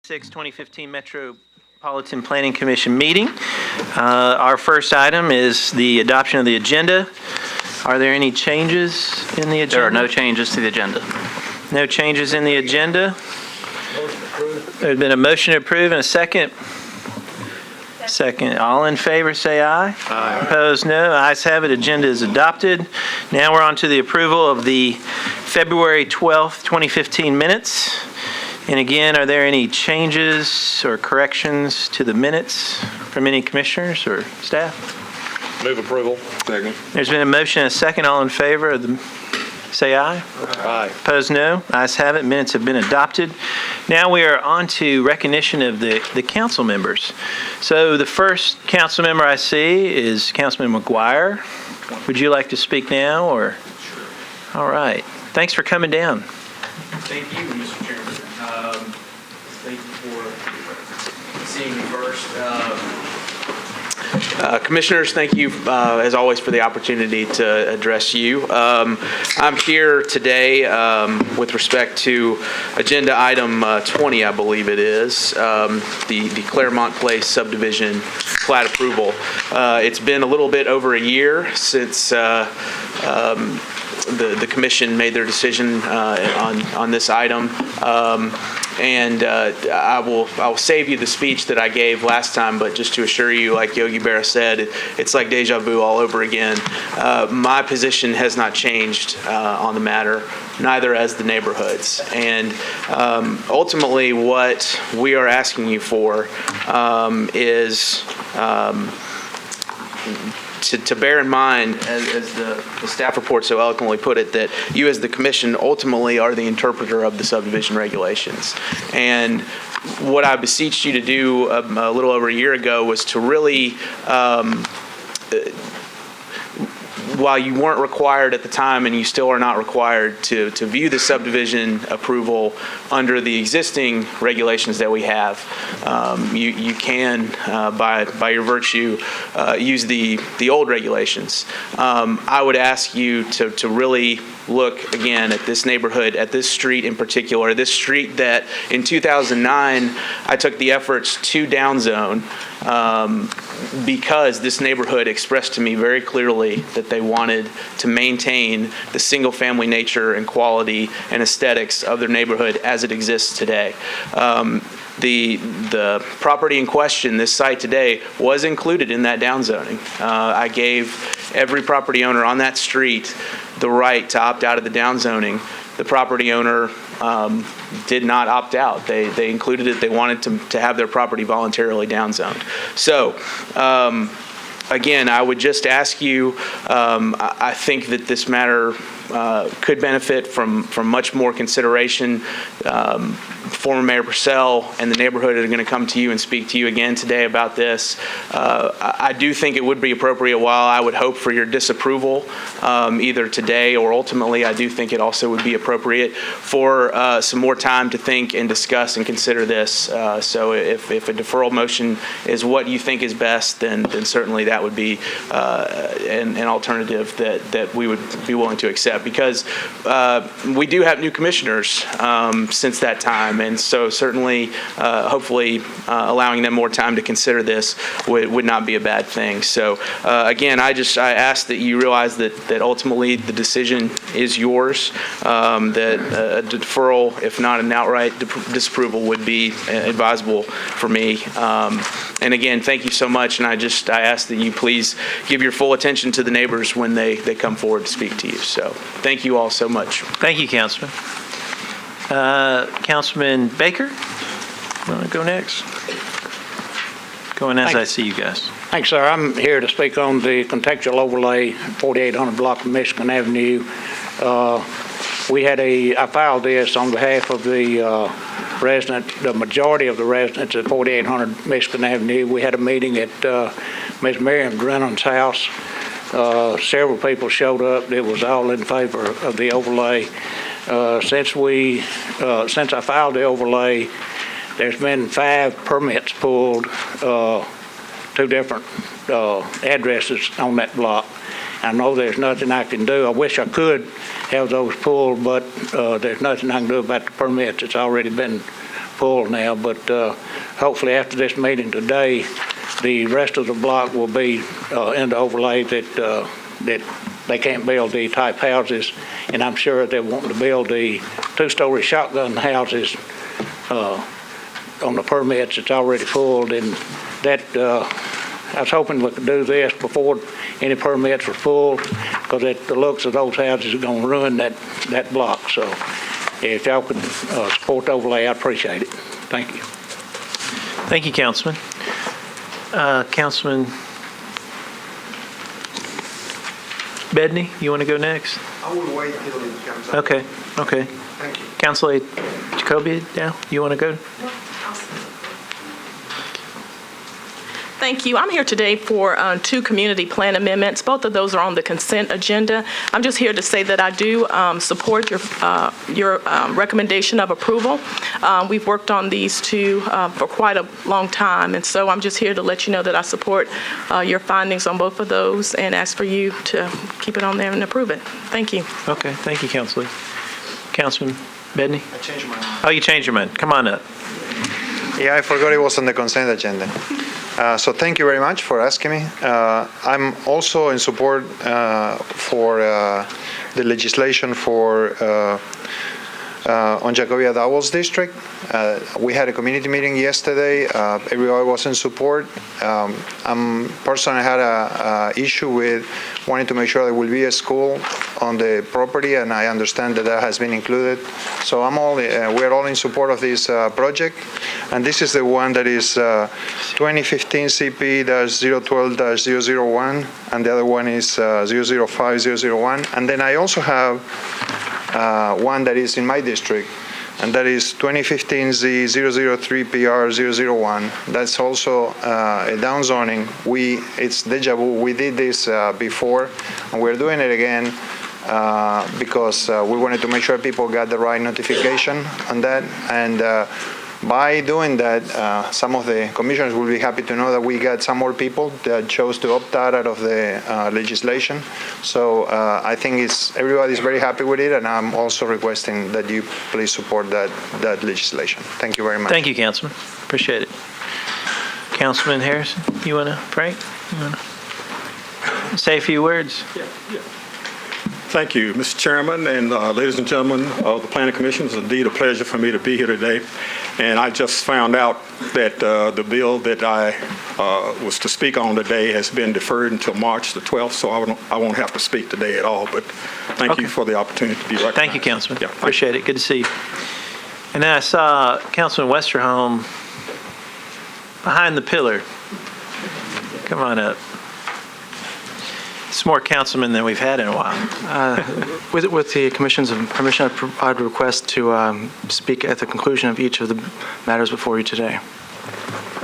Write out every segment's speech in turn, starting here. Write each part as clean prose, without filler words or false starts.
2015 Metropolitan Planning Commission meeting. Our first item is the adoption of the agenda. Are there any changes in the agenda? There are no changes to the agenda. No changes in the agenda. There's been a motion to approve and a second. Second. All in favor say aye. Aye. Opposed, no. Ayes have it. Agenda is adopted. Now we're on to the approval of the February 12th, 2015 minutes. And again, are there any changes or corrections to the minutes from any commissioners or staff? Move approval. Second. There's been a motion and a second. All in favor of the, say aye. Aye. Opposed, no. Ayes have it. Minutes have been adopted. Now we are on to recognition of the council members. So the first council member I see is Councilman McGuire. Would you like to speak now or? All right. Thanks for coming down. Thank you, Mr. Chairman. Thank you for seeing me first. Commissioners, thank you, as always, for the opportunity to address you. I'm here today with respect to agenda item 20, I believe it is, the Claremont Place subdivision plat approval. It's been a little bit over a year since the commission made their decision on this item. And I will save you the speech that I gave last time, but just to assure you, like Yogi Berra said, it's like deja vu all over again. My position has not changed on the matter, neither has the neighborhoods. And ultimately what we are asking you for is to bear in mind, as the staff report so eloquently put it, that you as the commission ultimately are the interpreter of the subdivision regulations. And what I beseeched you to do a little over a year ago was to really, while you weren't required at the time, and you still are not required to view the subdivision approval under the existing regulations that we have, you can, by your virtue, use the old regulations. I would ask you to really look again at this neighborhood, at this street in particular, this street that in 2009 I took the efforts to downzone because this neighborhood expressed to me very clearly that they wanted to maintain the single-family nature and quality and aesthetics of their neighborhood as it exists today. The property in question, this site today, was included in that downzoning. I gave every property owner on that street the right to opt out of the downzoning. The property owner did not opt out. They included it. They wanted to have their property voluntarily downzoned. So, again, I would just ask you, I think that this matter could benefit from much more consideration. Former Mayor Purcell and the neighborhood are going to come to you and speak to you again today about this. I do think it would be appropriate, while I would hope for your disapproval either today or ultimately, I do think it also would be appropriate for some more time to think and discuss and consider this. So if a deferral motion is what you think is best, then certainly that would be an alternative that we would be willing to accept, because we do have new commissioners since that time. And so certainly, hopefully, allowing them more time to consider this would not be a bad thing. So again, I ask that you realize that ultimately the decision is yours, that a deferral, if not an outright disapproval, would be advisable for me. And again, thank you so much. And I ask that you please give your full attention to the neighbors when they come forward to speak to you. So thank you all so much. Thank you, Councilman. Councilman Baker, you want to go next? Going as I see you guys. Thanks, sir. I'm here to speak on the contextual overlay, 4800 block of Michigan Avenue. I filed this on behalf of the the majority of the residents at 4800 Michigan Avenue. We had a meeting at Ms. Miriam Drennan's house. Several people showed up. It was all in favor of the overlay. Since I filed the overlay, there's been 5 permits pulled, 2 different addresses on that block. I know there's nothing I can do. I wish I could have those pulled, but there's nothing I can do about the permits. It's already been full now, but hopefully after this meeting today, the rest of the block will be in the overlay that they can't build the type houses, and I'm sure they're wanting to build the two-story shotgun houses on the permits that's already full, and that I was hoping we could do this before any permits were full, because the looks of those houses are going to ruin that block. So if y'all could support the overlay, I'd appreciate it. Thank you. Thank you, Councilman. Councilman Bedney, you want to go next? I will wait till it comes up. Okay. Thank you. Councilor Jacoby, now, you want to go? Thank you. I'm here today for 2 community plan amendments. Both of those are on the consent agenda. I'm just here to say that I do support your recommendation of approval. We've worked on these 2 for quite a long time, and so I'm just here to let you know that I support your findings on both of those and ask for you to keep it on there and approve it. Thank you. Okay, thank you, Councilor. Councilman Bedney? I changed my mind. Oh, you changed your mind. Come on up. Yeah, I forgot it was on the consent agenda. So thank you very much for asking me. I'm also in support for the legislation for on Jacobia Dowell's district. We had a community meeting yesterday. Everybody was in support. Personally, had a issue with wanting to make sure there will be a school on the property, and I understand that that has been included. So we're all in support of this project, and this is the one that is 2015 CP-012-001, and the other one is 005-001. And then I also have one that is in my district, and that is 2015 Z003PR001. That's also a downzoning. It's deja vu. We did this before, and we're doing it again because we wanted to make sure people got the right notification on that. And by doing that, some of the commissioners will be happy to know that we got some more people that chose to opt out of the legislation. So I think everybody's very happy with it, and I'm also requesting that you please support that legislation. Thank you very much. Thank you, Councilman. Appreciate it. Councilman Harrison, you want to pray? You want to say a few words? Thank you, Mr. Chairman, and ladies and gentlemen of the Planning Commission. It's indeed a pleasure for me to be here today. And I just found out that the bill that I was to speak on today has been deferred until March the 12th, so I won't have to speak today at all. But thank you for the opportunity to be recognized. Thank you, Councilman. Yeah, Appreciate it. Good to see you. And then I saw Councilman Westerholm behind the pillar. Come on up. It's more councilmen than we've had in a while. With the Commission's permission, I'd request to speak at the conclusion of each of the matters before you today.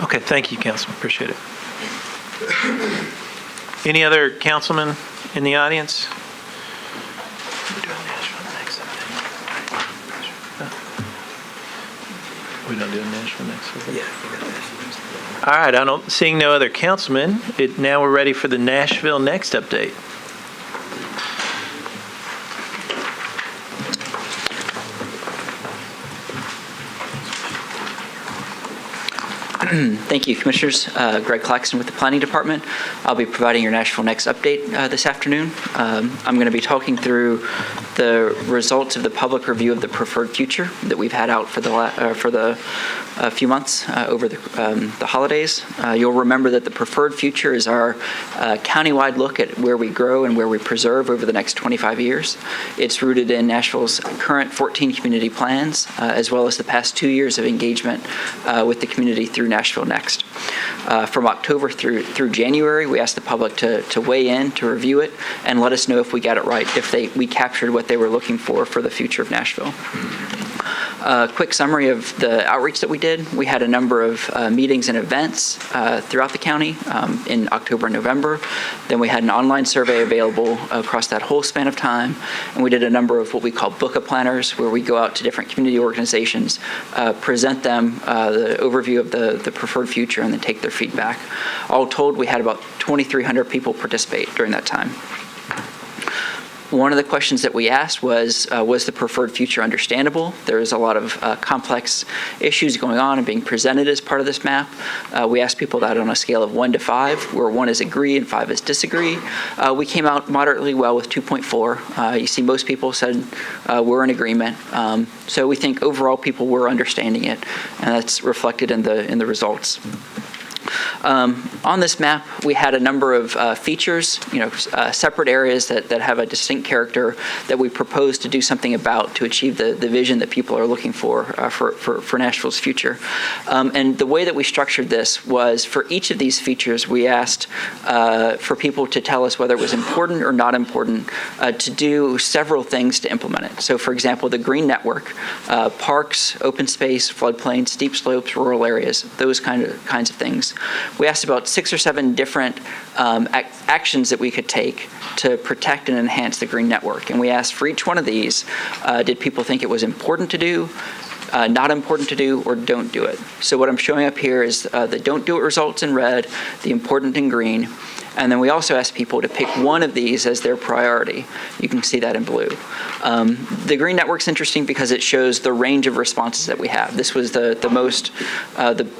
Okay, thank you, Councilman. Appreciate it. Any other councilmen in the audience? We don't do a Nashville next. Yeah. All right, seeing no other councilmen, now we're ready for the Nashville Next update. Thank you, Commissioners. Greg Claxton with the Planning Department. I'll be providing your Nashville Next update this afternoon. I'm going to be talking through the results of the public review of the preferred future that we've had out for the few months over the holidays. You'll remember that the preferred future is our countywide look at where we grow and where we preserve over the next 25 years. It's rooted in Nashville's current 14 community plans, as well as the past 2 years of engagement with the community through Nashville Next. From October through January, we asked the public to weigh in, to review it, and let us know if we got it right, if we captured what they were looking for the future of Nashville. A quick summary of the outreach that we did. We had a number of meetings and events throughout the county in October and November. Then we had an online survey available across that whole span of time. And we did a number of what we call book-a-planners, where we go out to different community organizations, present them the overview of the preferred future, and then take their feedback. All told, we had about 2,300 people participate during that time. One of the questions that we asked was the preferred future understandable? There is a lot of complex issues going on and being presented as part of this map. We asked people that on a scale of 1 to 5, where 1 is agree and 5 is disagree. We came out moderately well with 2.4. You see most people said we're in agreement. So we think overall people were understanding it, and that's reflected in the results. On this map, we had a number of features, separate areas that have a distinct character that we proposed to do something about to achieve the vision that people are looking for Nashville's future. And the way that we structured this was for each of these features, we asked for people to tell us whether it was important or not important to do several things to implement it. So, for example, the green network, parks, open space, floodplains, steep slopes, rural areas, those kinds of things. We asked about 6 or 7 different actions that we could take to protect and enhance the green network. And we asked for each one of these, did people think it was important to do, not important to do, or don't do it? So what I'm showing up here is the don't do it results in red, the important in green, and then we also asked people to pick one of these as their priority. You can see that in blue. The green network's interesting because it shows the range of responses that we have. This was the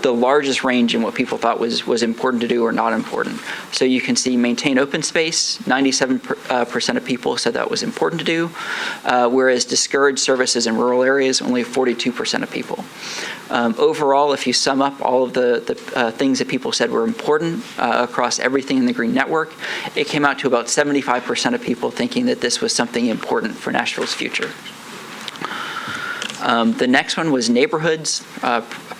largest range in what people thought was important to do or not important. So you can see maintain open space, 97% of people said that was important to do, whereas discourage services in rural areas, only 42% of people. Overall, if you sum up all of the things that people said were important across everything in the green network, it came out to about 75% of people thinking that this was something important for Nashville's future. The next one was neighborhoods,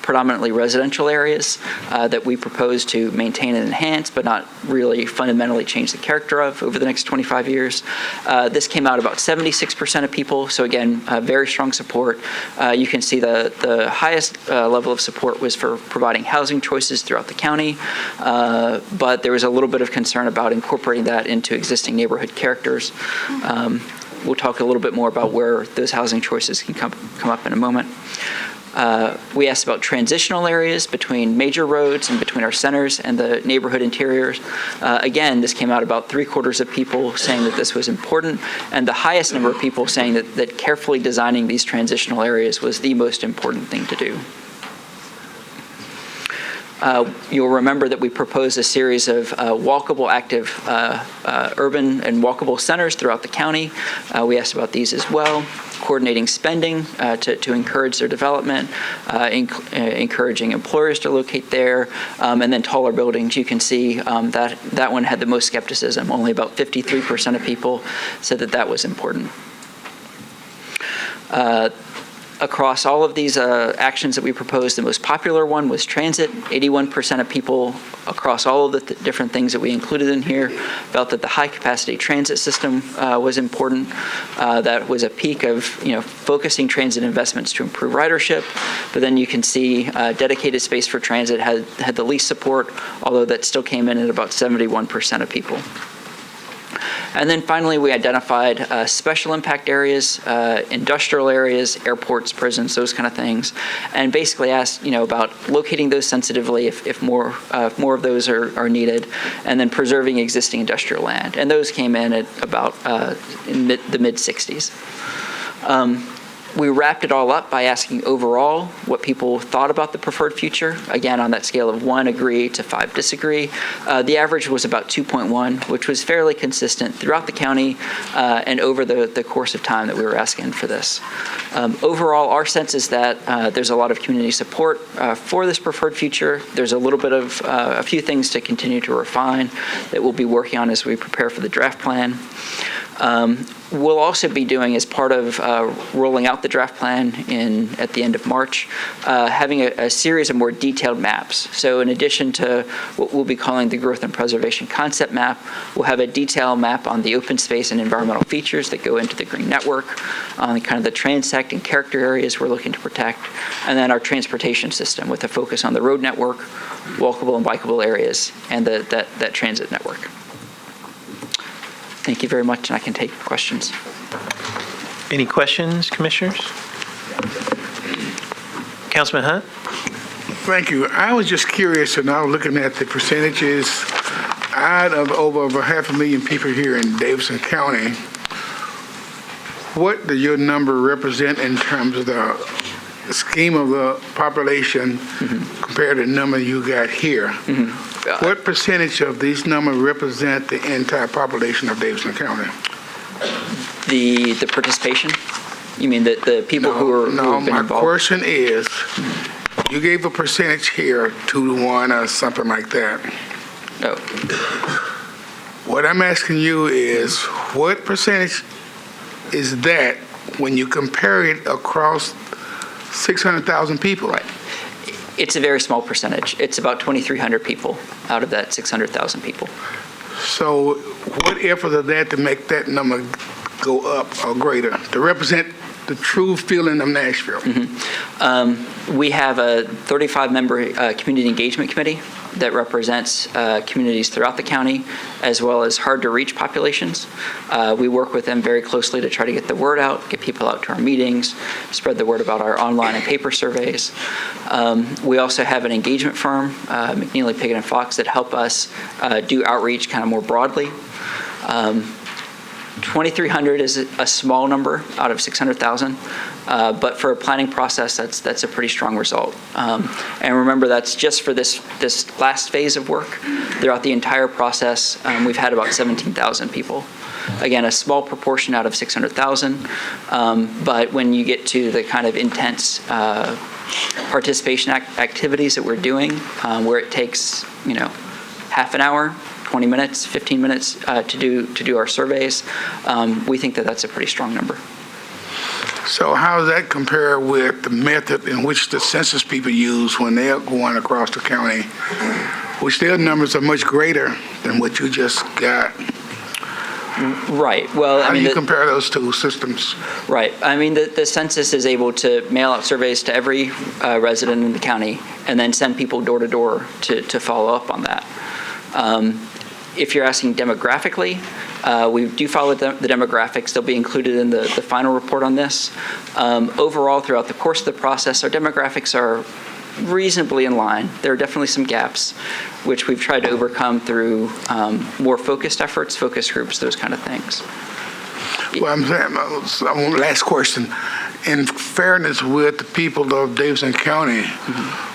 predominantly residential areas that we propose to maintain and enhance, but not really fundamentally change the character of over the next 25 years. This came out about 76% of people, so again, very strong support. You can see the highest level of support was for providing housing choices throughout the county, but there was a little bit of concern about incorporating that into existing neighborhood characters. We'll talk a little bit more about where those housing choices can come up in a moment. We asked about transitional areas between major roads and between our centers and the neighborhood interiors. Again, this came out about 3/4 of people saying that this was important, and the highest number of people saying that carefully designing these transitional areas was the most important thing to do. You'll remember that we proposed a series of walkable, active urban and walkable centers throughout the county. We asked about these as well. Coordinating spending to encourage their development, encouraging employers to locate there, and then taller buildings. You can see that one had the most skepticism. Only about 53% of people said that was important. Across all of these actions that we proposed, the most popular one was transit. 81% of people across all of the different things that we included in here felt that the high-capacity transit system was important. That was a peak of focusing transit investments to improve ridership. But then you can see dedicated space for transit had the least support, although that still came in at about 71% of people. And then finally, we identified special impact areas, industrial areas, airports, prisons, those kind of things, and basically asked, about locating those sensitively if more of those are needed, and then preserving existing industrial land. And those came in at about in the mid-60s. We wrapped it all up by asking overall what people thought about the preferred future. Again, on that scale of 1 agree to 5 disagree. The average was about 2.1, which was fairly consistent throughout the county and over the course of time that we were asking for this. Overall, our sense is that there's a lot of community support for this preferred future. There's a little bit of a few things to continue to refine that we'll be working on as we prepare for the draft plan. We'll also be doing, as part of rolling out the draft plan at the end of March, having a series of more detailed maps. So in addition to what we'll be calling the Growth and Preservation Concept Map, we'll have a detailed map on the open space and environmental features that go into the green network, on kind of the transect and character areas we're looking to protect, and then our transportation system with a focus on the road network, walkable and bikeable areas, and that transit network. Thank you very much, and I can take questions. Any questions, commissioners? Councilman Hunt? Thank you. I was just curious, and I was looking at the percentages. Out of over 500,000 people here in Davidson County, what does your number represent in terms of the scheme of the population compared to the number you got here? What percentage of these numbers represent the entire population of Davidson County? The participation? You mean the people who have been my involved? question is, you gave a percentage here, 2-to-1 or something like that. No. What I'm asking you is, what percentage is that when you compare it across 600,000 people? Right. It's a very small percentage. It's about 2,300 people out of that 600,000 people. So what effort is that to make that number go up or greater, to represent the true feeling of Nashville? We have a 35-member community engagement committee that represents communities throughout the county, as well as hard-to-reach populations. We work with them very closely to try to get the word out, get people out to our meetings, spread the word about our online and paper surveys. We also have an engagement firm, McNeely, Piggott & Fox, that help us do outreach kind of more broadly. 2,300 is a small number out of 600,000, but for a planning process, that's a pretty strong result. And remember, that's just for this last phase of work. Throughout the entire process, we've had about 17,000 people. Again, a small proportion out of 600,000, but when you get to the kind of intense participation activities that we're doing, where it takes, half an hour, 20 minutes, 15 minutes to do our surveys, we think that that's a pretty strong number. So how does that compare with the method in which the census people use when they're going across the county, which their numbers are much greater than what you just got? Right. Well, How do you compare those two systems? Right. I mean, the census is able to mail out surveys to every resident in the county and then send people door to door to follow up on that. If you're asking demographically, we do follow the demographics. They'll be included in the final report on this. Overall, throughout the course of the process, our demographics are reasonably in line. There are definitely some gaps, which we've tried to overcome through more focused efforts, focus groups, those kind of things. Well, I'm saying, last question. In fairness with the people of Davidson County,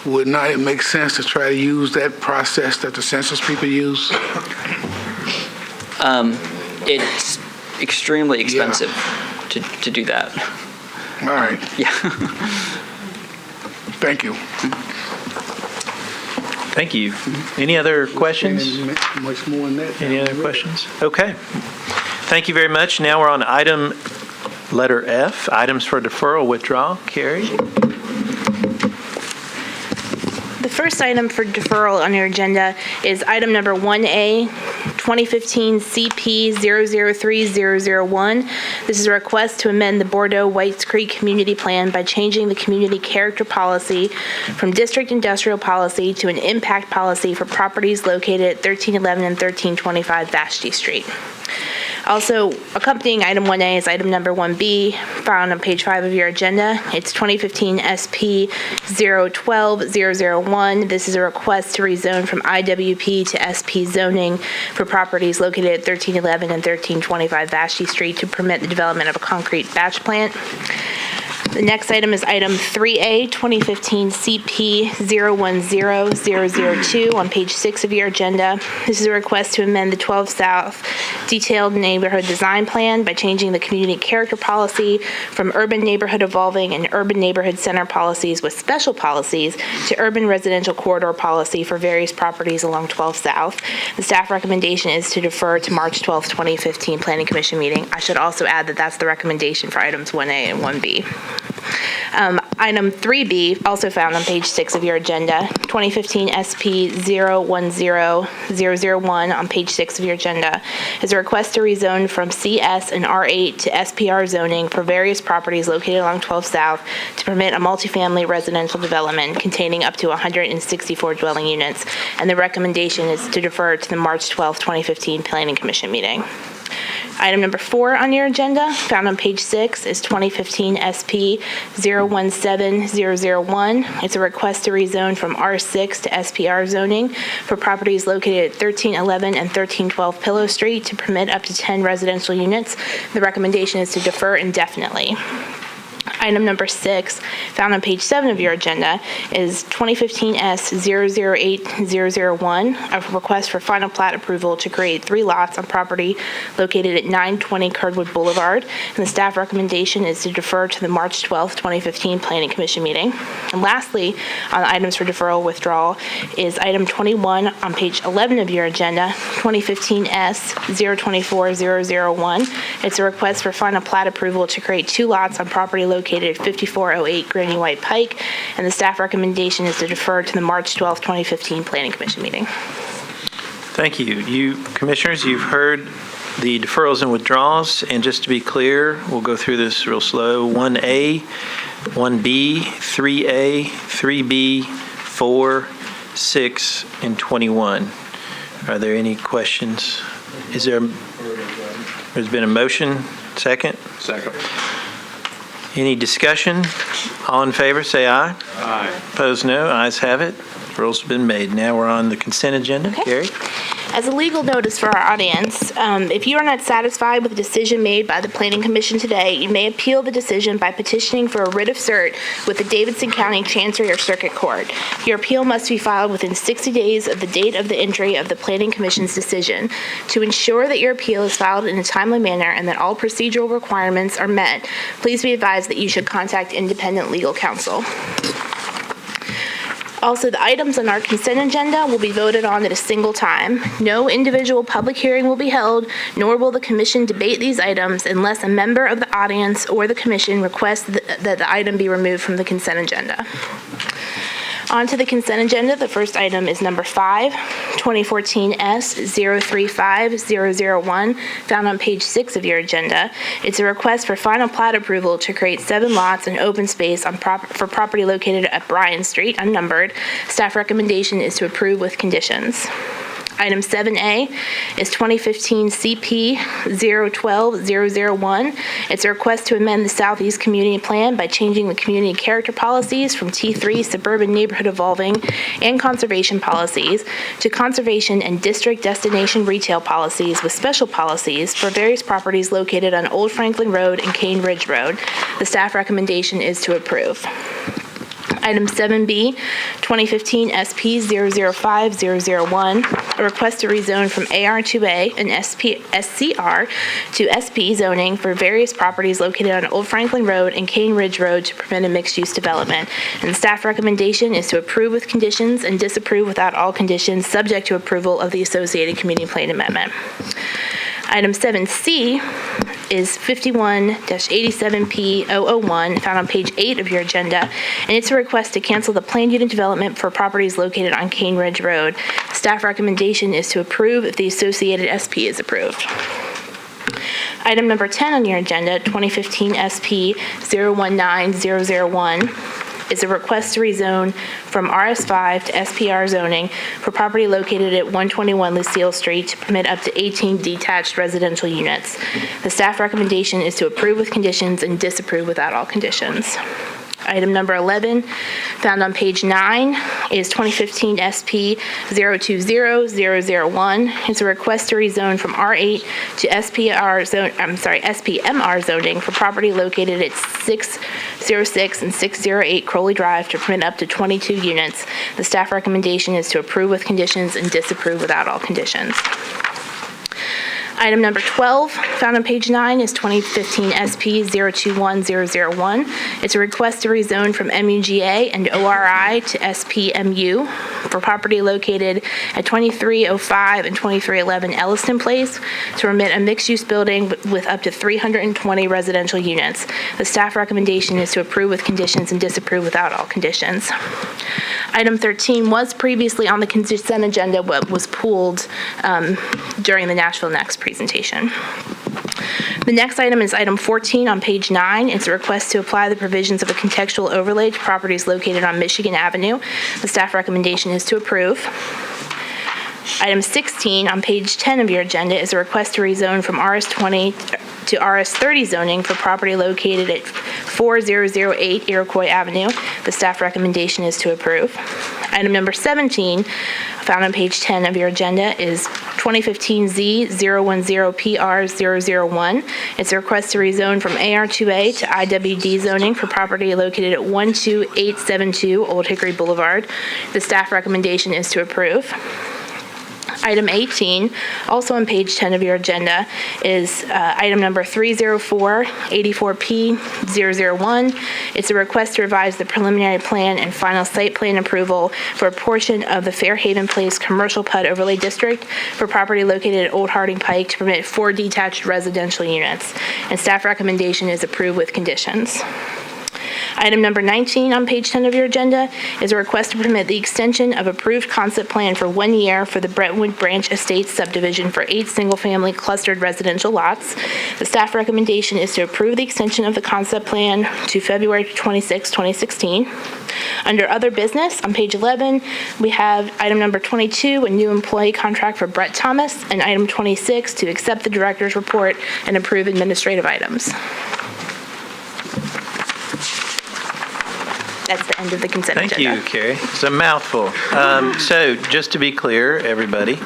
would not it make sense to try to use that process that the census people use? It's extremely expensive to do that. All right. Yeah. Thank you. Thank you. Any other questions? Much more than that. Any other questions? Okay. Thank you very much. Now we're on item letter F, items for deferral withdrawal. Carrie? The first item for deferral on your agenda is item number 1A, 2015 CP 003001. This is a request to amend the Bordeaux Whites Creek Community Plan by changing the community character policy from district industrial policy to an impact policy for properties located at 1311 and 1325 Vashti Street. Also, accompanying item 1A is item number 1B, found on page 5 of your agenda. It's 2015 SP 012001. This is a request to rezone from IWP to SP zoning for properties located at 1311 and 1325 Vashti Street to permit the development of a concrete batch plant. The next item is item 3A, 2015 CP 010002 on page 6 of your agenda. This is a request to amend the 12 South Detailed Neighborhood Design Plan by changing the community character policy from urban neighborhood evolving and urban neighborhood center policies with special policies to urban residential corridor policy for various properties along 12 South. The staff recommendation is to defer to March 12, 2015 Planning Commission meeting. I should also add that that's the recommendation for items 1A and 1B. Item 3B, also found on page 6 of your agenda, 2015 SP 010001 on page 6 of your agenda, is a request to rezone from CS and R8 to SPR zoning for various properties located along 12 South to permit a multifamily residential development containing up to 164 dwelling units, and the recommendation is to defer to the March 12, 2015 Planning Commission meeting. Item number 4 on your agenda, found on page 6, is 2015 SP 017001. It's a request to rezone from R6 to SPR zoning for properties located at 1311 and 1312 Pillow Street to permit up to 10 residential units. The recommendation is to defer indefinitely. Item number 6, found on page 7 of your agenda, is 2015 S008001, a request for final plat approval to create 3 lots on property located at 920 Curdwood Boulevard, and the staff recommendation is to defer to the March 12, 2015 Planning Commission meeting. And lastly, on items for deferral withdrawal is item 21 on page 11 of your agenda, 2015 S024001. It's a request for final plat approval to create 2 lots on property located at 5408 Granny White Pike, and the staff recommendation is to defer to the March 12, 2015 Planning Commission meeting. Thank you. You, Commissioners, you've heard the deferrals and withdrawals, and just to be clear, we'll go through this real slow. 1A, 1B, 3A, 3B, 4, 6, and 21. Are there any questions? There's been a motion, second? Second. Any discussion? All in favor, say aye. Aye. Opposed, no. Ayes have it. Rules have been made. Now we're on the consent agenda. Okay. Carrie? As a legal notice for our audience, if you are not satisfied with the decision made by the Planning Commission today, you may appeal the decision by petitioning for a writ of cert with the Davidson County Chancery or Circuit Court. Your appeal must be filed within 60 days of the date of the entry of the Planning Commission's decision. To ensure that your appeal is filed in a timely manner and that all procedural requirements are met, please be advised that you should contact independent legal counsel. Also, the items on our consent agenda will be voted on at a single time. No individual public hearing will be held, nor will the commission debate these items unless a member of the audience or the commission requests that the item be removed from the consent agenda. On to the consent agenda. The first item is number 5, 2014 S035001, found on page 6 of your agenda. It's a request for final plat approval to create 7 lots in open space for property located at Bryan Street, unnumbered. Staff recommendation is to approve with conditions. Item 7A is 2015 CP 012001. It's a request to amend the Southeast Community Plan by changing the community character policies from T3 Suburban Neighborhood Evolving and Conservation policies to Conservation and District Destination Retail policies with special policies for various properties located on Old Franklin Road and Cane Ridge Road. The staff recommendation is to approve. Item 7B, 2015 SP 005001, a request to rezone from AR2A and SCR to SP zoning for various properties located on Old Franklin Road and Cane Ridge Road to permit a mixed-use development. And the staff recommendation is to approve with conditions and disapprove without all conditions, subject to approval of the associated community plan amendment. Item 7C is 51-87P001, found on page 8 of your agenda, and it's a request to cancel the planned unit development for properties located on Cane Ridge Road. Staff recommendation is to approve if the associated SP is approved. Item number 10 on your agenda, 2015 SP 019001, is a request to rezone from RS5 to SPR zoning for property located at 121 Lucille Street to permit up to 18 detached residential units. The staff recommendation is to approve with conditions and disapprove without all conditions. Item number 11, found on page 9, is 2015 SP 020001. It's a request to rezone from R8 to SPMR zoning for property located at 606 and 608 Crowley Drive to permit up to 22 units. The staff recommendation is to approve with conditions and disapprove without all conditions. Item number 12, found on page 9, is 2015 SP 021001. It's a request to rezone from MUGA and ORI to SPMU for property located at 2305 and 2311 Elliston Place to permit a mixed-use building with up to 320 residential units. The staff recommendation is to approve with conditions and disapprove without all conditions. Item 13 was previously on the consent agenda, but was pulled during the Nashville Next presentation. The next item is item 14 on page 9. It's a request to apply the provisions of a contextual overlay to properties located on Michigan Avenue. The staff recommendation is to approve. Item 16 on page 10 of your agenda is a request to rezone from RS20 to RS30 zoning for property located at 4008 Iroquois Avenue. The staff recommendation is to approve. Item number 17, found on page 10 of your agenda, is 2015Z010PR001. It's a request to rezone from AR2A to IWD zoning for property located at 12872 Old Hickory Boulevard. The staff recommendation is to approve. Item 18, also on page 10 of your agenda, is item number 304-84P001. It's a request to revise the preliminary plan and final site plan approval for a portion of the Fairhaven Place Commercial PUD Overlay District for property located at Old Harding Pike to permit 4 detached residential units. And staff recommendation is approved with conditions. Item number 19 on page 10 of your agenda is a request to permit the extension of approved concept plan for 1 year for the Brentwood Branch Estates subdivision for 8 single-family clustered residential lots. The staff recommendation is to approve the extension of the concept plan to February 26, 2016. Under other business, on page 11, we have item number 22, a new employee contract for Brett Thomas, and item 26, to accept the director's report and approve administrative items. That's the end of the consent agenda. Thank you, Carrie. It's a mouthful. So just to be clear, everybody,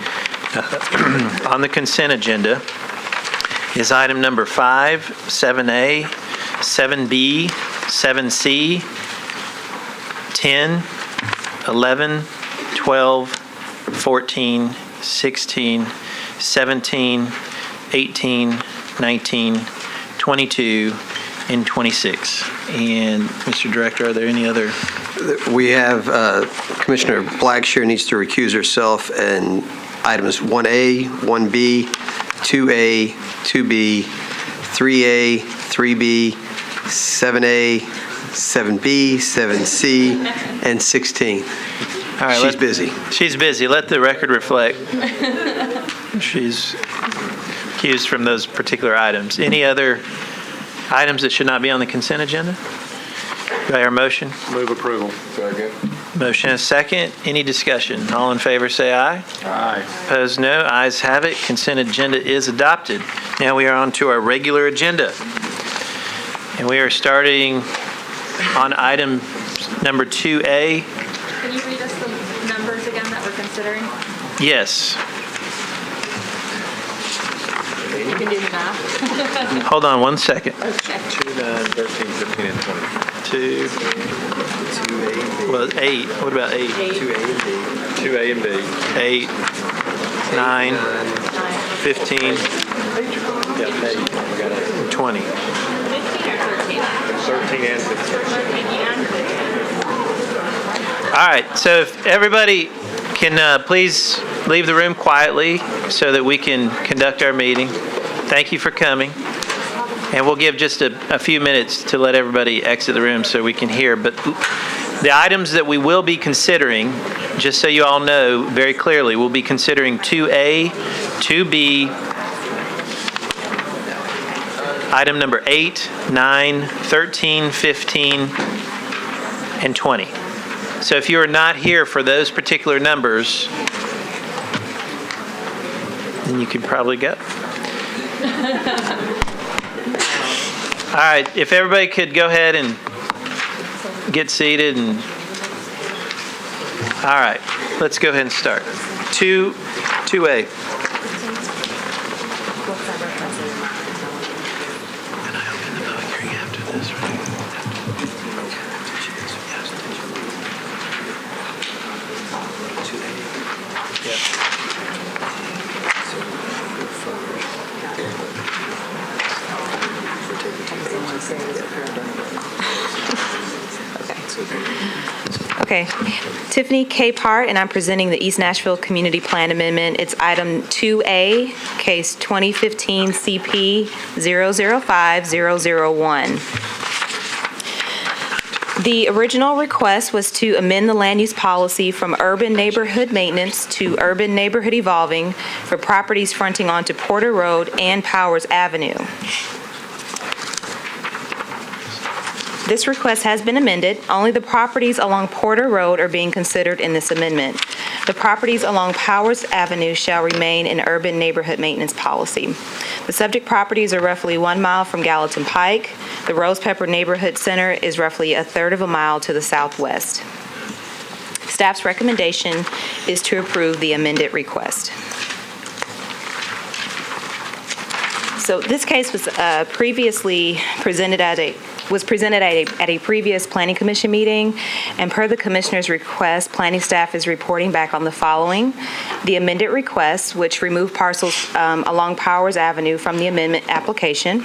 on the consent agenda is item number 5, 7A, 7B, 7C, 10, 11, 12, 14, 16, 17, 18, 19, 22, and 26. And Mr. Director, are there any other? We have Commissioner Blackshear needs to recuse herself, and items 1A, 1B, 2A, 2B, 3A, 3B, 7A, 7B, 7C, and 16. All right, She's busy. She's busy. Let the record reflect. She's recused from those particular items. Any other items that should not be on the consent agenda? Do I hear a motion? Move approval. Second. Motion and a second. Any discussion? All in favor say aye. Aye. Opposed, no. Ayes have it. Consent agenda is adopted. Now we are on to our regular agenda. And we are starting on item number 2A. Can you read us the numbers again that we're considering? Yes. You can do the math. Hold on one second. 2, 9, 13, 15, and 20. 2, well, 8. What about 8? 2A and B. 8, 9, 15, 20. 15 or 13? 13 and 15. 13 and 15. All right, so if everybody can please leave the room quietly so that we can conduct our meeting. Thank you for coming. And we'll give just a few minutes to let everybody exit the room so we can hear. But the items that we will be considering, just so you all know very clearly, we'll be considering 2A, 2B, item number 8, 9, 13, 15, and 20. So if you are not here for those particular numbers, then you could probably go. All right, if everybody could go ahead and get seated. And all right, let's go ahead and start. 2A. And I open the public hearing after this, right? Okay. Tiffany K. Part, and I'm presenting the East Nashville Community Plan Amendment. It's item 2A, case 2015 CP 005001. The original request was to amend the land use policy from urban neighborhood maintenance to urban neighborhood evolving for properties fronting onto Porter Road and Powers Avenue. This request has been amended. Only the properties along Porter Road are being considered in this amendment. The properties along Powers Avenue shall remain in urban neighborhood maintenance policy. The subject properties are roughly 1 mile from Gallatin Pike. The Rose Pepper Neighborhood Center is roughly a third of a mile to the southwest. Staff's recommendation is to approve the amended request. So this case was previously presented at a previous Planning Commission meeting, and per the Commissioner's request, Planning staff is reporting back on the following. The amended request, which removed parcels along Powers Avenue from the amendment application,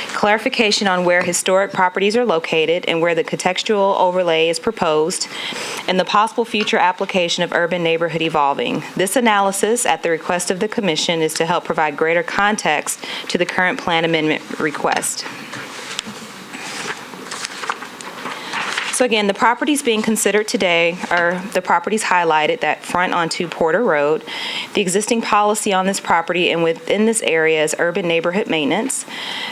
clarification on where historic properties are located and where the contextual overlay is proposed, and the possible future application of urban neighborhood evolving. This analysis, at the request of the Commission, is to help provide greater context to the current plan amendment request. So again, the properties being considered today are the properties highlighted that front onto Porter Road. The existing policy on this property and within this area is urban neighborhood maintenance.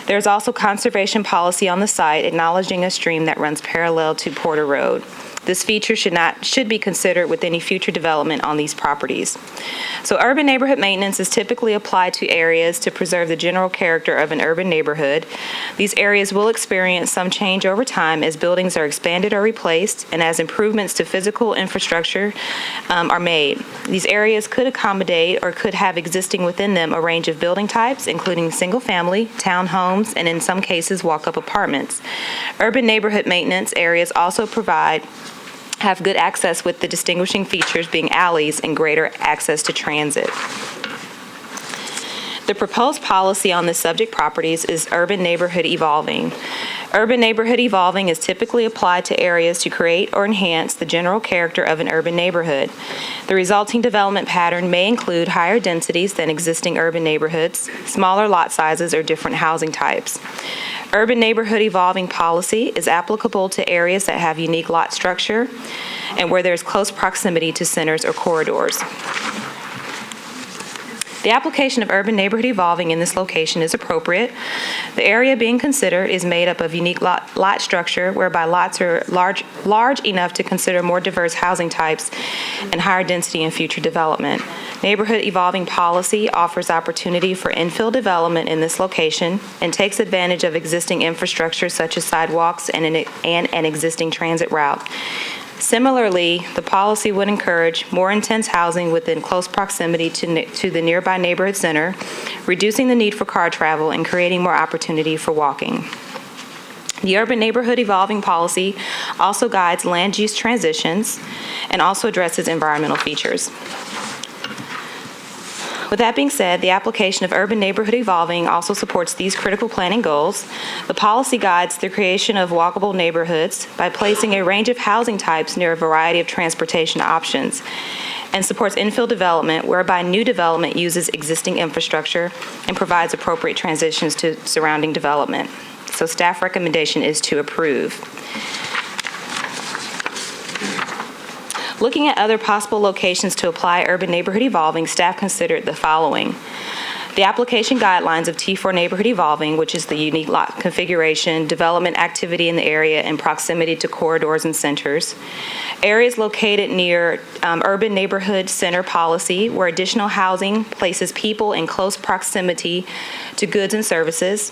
There's also conservation policy on the site acknowledging a stream that runs parallel to Porter Road. This feature should be considered with any future development on these properties. So urban neighborhood maintenance is typically applied to areas to preserve the general character of an urban neighborhood. These areas will experience some change over time as buildings are expanded or replaced and as improvements to physical infrastructure are made. These areas could accommodate or could have existing within them a range of building types, including single-family, townhomes, and in some cases, walk-up apartments. Urban neighborhood maintenance areas also have good access, with the distinguishing features being alleys and greater access to transit. The proposed policy on the subject properties is urban neighborhood evolving. Urban neighborhood evolving is typically applied to areas to create or enhance the general character of an urban neighborhood. The resulting development pattern may include higher densities than existing urban neighborhoods, smaller lot sizes, or different housing types. Urban neighborhood evolving policy is applicable to areas that have unique lot structure and where there's close proximity to centers or corridors. The application of urban neighborhood evolving in this location is appropriate. The area being considered is made up of unique lot structure, whereby lots are large enough to consider more diverse housing types and higher density in future development. Neighborhood evolving policy offers opportunity for infill development in this location and takes advantage of existing infrastructure such as sidewalks and an existing transit route. Similarly, the policy would encourage more intense housing within close proximity to the nearby neighborhood center, reducing the need for car travel and creating more opportunity for walking. The urban neighborhood evolving policy also guides land use transitions and also addresses environmental features. With that being said, the application of urban neighborhood evolving also supports these critical planning goals. The policy guides the creation of walkable neighborhoods by placing a range of housing types near a variety of transportation options, and supports infill development whereby new development uses existing infrastructure and provides appropriate transitions to surrounding development. So staff recommendation is to approve. Looking at other possible locations to apply urban neighborhood evolving, staff considered the following. The application guidelines of T4 Neighborhood Evolving, which is the unique lot configuration, development activity in the area, and proximity to corridors and centers. Areas located near urban neighborhood center policy, where additional housing places people in close proximity to goods and services.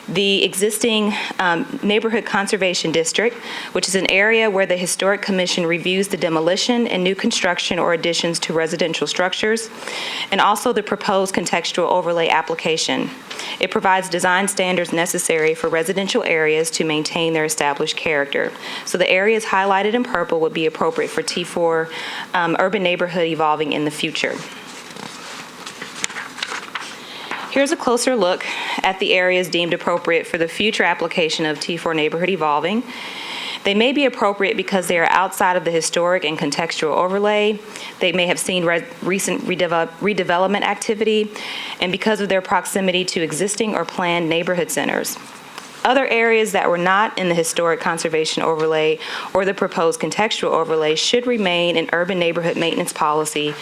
The existing neighborhood conservation district, which is an area where the Historic Commission reviews the demolition and new construction or additions to residential structures, and also the proposed contextual overlay application. It provides design standards necessary for residential areas to maintain their established character. So the areas highlighted in purple would be appropriate for T4 urban neighborhood evolving in the future. Here's a closer look at the areas deemed appropriate for the future application of T4 Neighborhood Evolving. They may be appropriate because they are outside of the historic and contextual overlay. They may have seen recent redevelopment activity, and because of their proximity to existing or planned neighborhood centers. Other areas that were not in the historic conservation overlay or the proposed contextual overlay should remain in urban neighborhood maintenance policy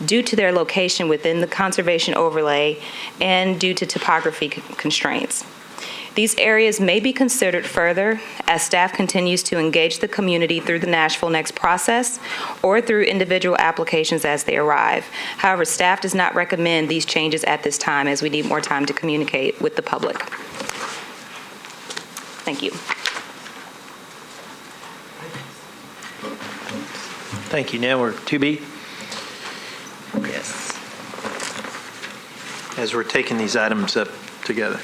due to their location within the conservation overlay and due to topography constraints. These areas may be considered further as staff continues to engage the community through the Nashville Next process or through individual applications as they arrive. However, staff does not recommend these changes at this time as we need more time to communicate with the public. Thank you. Thank you. Now we're 2B. Yes. As we're taking these items up together.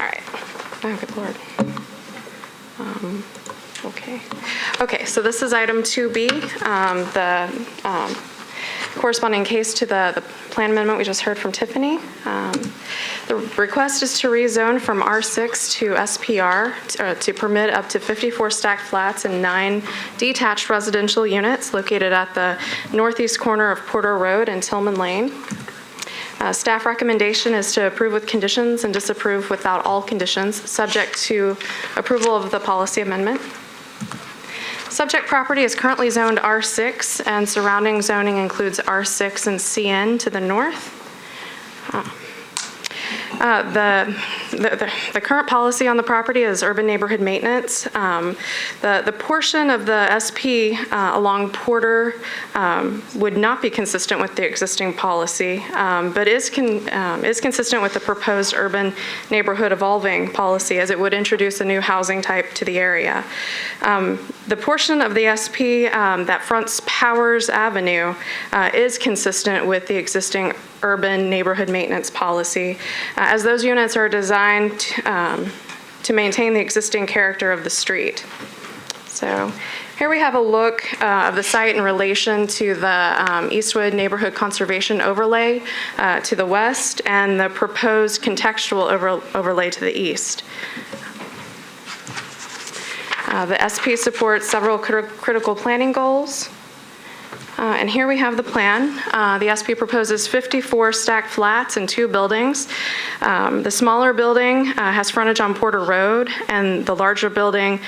All right. Oh, good Lord. Okay. Okay, so this is item 2B, the corresponding case to the plan amendment we just heard from Tiffany. The request is to rezone from R6 to SPR to permit up to 54 stacked flats and 9 detached residential units located at the northeast corner of Porter Road and Tillman Lane. Staff recommendation is to approve with conditions and disapprove without all conditions, subject to approval of the policy amendment. Subject property is currently zoned R6, and surrounding zoning includes R6 and CN to the north. The current policy on the property is urban neighborhood maintenance. The portion of the SP along Porter would not be consistent with the existing policy, but is consistent with the proposed urban neighborhood evolving policy, as it would introduce a new housing type to the area. The portion of the SP that fronts Powers Avenue is consistent with the existing urban neighborhood maintenance policy, as those units are designed to maintain the existing character of the street. So here we have a look of the site in relation to the Eastwood Neighborhood Conservation Overlay to the west and the proposed contextual overlay to the east. The SP supports several critical planning goals. And here we have the plan. The SP proposes 54 stacked flats and 2 buildings. The smaller building has frontage on Porter Road, and the larger building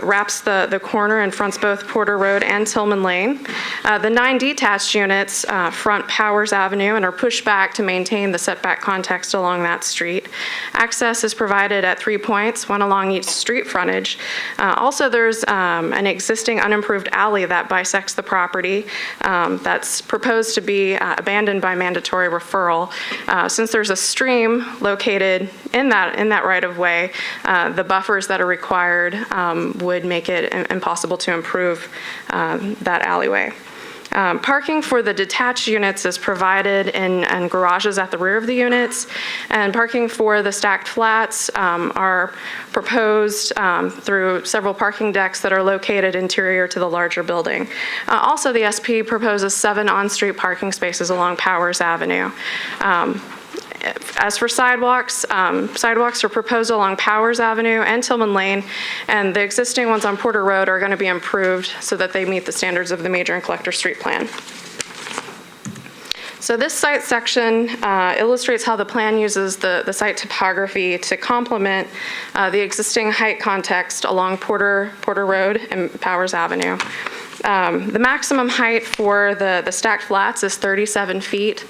wraps the corner and fronts both Porter Road and Tillman Lane. The 9 detached units front Powers Avenue and are pushed back to maintain the setback context along that street. Access is provided at 3 points, one along each street frontage. Also, there's an existing unimproved alley that bisects the property that's proposed to be abandoned by mandatory referral. Since there's a stream located in that right-of-way, the buffers that are required would make it impossible to improve that alleyway. Parking for the detached units is provided in garages at the rear of the units, and parking for the stacked flats are proposed through several parking decks that are located interior to the larger building. Also, the SP proposes 7 on-street parking spaces along Powers Avenue. As for sidewalks, sidewalks are proposed along Powers Avenue and Tillman Lane, and the existing ones on Porter Road are going to be improved so that they meet the standards of the Major and Collector Street Plan. So this site section illustrates how the plan uses the site topography to complement the existing height context along Porter Road and Powers Avenue. The maximum height for the stacked flats is 37 feet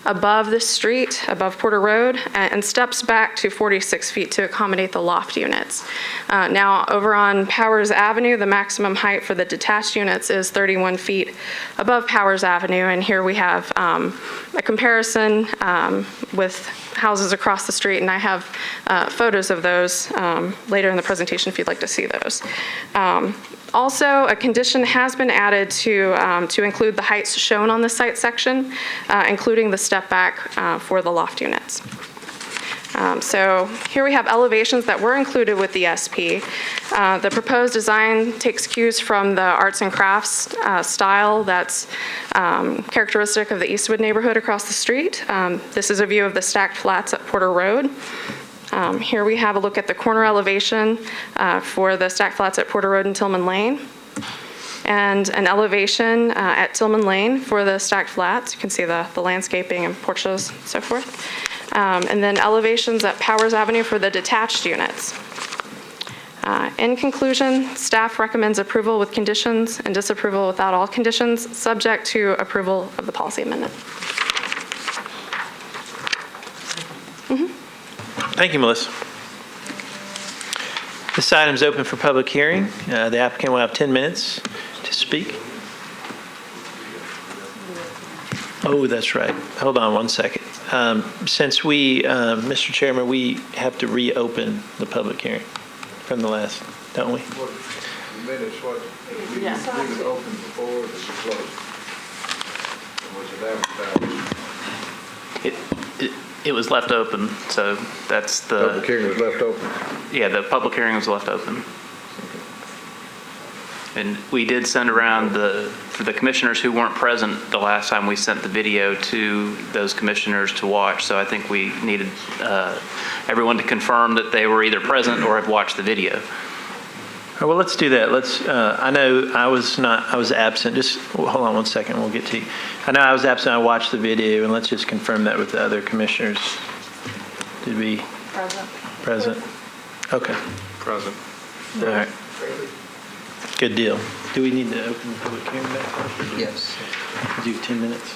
above the street, above Porter Road, and steps back to 46 feet to accommodate the loft units. Now, over on Powers Avenue, the maximum height for the detached units is 31 feet above Powers Avenue, and here we have a comparison with houses across the street, and I have photos of those later in the presentation if you'd like to see those. Also, a condition has been added to include the heights shown on the site section, including the step back for the loft units. So here we have elevations that were included with the SP. The proposed design takes cues from the arts and crafts style that's characteristic of the Eastwood neighborhood across the street. This is a view of the stacked flats at Porter Road. Here we have a look at the corner elevation for the stacked flats at Porter Road and Tillman Lane, and an elevation at Tillman Lane for the stacked flats. You can see the landscaping and porches and so forth. And then elevations at Powers Avenue for the detached units. In conclusion, staff recommends approval with conditions and disapproval without all conditions, subject to approval of the policy amendment. Thank you, Melissa. This item is open for public hearing. The applicant will have 10 minutes to speak. Oh, that's right. Hold on one second. Since we, Mr. Chairman, we have to reopen the public hearing from the last, don't we? The minutes, what, we leave it open before it was closed. Was it advertised? It was left open, so that's the... Public hearing was left open. Yeah, the public hearing was left open. And we did send around for the commissioners who weren't present the last time, we sent the video to those commissioners to watch. So I think we needed everyone to confirm that they were either present or had watched the video. All right, well, let's do that. I know I was absent. Just hold on one second. We'll get to you. I know I was absent. I watched the video, and let's just confirm that with the other commissioners. Did we? Present. Okay. Present. All right. Good deal. Do we need to open the public hearing back up? Yes. Do 10 minutes?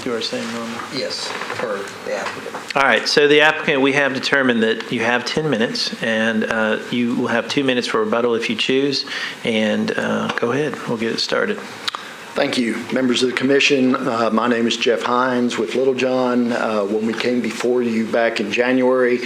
Do our same normal? Yes, for the applicant. All right, so the applicant, we have determined that you have 10 minutes, and you will have 2 minutes for rebuttal if you choose, and go ahead, we'll get it started. Thank you. Members of the commission, my name is Jeff Hines with Little John. When we came before you back in January,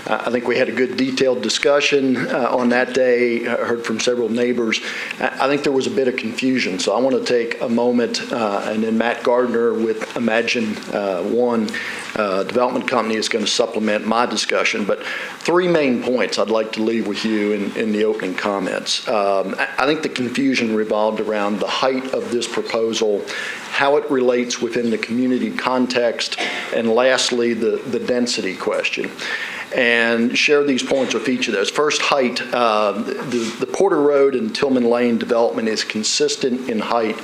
I think we had a good detailed discussion on that day. I heard from several neighbors. I think there was a bit of confusion, so I want to take a moment, and then Matt Gardner with Imagine One Development Company is going to supplement my discussion. But 3 main points I'd like to leave with you in the opening comments. I think the confusion revolved around the height of this proposal, how it relates within the community context, and lastly, the density question. And share these points with each of those. First, height. The Porter Road and Tillman Lane development is consistent in height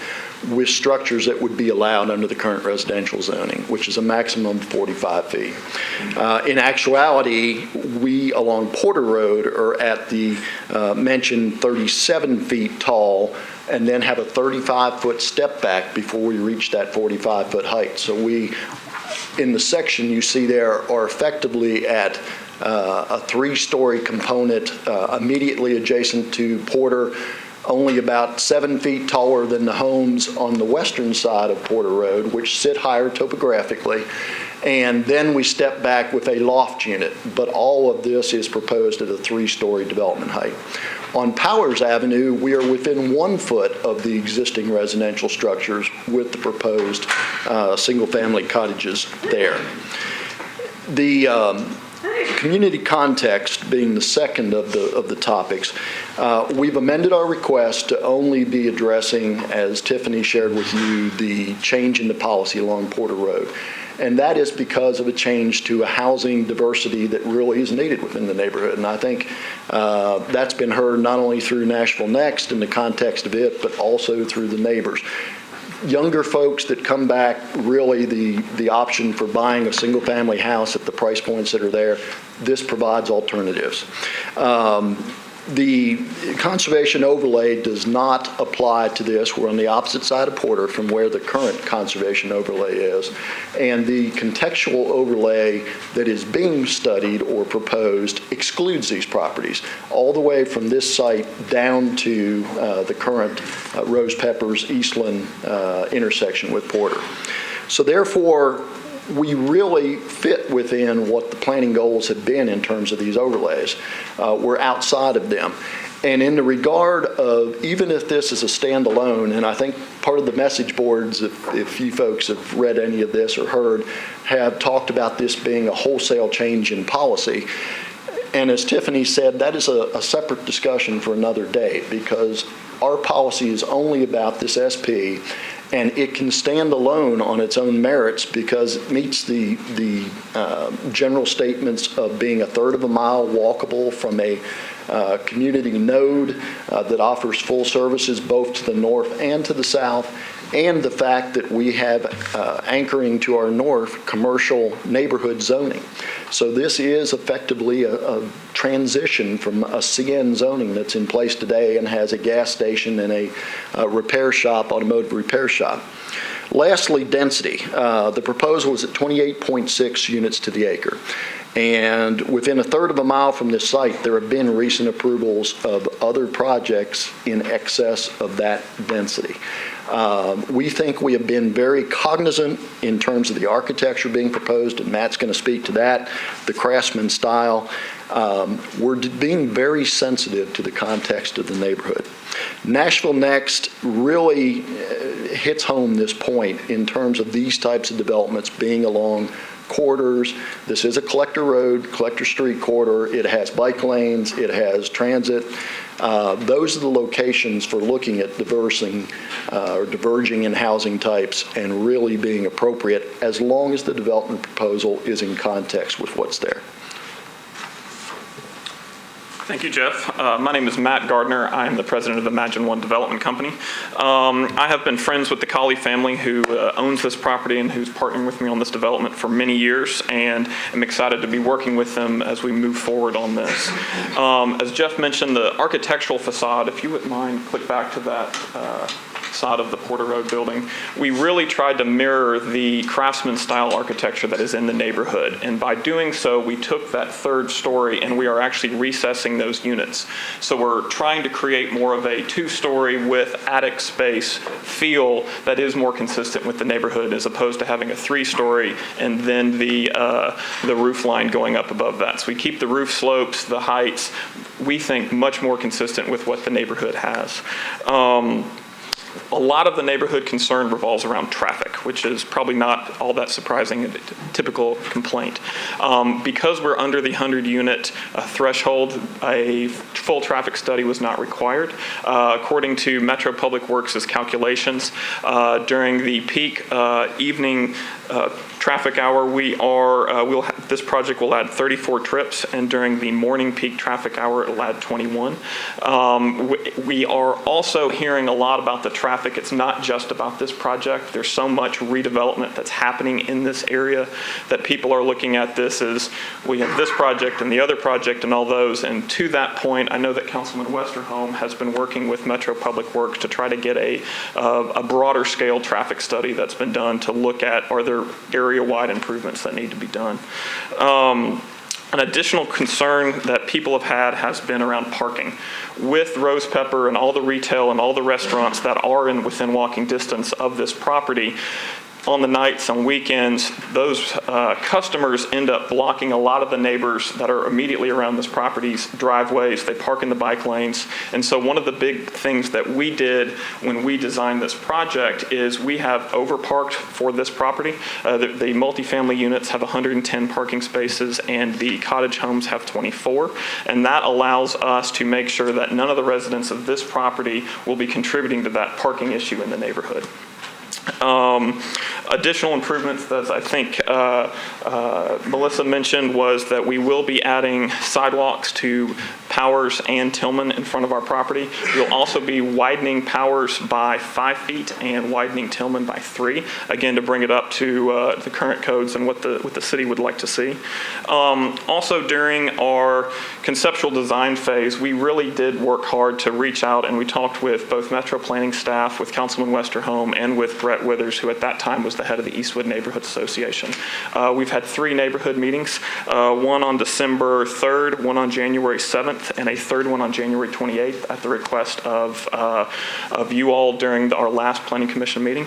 with structures that would be allowed under the current residential zoning, which is a maximum of 45 feet. In actuality, we along Porter Road are at the mentioned 37 feet tall, and then have a 35-foot step back before we reach that 45-foot height. So we, in the section you see there, are effectively at a 3-story component immediately adjacent to Porter, only about 7 feet taller than the homes on the western side of Porter Road, which sit higher topographically. And then we step back with a loft unit, but all of this is proposed at a 3-story development height. On Powers Avenue, we are within 1 foot of the existing residential structures with the proposed single-family cottages there. The community context being the second of the topics, we've amended our request to only be addressing, as Tiffany shared with you, the change in the policy along Porter Road. And that is because of a change to a housing diversity that really is needed within the neighborhood. And I think that's been heard not only through Nashville Next in the context of it, but also through the neighbors. Younger folks that come back, really the option for buying a single-family house at the price points that are there, this provides alternatives. The conservation overlay does not apply to this. We're on the opposite side of Porter from where the current conservation overlay is. And the contextual overlay that is being studied or proposed excludes these properties, all the way from this site down to the current Rose Peppers Eastland intersection with Porter. So therefore, we really fit within what the planning goals have been in terms of these overlays. We're outside of them. And in the regard of, even if this is a standalone, and I think part of the message boards, if you folks have read any of this or heard, have talked about this being a wholesale change in policy. And as Tiffany said, that is a separate discussion for another day, because our policy is only about this SP, and it can stand alone on its own merits because it meets the general statements of being a third of a mile walkable from a community node that offers full services both to the north and to the south, and the fact that we have anchoring to our north commercial neighborhood zoning. So this is effectively a transition from a CN zoning that's in place today and has a gas station and a repair shop, automotive repair shop. Lastly, density. The proposal is at 28.6 units to the acre. And within a third of a mile from this site, there have been recent approvals of other projects in excess of that density. We think we have been very cognizant in terms of the architecture being proposed, and Matt's going to speak to that, the craftsman style. We're being very sensitive to the context of the neighborhood. Nashville Next really hits home this point in terms of these types of developments being along corridors. This is a collector road, collector street corridor. It has bike lanes. It has transit. Those are the locations for looking at diverging in housing types and really being appropriate as long as the development proposal is in context with what's there. Thank you, Jeff. My name is Matt Gardner. I am the president of Imagine One Development Company. I have been friends with the Colley family who owns this property and who's partnering with me on this development for many years, and I'm excited to be working with them as we move forward on this. As Jeff mentioned, the architectural facade, if you wouldn't mind, click back to that side of the Porter Road building. We really tried to mirror the craftsman style architecture that is in the neighborhood. And by doing so, we took that third story and we are actually recessing those units. So we're trying to create more of a two-story with attic space feel that is more consistent with the neighborhood as opposed to having a three-story and then the roof line going up above that. So we keep the roof slopes, the heights, we think much more consistent with what the neighborhood has. A lot of the neighborhood concern revolves around traffic, which is probably not all that surprising, a typical complaint. Because we're under the 100-unit threshold, a full traffic study was not required. According to Metro Public Works' calculations, during the peak evening traffic hour, this project will add 34 trips, and during the morning peak traffic hour, it will add 21. We are also hearing a lot about the traffic. It's not just about this project. There's so much redevelopment that's happening in this area that people are looking at this as we have this project and the other project and all those. And to that point, I know that Councilman Westerholm has been working with Metro Public Works to try to get a broader scale traffic study that's been done to look at are there area-wide improvements that need to be done. An additional concern that people have had has been around parking. With Rose Pepper and all the retail and all the restaurants that are within walking distance of this property, on the nights, on weekends, those customers end up blocking a lot of the neighbors that are immediately around this property's driveways. They park in the bike lanes. And so one of the big things that we did when we designed this project is we have overparked for this property. The multifamily units have 110 parking spaces and the cottage homes have 24. And that allows us to make sure that none of the residents of this property will be contributing to that parking issue in the neighborhood. Additional improvements that I think Melissa mentioned was that we will be adding sidewalks to Powers and Tillman in front of our property. We'll also be widening Powers by 5 feet and widening Tillman by 3, again to bring it up to the current codes and what the city would like to see. Also during our conceptual design phase, we really did work hard to reach out and we talked with both Metro Planning staff, with Councilman Westerholm, and with Brett Withers, who at that time was the head of the Eastwood Neighborhood Association. We've had 3 neighborhood meetings, one on December 3rd, one on January 7th, and a third one on January 28th at the request of you all during our last Planning Commission meeting.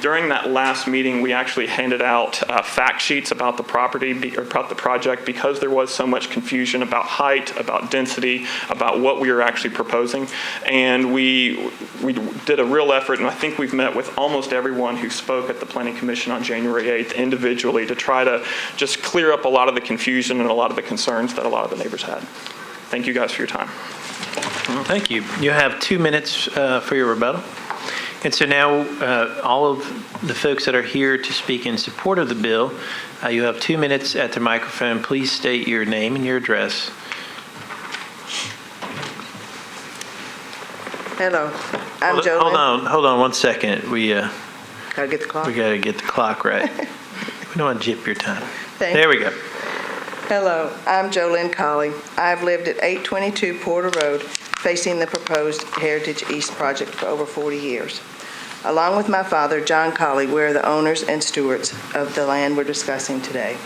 During that last meeting, we actually handed out fact sheets about the property, or about the project, because there was so much confusion about height, about density, about what we were actually proposing. And we did a real effort, and I think we've met with almost everyone who spoke at the Planning Commission on January 8th individually to try to just clear up a lot of the confusion and a lot of the concerns that a lot of the neighbors had. Thank you guys for your time. Well, thank you. You have 2 minutes for your rebuttal. And so now all of the folks that are here to speak in support of the bill, you have 2 minutes at the microphone. Please state your name and your address. Hello, I'm Hold Jolene. hold on 1 second. We Gotta get the clock. got to get the clock right. We don't want to jip your time. Thank There you. we go. Hello, I'm Jolene Colley. I've lived at 822 Porter Road, facing the proposed Heritage East project for over 40 years. Along with my father, John Colley, we're the owners and stewards of the land we're discussing today.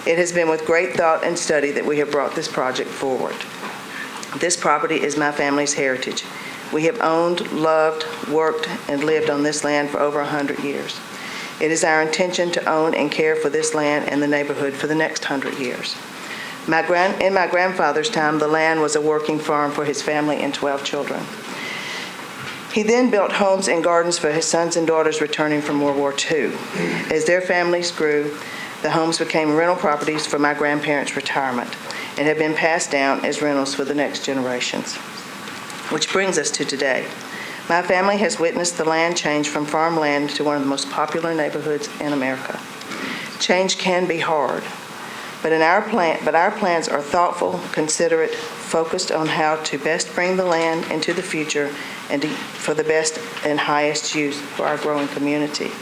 It has been with great thought and study that we have brought this project forward. This property is my family's heritage. We have owned, loved, worked, and lived on this land for over 100 years. It is our intention to own and care for this land and the neighborhood for the next 100 years. In my grandfather's time, the land was a working farm for his family and 12 children. He then built homes and gardens for his sons and daughters returning from World War II. As their families grew, the homes became rental properties for my grandparents' retirement and have been passed down as rentals for the next generations. Which brings us to today. My family has witnessed the land change from farmland to one of the most popular neighborhoods in America. Change can be hard, but our plans are thoughtful, considerate, focused on how to best bring the land into the future and for the best and highest use for our growing community.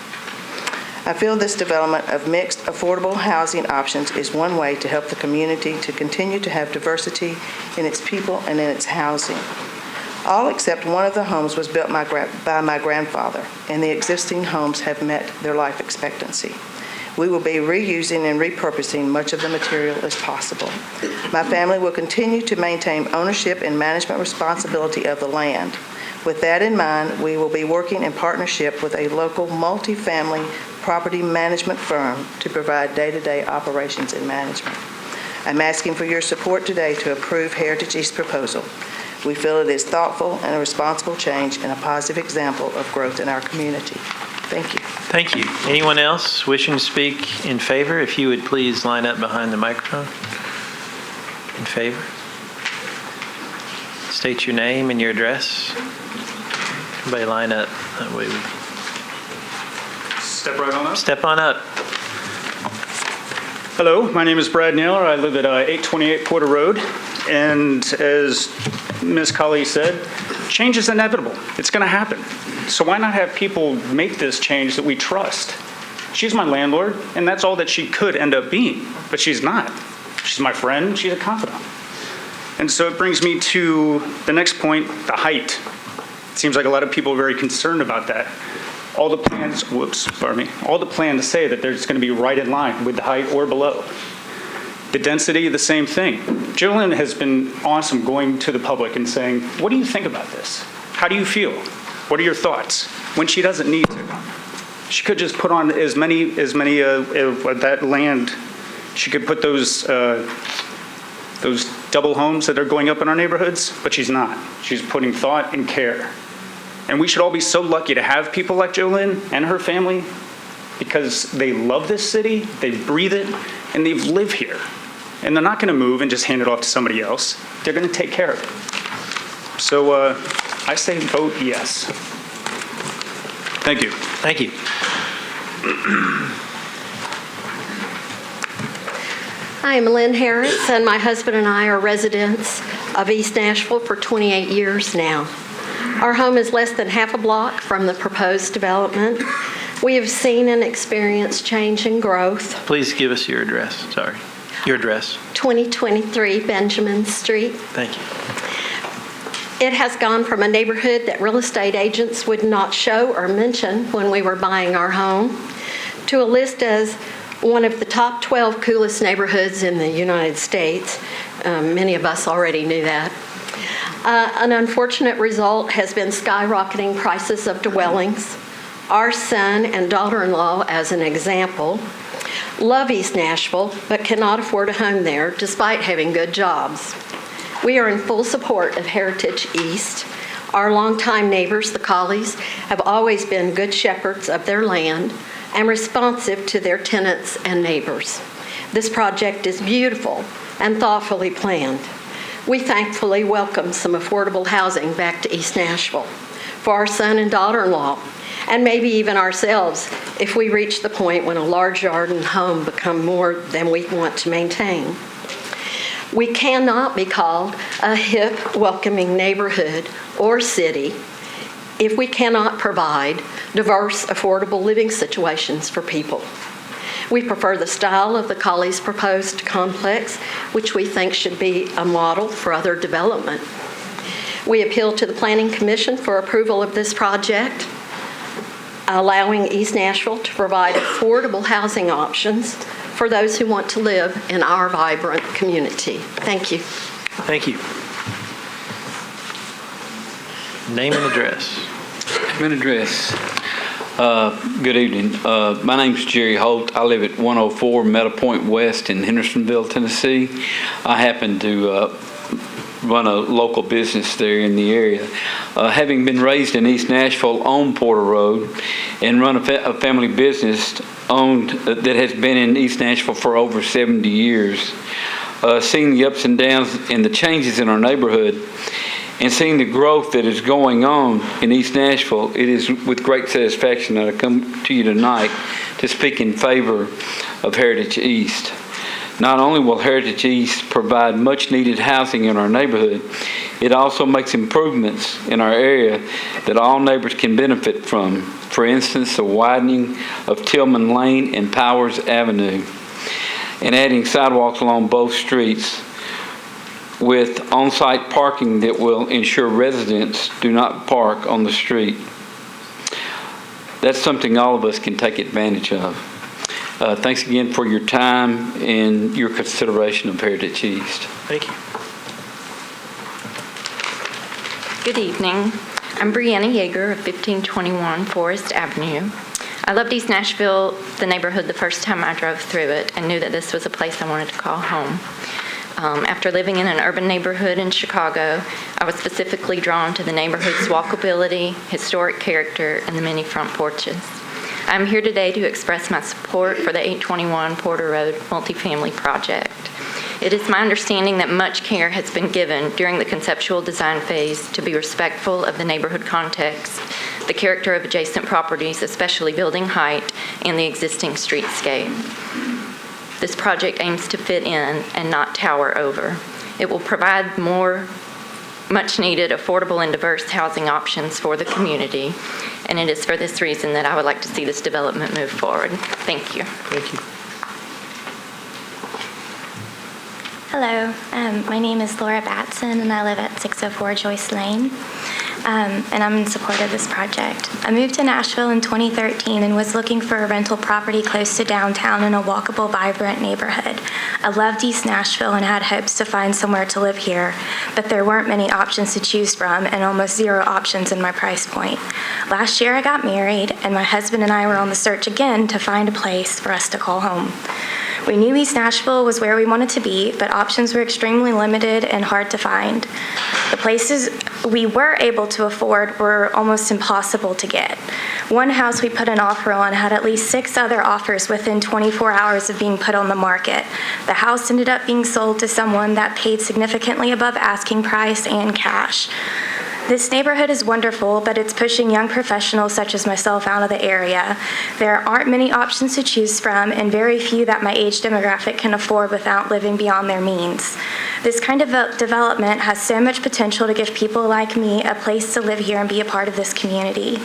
I feel this development of mixed, affordable housing options is one way to help the community to continue to have diversity in its people and in its housing. All except one of the homes was built by my grandfather, and the existing homes have met their life expectancy. We will be reusing and repurposing much of the material as possible. My family will continue to maintain ownership and management responsibility of the land. With that in mind, we will be working in partnership with a local multifamily property management firm to provide day-to-day operations and management. I'm asking for your support today to approve Heritage East proposal. We feel it is thoughtful and a responsible change and a positive example of growth in our community. Thank you. Thank you. Anyone else wishing to speak in favor? If you would please line up behind the microphone. In favor? State your name and your address. Everybody line up. That way we Step right on up. step on up. Hello, my name is Brad Naylor. I live at 828 Porter Road. And as Ms. Colley said, change is inevitable. It's going to happen. So why not have people make this change that we trust? She's my landlord, and that's all that she could end up being. But she's not. She's my friend. She's a confidant. And so it brings me to the next point, the height. It seems like a lot of people are very concerned about that. All the plans, all the plans say that there's going to be right in line with the height or below. The density, the same thing. Jillian has been awesome going to the public and saying, what do you think about this? How do you feel? What are your thoughts? When she doesn't need to. She could just put on as many of that land. She could put those double homes that are going up in our neighborhoods, but she's not. She's putting thought and care. And we should all be so lucky to have people like Jolene and her family because they love this city, they breathe it, and they've lived here. And they're not going to move and just hand it off to somebody else. They're going to take care of it. So I say vote yes. Thank you. Thank you. I'm Lynn Harris, and my husband and I are residents of East Nashville for 28 years now. Our home is less than half a block from the proposed development. We have seen and experienced change and growth. Please give us your address. Sorry. Your address. 2023 Benjamin Street. Thank you. It has gone from a neighborhood that real estate agents would not show or mention when we were buying our home to a list as one of the top 12 coolest neighborhoods in the United States. Many of us already knew that. An unfortunate result has been skyrocketing prices of dwellings. Our son and daughter-in-law, as an example, love East Nashville but cannot afford a home there despite having good jobs. We are in full support of Heritage East. Our longtime neighbors, the Colleys, have always been good shepherds of their land and responsive to their tenants and neighbors. This project is beautiful and thoughtfully planned. We thankfully welcome some affordable housing back to East Nashville for our son and daughter-in-law, and maybe even ourselves if we reach the point when a large yard and home become more than we want to maintain. We cannot be called a hip, welcoming neighborhood or city if we cannot provide diverse, affordable living situations for people. We prefer the style of the Colley's proposed complex, which we think should be a model for other development. We appeal to the Planning Commission for approval of this project, allowing East Nashville to provide affordable housing options for those who want to live in our vibrant community. Thank you. Thank you. Name and address. Name and address. Good evening. My name's Jerry Holt. I live at 104 Meadow Point West in Hendersonville, Tennessee. I happen to run a local business there in the area. Having been raised in East Nashville on Porter Road and run a family business owned that has been in East Nashville for over 70 years, seeing the ups and downs and the changes in our neighborhood and seeing the growth that is going on in East Nashville, it is with great satisfaction that I come to you tonight to speak in favor of Heritage East. Not only will Heritage East provide much needed housing in our neighborhood, it also makes improvements in our area that all neighbors can benefit from. For instance, the widening of Tillman Lane and Powers Avenue, and adding sidewalks along both streets with on-site parking that will ensure residents do not park on the street. That's something all of us can take advantage of. Thanks again for your time and your consideration of Heritage East. Thank you. Good evening. I'm Brianna Yeager of 1521 Forest Avenue. I loved East Nashville, the neighborhood, the first time I drove through it and knew that this was a place I wanted to call home. After living in an urban neighborhood in Chicago, I was specifically drawn to the neighborhood's walkability, historic character, and the many front porches. I'm here today to express my support for the 821 Porter Road multifamily project. It is my understanding that much care has been given during the conceptual design phase to be respectful of the neighborhood context, the character of adjacent properties, especially building height, and the existing streetscape. This project aims to fit in and not tower over. It will provide more much-needed, affordable, and diverse housing options for the community, and it is for this reason that I would like to see this development move forward. Thank you. Thank you. Hello, my name is Laura Batson, and I live at 604 Joyce Lane, and I'm in support of this project. I moved to Nashville in 2013 and was looking for a rental property close to downtown in a walkable, vibrant neighborhood. I loved East Nashville and had hopes to find somewhere to live here, but there weren't many options to choose from and almost zero options in my price point. Last year I got married, and my husband and I were on the search again to find a place for us to call home. We knew East Nashville was where we wanted to be, but options were extremely limited and hard to find. The places we were able to afford were almost impossible to get. One house we put an offer on had at least 6 other offers within 24 hours of being put on the market. The house ended up being sold to someone that paid significantly above asking price and cash. This neighborhood is wonderful, but it's pushing young professionals such as myself out of the area. There aren't many options to choose from, and very few that my age demographic can afford without living beyond their means. This kind of development has so much potential to give people like me a place to live here and be a part of this community.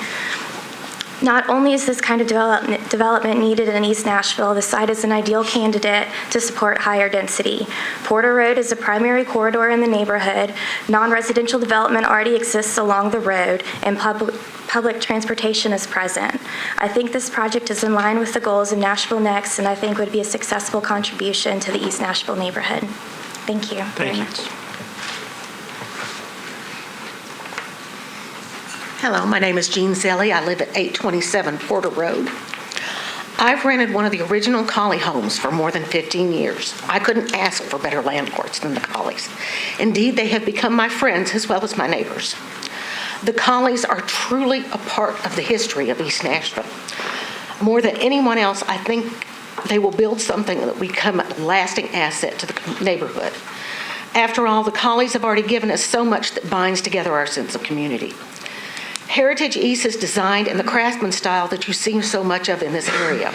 Not only is this kind of development needed in East Nashville, the site is an ideal candidate to support higher density. Porter Road is a primary corridor in the neighborhood. Non-residential development already exists along the road, and public transportation is present. I think this project is in line with the goals of Nashville Next, and I think would be a successful contribution to the East Nashville neighborhood. Thank you very much. Hello, my name is Jean Zelli. I live at 827 Porter Road. I've rented one of the original Colley homes for more than 15 years. I couldn't ask for better landlords than the Colleys. Indeed, they have become my friends as well as my neighbors. The Colleys are truly a part of the history of East Nashville. More than anyone else, I think they will build something that will become a lasting asset to the neighborhood. After all, the Colleys have already given us so much that binds together our sense of community. Heritage East is designed in the craftsman style that you see so much of in this area.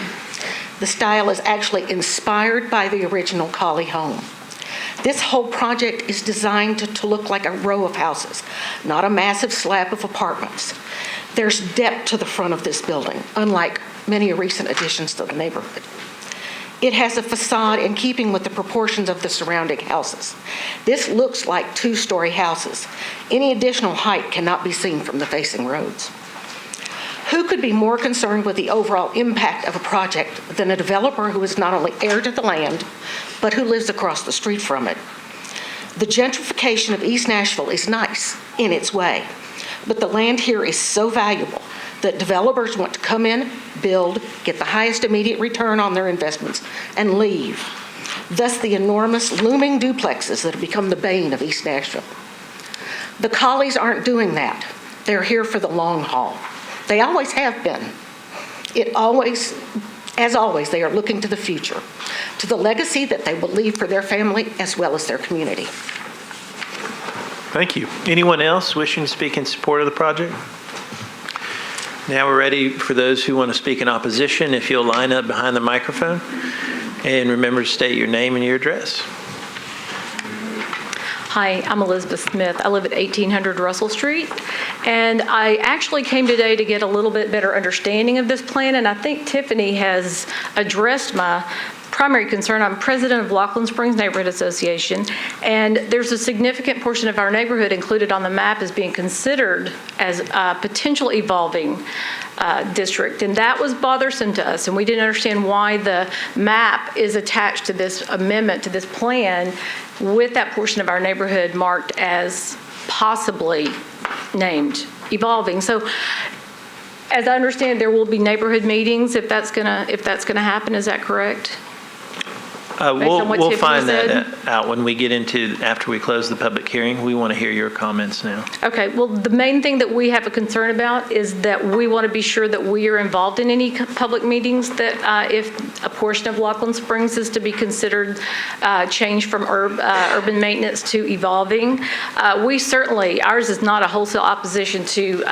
The style is actually inspired by the original Colley home. This whole project is designed to look like a row of houses, not a massive slab of apartments. There's depth to the front of this building, unlike many recent additions to the neighborhood. It has a facade in keeping with the proportions of the surrounding houses. This looks like two-story houses. Any additional height cannot be seen from the facing roads. Who could be more concerned with the overall impact of a project than a developer who is not only heir to the land, but who lives across the street from it? The gentrification of East Nashville is nice in its way, but the land here is so valuable that developers want to come in, build, get the highest immediate return on their investments, and leave. Thus, the enormous looming duplexes that have become the bane of East Nashville. The Collies aren't doing that. They're here for the long haul. They always have been. As always, they are looking to the future, to the legacy that they will leave for their family as well as their community. Thank you. Anyone else wishing to speak in support of the project? Now we're ready for those who want to speak in opposition. If you'll line up behind the microphone and remember to state your name and your address. Hi, I'm Elizabeth Smith. I live at 1800 Russell Street, and I actually came today to get a little bit better understanding of this plan, and I think Tiffany has addressed my primary concern. I'm president of Laughlin Springs Neighborhood Association, and there's a significant portion of our neighborhood included on the map as being considered as a potential evolving district, and that was bothersome to us, and we didn't understand why the map is attached to this amendment to this plan with that portion of our neighborhood marked as possibly named evolving. So as I understand, there will be neighborhood meetings if that's gonna happen. Is that correct? We'll find that out when we get into, after we close the public hearing. We want to hear your comments now. Okay, well, the main thing that we have a concern about is that we want to be sure that we are involved in any public meetings that if a portion of Laughlin Springs is to be considered changed from urban maintenance to evolving. We certainly, ours is not a wholesale opposition to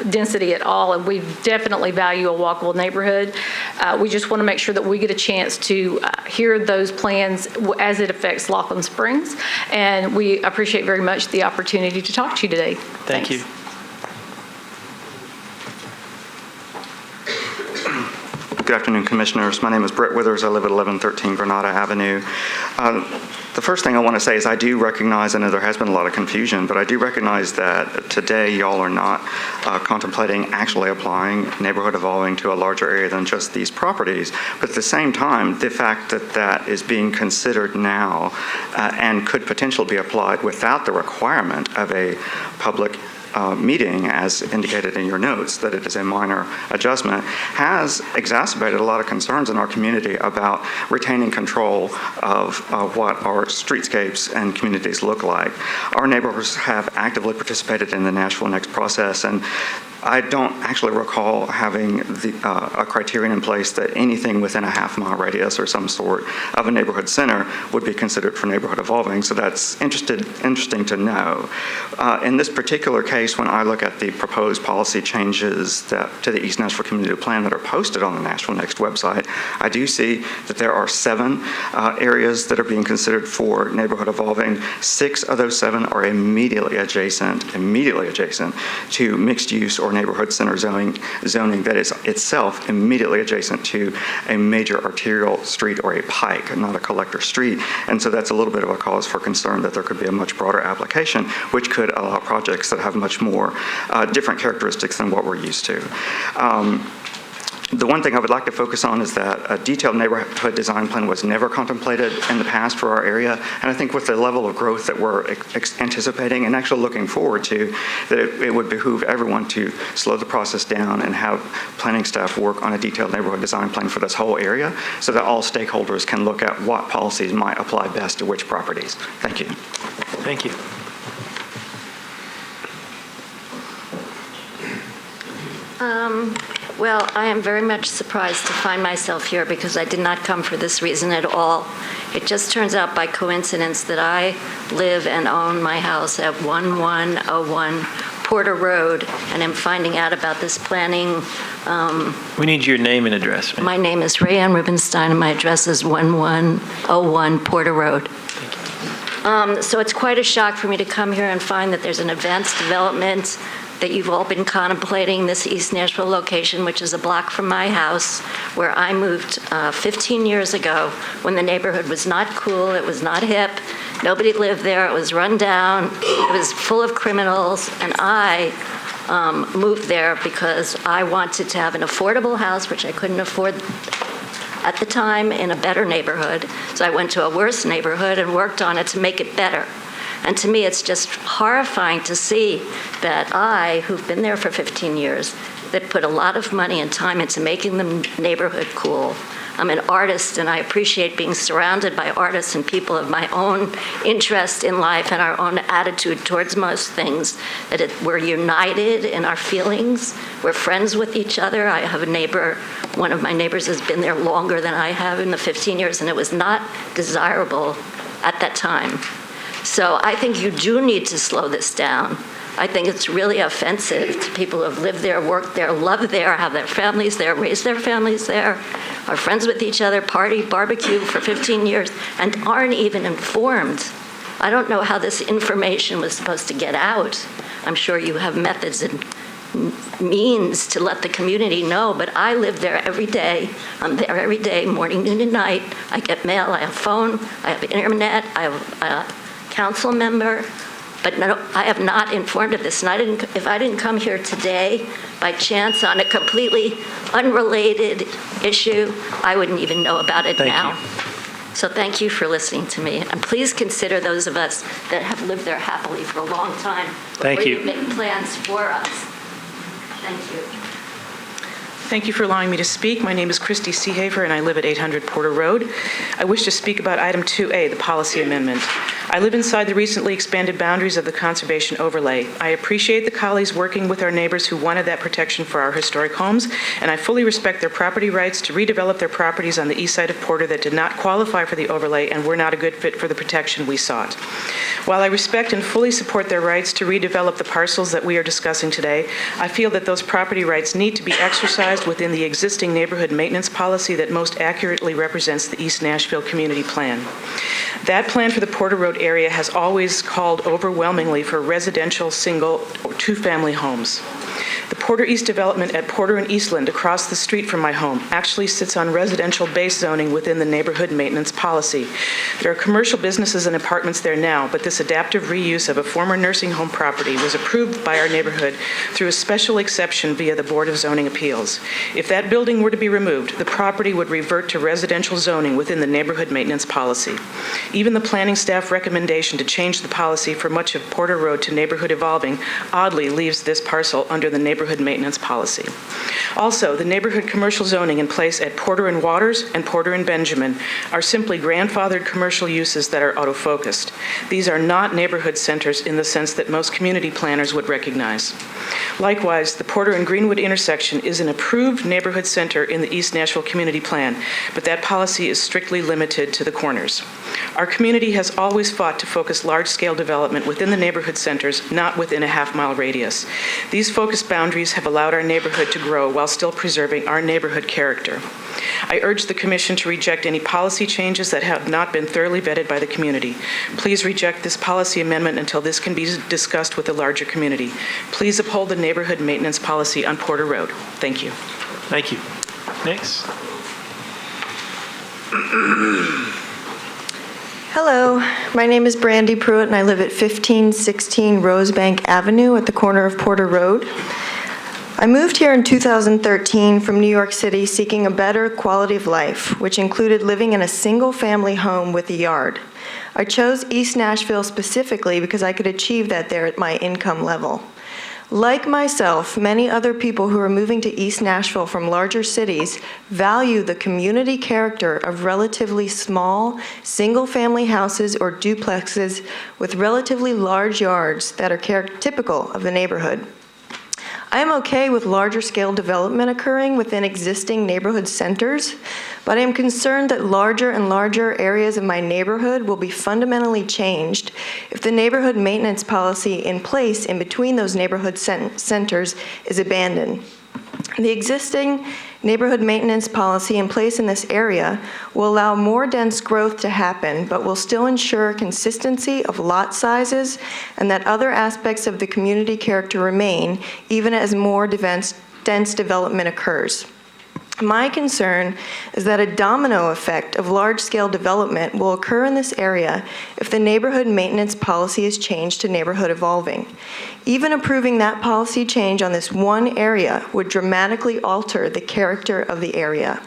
density at all, and we definitely value a walkable neighborhood. We just want to make sure that we get a chance to hear those plans as it affects Laughlin Springs, and we appreciate very much the opportunity to talk to you today. Thank you. Good afternoon, Commissioners. My name is Brett Withers. I live at 1113 Granada Avenue. The first thing I want to say is I do recognize, I know there has been a lot of confusion, but I do recognize that today y'all are not contemplating actually applying neighborhood evolving to a larger area than just these properties. But at the same time, the fact that that is being considered now and could potentially be applied without the requirement of a public meeting, as indicated in your notes, that it is a minor adjustment, has exacerbated a lot of concerns in our community about retaining control of what our streetscapes and communities look like. Our neighbors have actively participated in the Nashville Next process, and I don't actually recall having a criterion in place that anything within a half-mile radius or some sort of a neighborhood center would be considered for neighborhood evolving, so that's interesting to know. In this particular case, when I look at the proposed policy changes to the East Nashville Community Plan that are posted on the Nashville Next website, I do see that there are 7 areas that are being considered for neighborhood evolving. 6 of those 7 are immediately adjacent to mixed use or neighborhood center zoning that is itself immediately adjacent to a major arterial street or a pike, not a collector street. And so that's a little bit of a cause for concern that there could be a much broader application, which could allow projects that have much more different characteristics than what we're used to. The one thing I would like to focus on is that a detailed neighborhood design plan was never contemplated in the past for our area, and I think with the level of growth that we're anticipating and actually looking forward to, that it would behoove everyone to slow the process down and have planning staff work on a detailed neighborhood design plan for this whole area so that all stakeholders can look at what policies might apply best to which properties. Thank you. Thank you. Well, I am very much surprised to find myself here because I did not come for this reason at all. It just turns out by coincidence that I live and own my house at 1101 Porter Road, and I'm finding out about this planning. We need your name and address, ma'am. My name is Rayanne Rubenstein, and my address is 1101 Porter Road. Thank you. So it's quite a shock for me to come here and find that there's an advanced development that you've all been contemplating, this East Nashville location, which is a block from my house, where I moved 15 years ago when the neighborhood was not cool, it was not hip, nobody lived there, it was run down, it was full of criminals, and I moved there because I wanted to have an affordable house, which I couldn't afford at the time, in a better neighborhood. So I went to a worse neighborhood and worked on it to make it better. And to me, it's just horrifying to see that I, who've been there for 15 years, that put a lot of money and time into making the neighborhood cool. I'm an artist, and I appreciate being surrounded by artists and people of my own interest in life and our own attitude towards most things, that we're united in our feelings, we're friends with each other. I have a neighbor, one of my neighbors has been there longer than I have in the 15 years, and it was not desirable at that time. So I think you do need to slow this down. I think it's really offensive to people who have lived there, worked there, loved there, have their families there, raised their families there, are friends with each other, party, barbecue for 15 years, and aren't even informed. I don't know how this information was supposed to get out. I'm sure you have methods and means to let the community know, but I live there every day. I'm there every day, morning, noon, and night. I get mail, I have phone, I have internet, I have a council member, but no, I have not informed of this. And if I didn't come here today by chance on a completely unrelated issue, I wouldn't even know about it now. So thank you for listening to me. And please consider those of us that have lived there happily for a long time before you make plans for us. Thank you. Thank you for allowing me to speak. My name is Christy Seehafer, and I live at 800 Porter Road. I wish to speak about item 2A, the policy amendment. I live inside the recently expanded boundaries of the conservation overlay. I appreciate the colleagues working with our neighbors who wanted that protection for our historic homes, and I fully respect their property rights to redevelop their properties on the east side of Porter that did not qualify for the overlay and were not a good fit for the protection we sought. While I respect and fully support their rights to redevelop the parcels that we are discussing today, I feel that those property rights need to be exercised within the existing neighborhood maintenance policy that most accurately represents the East Nashville Community Plan. That plan for the Porter Road area has always called overwhelmingly for residential single or two-family homes. The Porter East development at Porter and Eastland, across the street from my home, actually sits on residential base zoning within the neighborhood maintenance policy. There are commercial businesses and apartments there now, but this adaptive reuse of a former nursing home property was approved by our neighborhood through a special exception via the Board of Zoning Appeals. If that building were to be removed, the property would revert to residential zoning within the neighborhood maintenance policy. Even the planning staff recommendation to change the policy for much of Porter Road to neighborhood evolving oddly leaves this parcel under the neighborhood maintenance policy. Also, the neighborhood commercial zoning in place at Porter and Waters and Porter and Benjamin are simply grandfathered commercial uses that are auto-focused. These are not neighborhood centers in the sense that most community planners would recognize. Likewise, the Porter and Greenwood intersection is an approved neighborhood center in the East Nashville Community Plan, but that policy is strictly limited to the corners. Our community has always fought to focus large-scale development within the neighborhood centers, not within a half-mile radius. These focused boundaries have allowed our neighborhood to grow while still preserving our neighborhood character. I urge the Commission to reject any policy changes that have not been thoroughly vetted by the community. Please reject this policy amendment until this can be discussed with the larger community. Please uphold the neighborhood maintenance policy on Porter Road. Thank you. Thank you. Next. Hello, my name is Brandy Pruitt, and I live at 1516 Rosebank Avenue at the corner of Porter Road. I moved here in 2013 from New York City seeking a better quality of life, which included living in a single-family home with a yard. I chose East Nashville specifically because I could achieve that there at my income level. Like myself, many other people who are moving to East Nashville from larger cities value the community character of relatively small, single-family houses or duplexes with relatively large yards that are typical of the neighborhood. I am okay with larger scale development occurring within existing neighborhood centers, but I am concerned that larger and larger areas of my neighborhood will be fundamentally changed if the neighborhood maintenance policy in place in between those neighborhood centers is abandoned. The existing neighborhood maintenance policy in place in this area will allow more dense growth to happen, but will still ensure consistency of lot sizes and that other aspects of the community character remain, even as more dense development occurs. My concern is that a domino effect of large-scale development will occur in this area if the neighborhood maintenance policy is changed to neighborhood evolving. Even approving that policy change on this one area would dramatically alter the character of the area.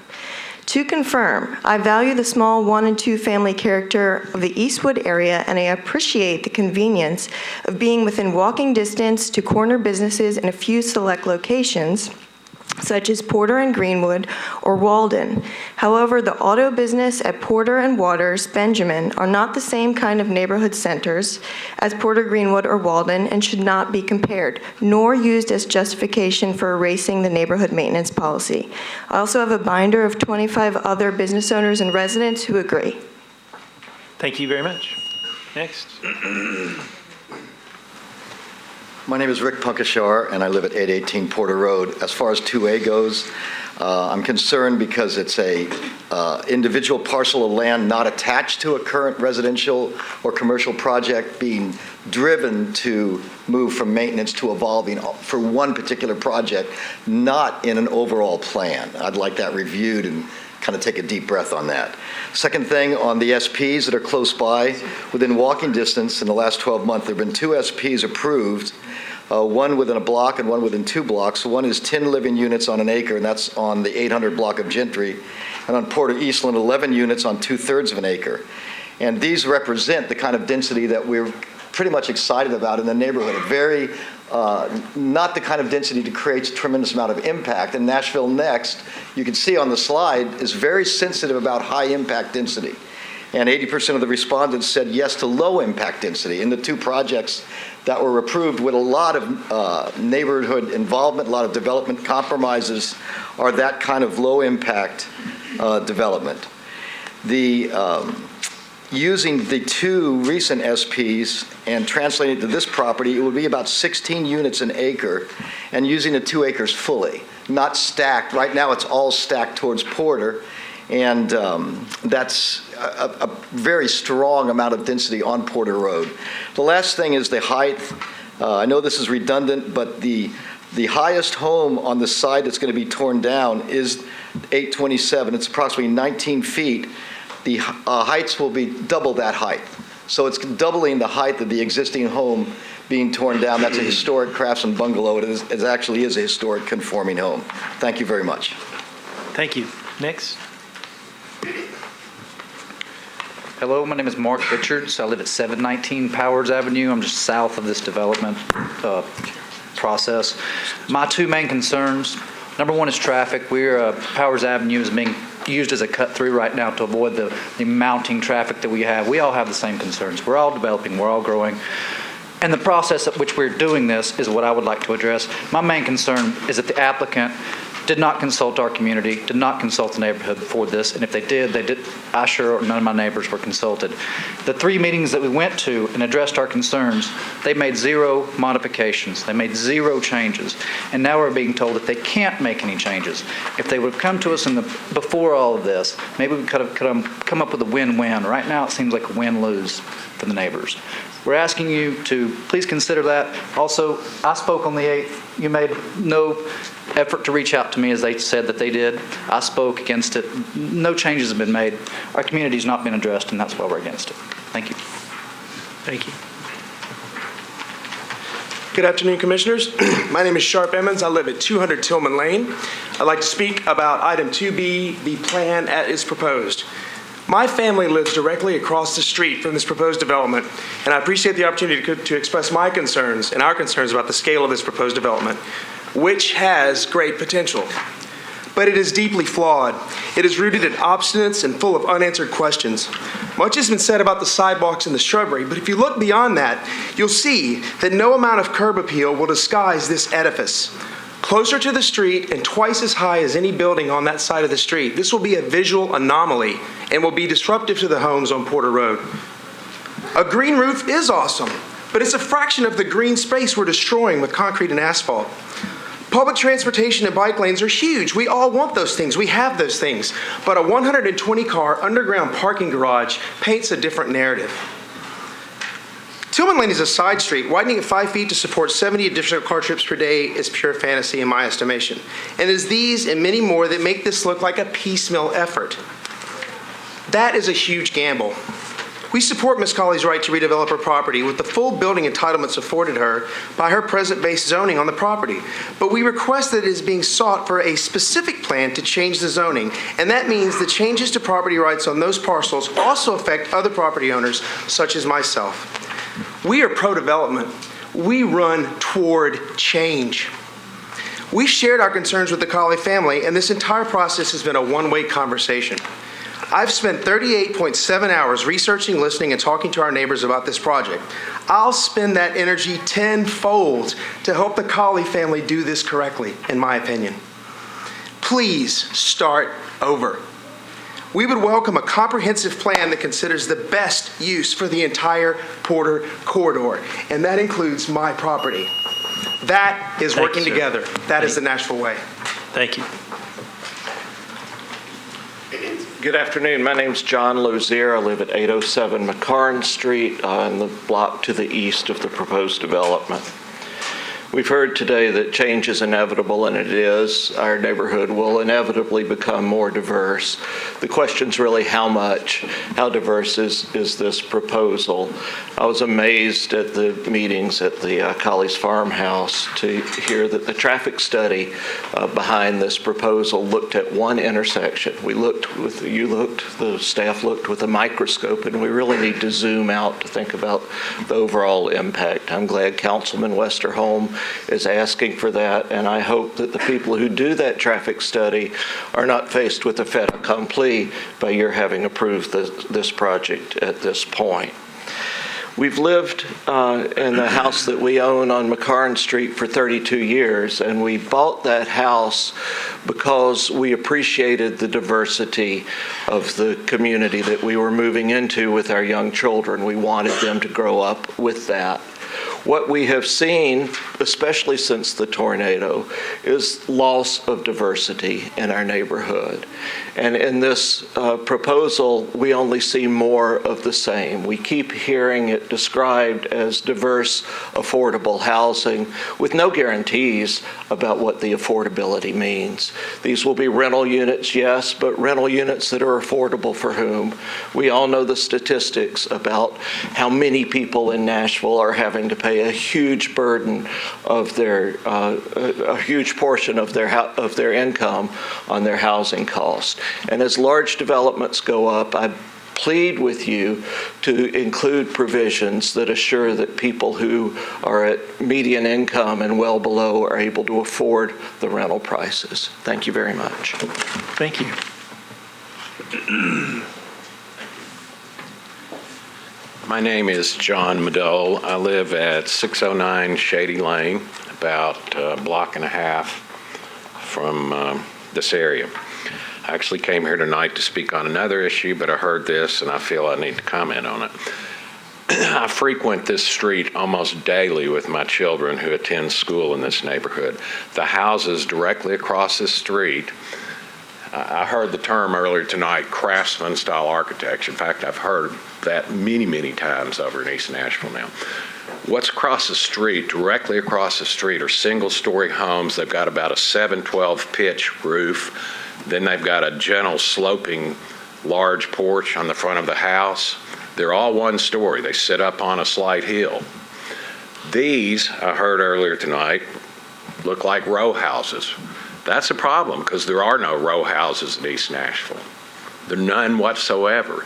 To confirm, I value the small 1- and 2-family character of the Eastwood area, and I appreciate the convenience of being within walking distance to corner businesses in a few select locations, such as Porter and Greenwood or Walden. However, the auto business at Porter and Waters, Benjamin, are not the same kind of neighborhood centers as Porter, Greenwood, or Walden and should not be compared, nor used as justification for erasing the neighborhood maintenance policy. I also have a binder of 25 other business owners and residents who agree. Thank you very much. Next. My name is Rick Punkashar, and I live at 818 Porter Road. As far as 2A goes, I'm concerned because it's a individual parcel of land not attached to a current residential or commercial project being driven to move from maintenance to evolving for one particular project, not in an overall plan. I'd like that reviewed and kind of take a deep breath on that. Second thing, on the SPs that are close by, within walking distance in the last 12 months, there have been 2 SPs approved, one within a block and one within 2 blocks. So one is 10 living units on an acre, and that's on the 800 block of Gentry. And on Porter Eastland, 11 units on 2/3 of an acre. And these represent the kind of density that we're pretty much excited about in the neighborhood. Very, not the kind of density that creates a tremendous amount of impact. And Nashville Next, you can see on the slide, is very sensitive about high impact density. And 80% of the respondents said yes to low impact density. In the 2 projects that were approved with a lot of neighborhood involvement, a lot of development compromises, are that kind of low impact development. Using the 2 recent SPs and translating it to this property, it would be about 16 units an acre, and using the 2 acres fully, not stacked. Right now it's all stacked towards Porter, and that's a very strong amount of density on Porter Road. The last thing is the height. I know this is redundant, but the highest home on the side that's going to be torn down is 827. It's approximately 19 feet. The heights will be double that height. So it's doubling the height of the existing home being torn down. That's a historic craftsman bungalow. It actually is a historic conforming home. Thank you very much. Thank you. Next. Hello, my name is Mark Richards. I live at 719 Powers Avenue. I'm just south of this development process. My 2 main concerns, number 1 is traffic. Powers Avenue is being used as a cut-through right now to avoid the mounting traffic that we have. We all have the same concerns. We're all developing, we're all growing. And the process at which we're doing this is what I would like to address. My main concern is that the applicant did not consult our community, did not consult the neighborhood for this, and if they did, I sure none of my neighbors were consulted. The 3 meetings that we went to and addressed our concerns, they made 0 modifications, they made 0 changes, and now we're being told that they can't make any changes. If they would have come to us before all of this, maybe we could have come up with a win-win. Right now it seems like a win-lose for the neighbors. We're asking you to please consider that. Also, I spoke on the 8th. You made no effort to reach out to me as they said that they did. I spoke against it. No changes have been made. Our community's not been addressed, and that's why we're against it. Thank you. Thank you. Good afternoon, Commissioners. My name is Sharp Emmons. I live at 200 Tillman Lane. I'd like to speak about item 2B, the plan as is proposed. My family lives directly across the street from this proposed development, and I appreciate the opportunity to express my concerns and our concerns about the scale of this proposed development, which has great potential. But it is deeply flawed. It is rooted in obstinance and full of unanswered questions. Much has been said about the sidewalks and the shrubbery, but if you look beyond that, you'll see that no amount of curb appeal will disguise this edifice. Closer to the street and twice as high as any building on that side of the street, this will be a visual anomaly and will be disruptive to the homes on Porter Road. A green roof is awesome, but it's a fraction of the green space we're destroying with concrete and asphalt. Public transportation and bike lanes are huge. We all want those things. We have those things. But a 120-car underground parking garage paints a different narrative. Tillman Lane is a side street. Widening it 5 feet to support 70 additional car trips per day is pure fantasy in my estimation. And it is these and many more that make this look like a piecemeal effort. That is a huge gamble. We support Ms. Colley's right to redevelop her property with the full building entitlements afforded her by her present-based zoning on the property. But we request that it is being sought for a specific plan to change the zoning, and that means the changes to property rights on those parcels also affect other property owners, such as myself. We are pro-development. We run toward change. We shared our concerns with the Colley family, and this entire process has been a one-way conversation. I've spent 38.7 hours researching, listening, and talking to our neighbors about this project. I'll spend that energy tenfold to help the Colley family do this correctly, in my opinion. Please start over. We would welcome a comprehensive plan that considers the best use for the entire Porter corridor, and that includes my property. That is working together. That is the Nashville way. Thank you. Good afternoon. My name's John Lozier. I live at 807 McCarn Street in the block to the east of the proposed development. We've heard today that change is inevitable, and it is. Our neighborhood will inevitably become more diverse. The question's really how much, how diverse is this proposal? I was amazed at the meetings at the Colley's farmhouse to hear that the traffic study behind this proposal looked at one intersection. The staff looked with a microscope, and we really need to zoom out to think about the overall impact. I'm glad Councilman Westerholm is asking for that, and I hope that the people who do that traffic study are not faced with a fait accompli by your having approved this project at this point. We've lived in the house that we own on McCarn Street for 32 years, and we bought that house because we appreciated the diversity of the community that we were moving into with our young children. We wanted them to grow up with that. What we have seen, especially since the tornado, is loss of diversity in our neighborhood. And in this proposal, we only see more of the same. We keep hearing it described as diverse, affordable housing with no guarantees about what the affordability means. These will be rental units, yes, but rental units that are affordable for whom? We all know the statistics about how many people in Nashville are having to pay a huge burden of a huge portion of their income on their housing costs. And as large developments go up, I plead with you to include provisions that assure that people who are at median income and well below are able to afford the rental prices. Thank you very much. Thank you. My name is John Madole. I live at 609 Shady Lane, about a block and a half from this area. I actually came here tonight to speak on another issue, but I heard this and I feel I need to comment on it. I frequent this street almost daily with my children who attend school in this neighborhood. The houses directly across this street, I heard the term earlier tonight, craftsman-style architecture. In fact, I've heard that many, many times over in East Nashville now. What's across the street, directly across the street, are single-story homes. They've got about a 7-12 pitch roof. Then they've got a gentle sloping large porch on the front of the house. They're all one story. They sit up on a slight hill. These, I heard earlier tonight, look like row houses. That's a problem because there are no row houses in East Nashville. There are none whatsoever.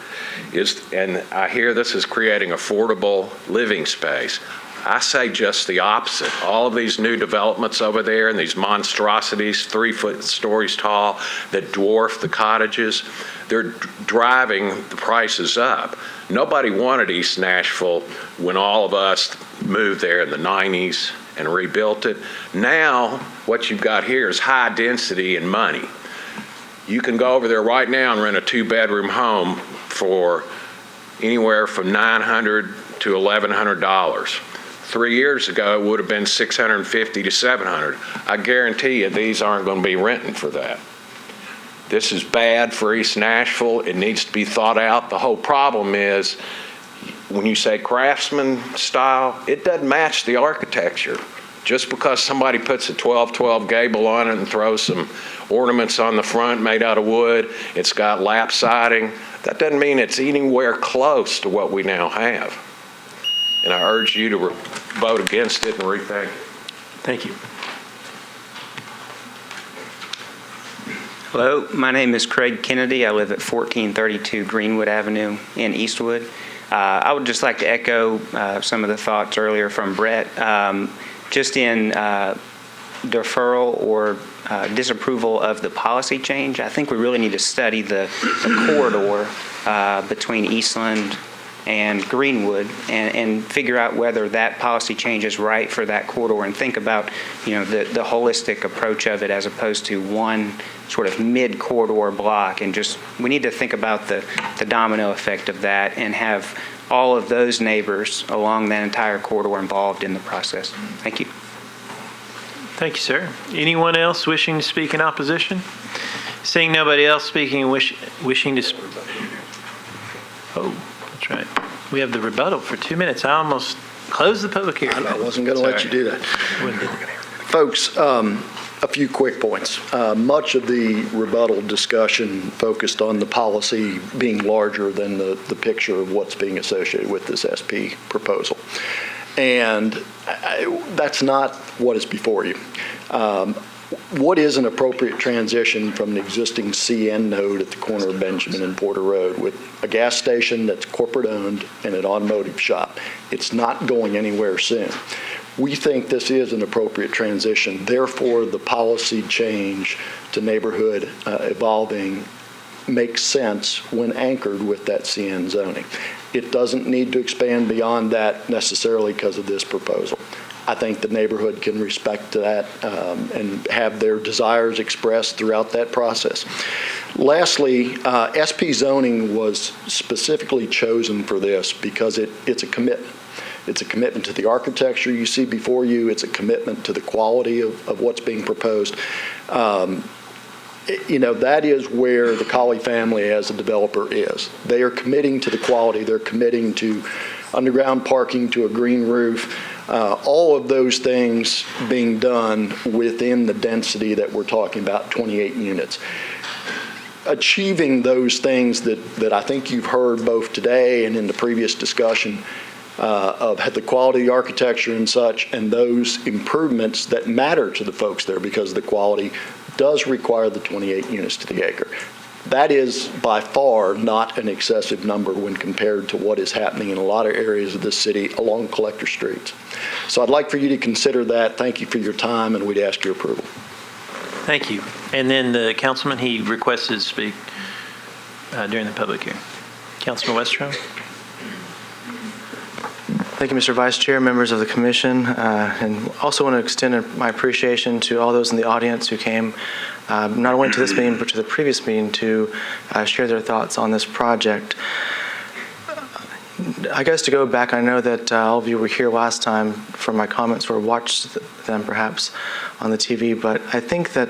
And I hear this is creating affordable living space. I say just the opposite. All of these new developments over there and these monstrosities, 3 stories tall, that dwarf the cottages, they're driving the prices up. Nobody wanted East Nashville when all of us moved there in the 90s and rebuilt it. Now, what you've got here is high density and money. You can go over there right now and rent a 2-bedroom home for anywhere from $900 to $1,100. 3 years ago, it would have been 650 to 700. I guarantee you, these aren't going to be renting for that. This is bad for East Nashville. It needs to be thought out. The whole problem is, when you say craftsman style, it doesn't match the architecture. Just because somebody puts a 12-12 gable on it and throws some ornaments on the front made out of wood, it's got lap siding, that doesn't mean it's anywhere close to what we now have. And I urge you to vote against it and rethink it. Thank you. Hello, my name is Craig Kennedy. I live at 1432 Greenwood Avenue in Eastwood. I would just like to echo some of the thoughts earlier from Brett. Just in deferral or disapproval of the policy change, I think we really need to study the corridor between Eastland and Greenwood and figure out whether that policy change is right for that corridor, and think about, the holistic approach of it as opposed to one sort of mid-corridor block. And just, we need to think about the domino effect of that and have all of those neighbors along that entire corridor involved in the process. Thank you. Thank you, sir. Anyone else wishing to speak in opposition? Seeing nobody else speaking, wishing to... Oh, that's right. We have the rebuttal for 2 minutes. I almost closed the public hearing. I wasn't going to let you do that. Folks, a few quick points. Much of the rebuttal discussion focused on the policy being larger than the picture of what's being associated with this SP proposal. And that's not what is before you. What is an appropriate transition from an existing CN node at the corner of Benjamin and Porter Road with a gas station that's corporate owned and an automotive shop? It's not going anywhere soon. We think this is an appropriate transition. Therefore, the policy change to neighborhood evolving makes sense when anchored with that CN zoning. It doesn't need to expand beyond that necessarily because of this proposal. I think the neighborhood can respect that and have their desires expressed throughout that process. Lastly, SP zoning was specifically chosen for this because it's a commitment. It's a commitment to the architecture you see before you. It's a commitment to the quality of what's being proposed. That is where the Colley family as a developer is. They are committing to the quality. They're committing to underground parking, to a green roof, all of those things being done within the density that we're talking about, 28 units. Achieving those things that I think you've heard both today and in the previous discussion of the quality of the architecture and such, and those improvements that matter to the folks there because the quality does require the 28 units to the acre. That is by far not an excessive number when compared to what is happening in a lot of areas of this city along collector streets. So I'd like for you to consider that. Thank you for your time, and we'd ask your approval. Thank you. And then the councilman, he requested to speak during the public hearing. Councilman Westrom. Thank you, Mr. Vice Chair, members of the commission, and also want to extend my appreciation to all those in the audience who came not only to this meeting but to the previous meeting to share their thoughts on this project. I guess to go back, I know that all of you were here last time for my comments or watched them perhaps on the TV, but I think that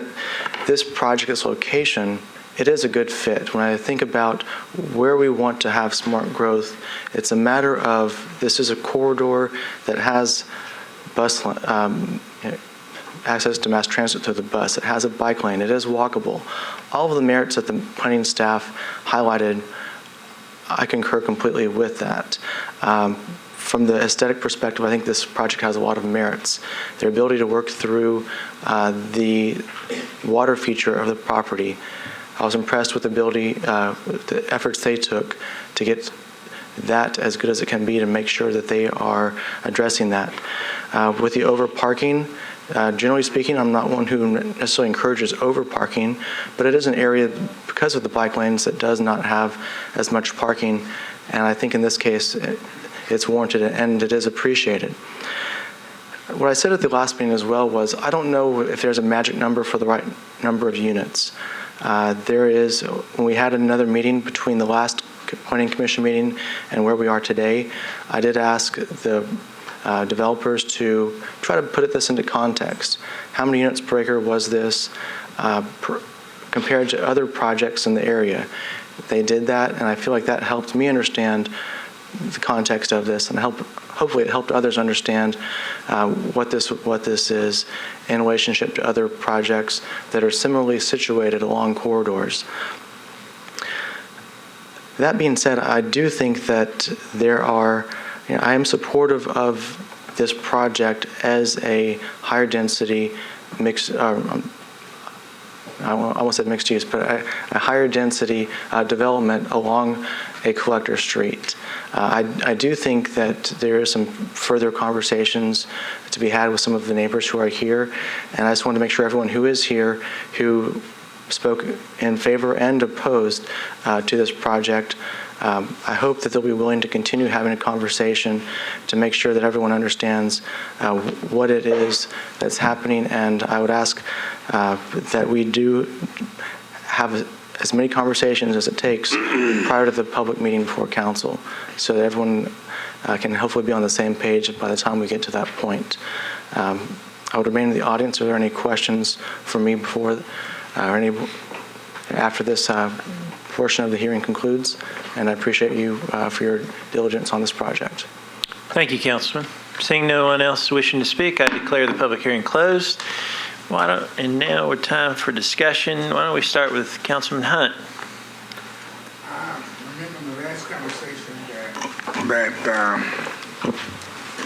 this project, this location, it is a good fit. When I think about where we want to have smart growth, it's a matter of this is a corridor that has bus access to mass transit through the bus. It has a bike lane. It is walkable. All of the merits that the planning staff highlighted, I concur completely with that. From the aesthetic perspective, I think this project has a lot of merits. Their ability to work through the water feature of the property. I was impressed with the ability, the efforts they took to get that as good as it can be to make sure that they are addressing that. With the over parking, generally speaking, I'm not one who necessarily encourages over parking, but it is an area because of the bike lanes that does not have as much parking, and I think in this case it's warranted and it is appreciated. What I said at the last meeting as well was I don't know if there's a magic number for the right number of units. There is, when we had another meeting between the last planning commission meeting and where we are today, I did ask the developers to try to put this into context. How many units per acre was this compared to other projects in the area? They did that, and I feel like that helped me understand the context of this, and hopefully it helped others understand what this is in relationship to other projects that are similarly situated along corridors. That being said, I do think that I am supportive of this project as a higher density mixed, I almost said mixed use, but a higher density development along a collector street. I do think that there is some further conversations to be had with some of the neighbors who are here, and I just want to make sure everyone who is here, who spoke in favor and opposed to this project, I hope that they'll be willing to continue having a conversation to make sure that everyone understands what it is that's happening, and I would ask that we do have as many conversations as it takes prior to the public meeting before council, so that everyone can hopefully be on the same page by the time we get to that point. I would remain in the audience. Are there any questions for me before or after this portion of the hearing concludes? And I appreciate you for your diligence on this project. Thank you, Councilman. Seeing no one else wishing to speak, I declare the public hearing closed. And now we're time for discussion. Why don't we start with Councilman Hunt? Remember the last conversation that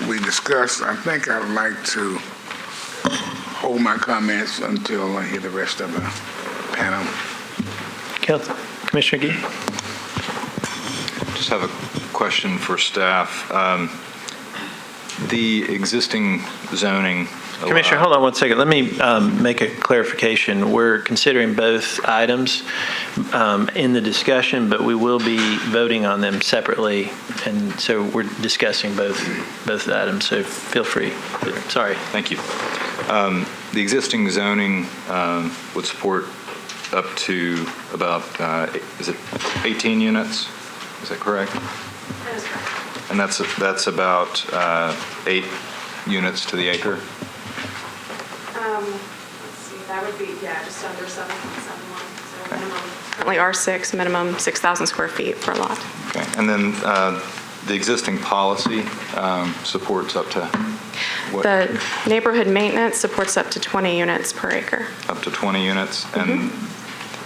we discussed. I think I would like to hold my comments until I hear the rest of the panel. Commissioner Gee? Just have a question for staff. The existing zoning. Commissioner, hold on one second. Let me make a clarification. We're considering both items in the discussion, but we will be voting on them separately, and so we're discussing both items. So feel free. Sorry. Thank you. The existing zoning would support up to about, is it 18 units? Is that correct? That is correct. And that's about 8 units to the acre? Let's see, that would be, just under 7.71. So minimum, currently R6, minimum 6,000 square feet per lot. Okay. And then the existing policy supports up to what? The neighborhood maintenance supports up to 20 units per acre. Up to 20 units?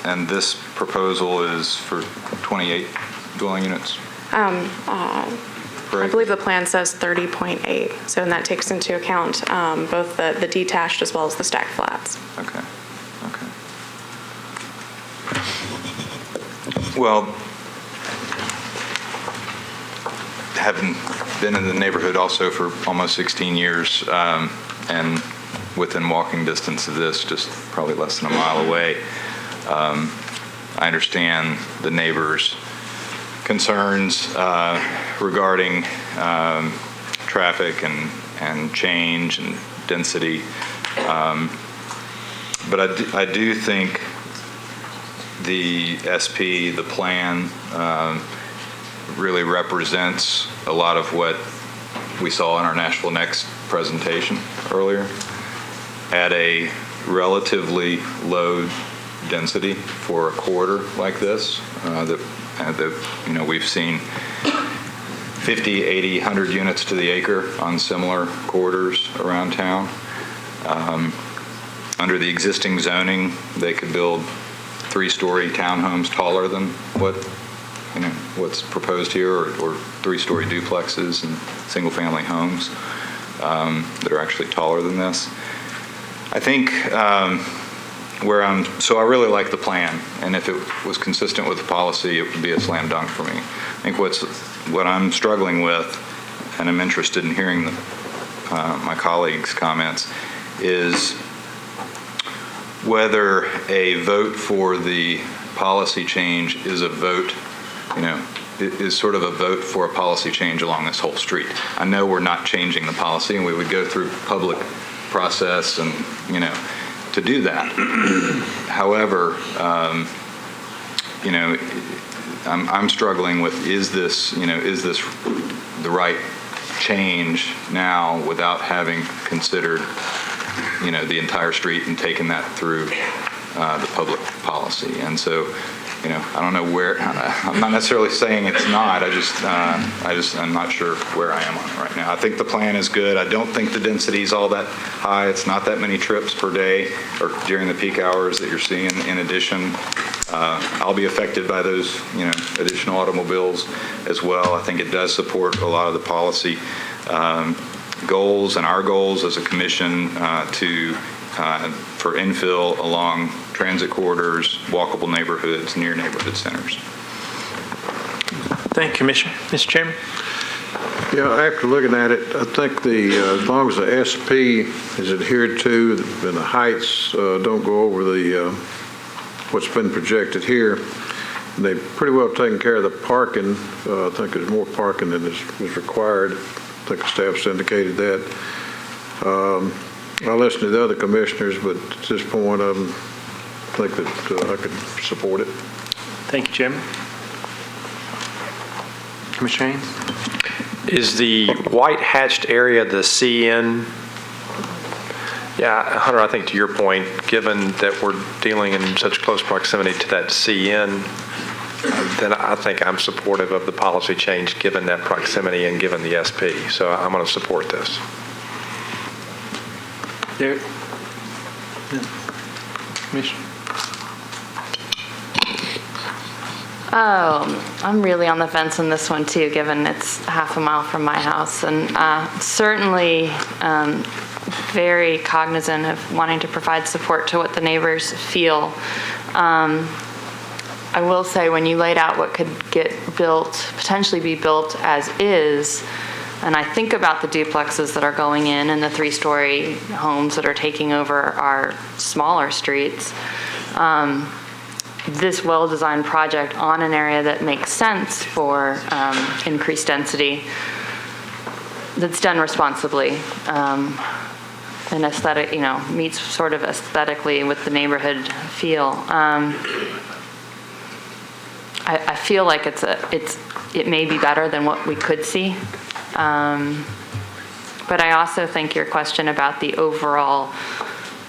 And this proposal is for 28 dwelling units? I believe the plan says 30.8, so and that takes into account both the detached as well as the stacked flats. Okay. Well, having been in the neighborhood also for almost 16 years and within walking distance of this, just probably less than a mile away, I understand the neighbors' concerns regarding traffic and change and density. But I do think the SP, the plan, really represents a lot of what we saw in our Nashville Next presentation earlier at a relatively low density for a corridor like this. We've seen 50, 80, 100 units to the acre on similar corridors around town. Under the existing zoning, they could build 3-story townhomes taller than what's proposed here, or 3-story duplexes and single-family homes that are actually taller than this. I think so I really like the plan, and if it was consistent with the policy, it would be a slam dunk for me. I think what I'm struggling with, and I'm interested in hearing my colleagues' comments, is whether a vote for the policy change is a vote, is sort of a vote for a policy change along this whole street. I know we're not changing the policy, and we would go through public process and, to do that. However, I'm struggling with, is this the right change now without having considered, the entire street and taken that through the public policy. And so, I don't know where, I'm not necessarily saying it's not, I'm not sure where I am on it right now. I think the plan is good. I don't think the density is all that high. It's not that many trips per day or during the peak hours that you're seeing. In addition, I'll be affected by those, additional automobiles as well. I think it does support a lot of the policy goals and our goals as a commission for infill along transit corridors, walkable neighborhoods, near neighborhood centers. Thank you, Commissioner. Mr. Chairman. Yeah, after looking at it, I think as long as the SP is adhered to and the heights don't go over the what's been projected here, they've pretty well taken care of the parking. I think there's more parking than is required. I think the staff's indicated that. I listened to the other commissioners, but at this point, I think that I could support it. Thank you, Chairman. Commissioner Haynes? Is the white hatched area the CN? Yeah, Hunter, I think to your point, given that we're dealing in such close proximity to that CN, then I think I'm supportive of the policy change given that proximity and given the SP. So I'm going to support this. Derek? Commissioner? Oh, I'm really on the fence on this one too, given it's half a mile from my house, and certainly very cognizant of wanting to provide support to what the neighbors feel. I will say, when you laid out what could get built, potentially be built as is, and I think about the duplexes that are going in and the 3-story homes that are taking over our smaller streets, this well-designed project on an area that makes sense for increased density, that's done responsibly, and aesthetic, meets sort of aesthetically with the neighborhood feel. I feel like it may be better than what we could see. But I also think your question about the overall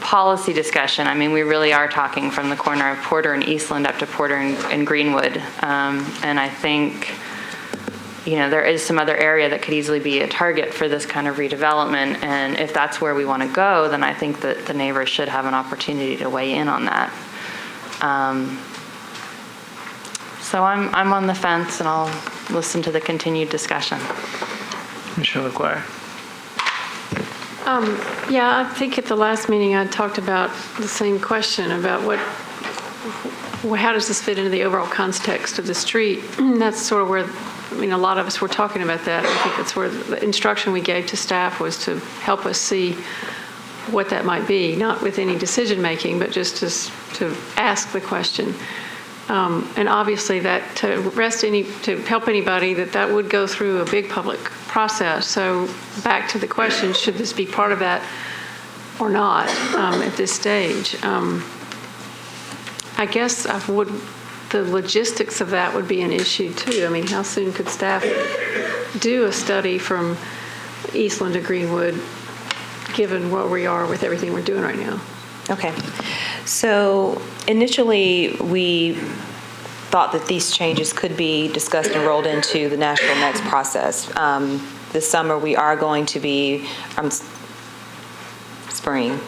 policy discussion, I mean, we really are talking from the corner of Porter and Eastland up to Porter and Greenwood. And I think, there is some other area that could easily be a target for this kind of redevelopment. And if that's where we want to go, then I think that the neighbors should have an opportunity to weigh in on that. So I'm on the fence, and I'll listen to the continued discussion. Michelle McGuire. Yeah, I think at the last meeting I talked about the same question about how does this fit into the overall context of the street? That's sort of where, a lot of us were talking about that. I think that's where the instruction we gave to staff was to help us see what that might be, not with any decision making, but just to ask the question. And obviously that to help anybody, that would go through a big public process. So back to the question, should this be part of that or not at this stage? I guess the logistics of that would be an issue too. I mean, how soon could staff do a study from Eastland to Greenwood, given where we are with everything we're doing right now? Okay. So initially, we thought that these changes could be discussed and rolled into the Nashville Next process. This summer, we are going to be, spring.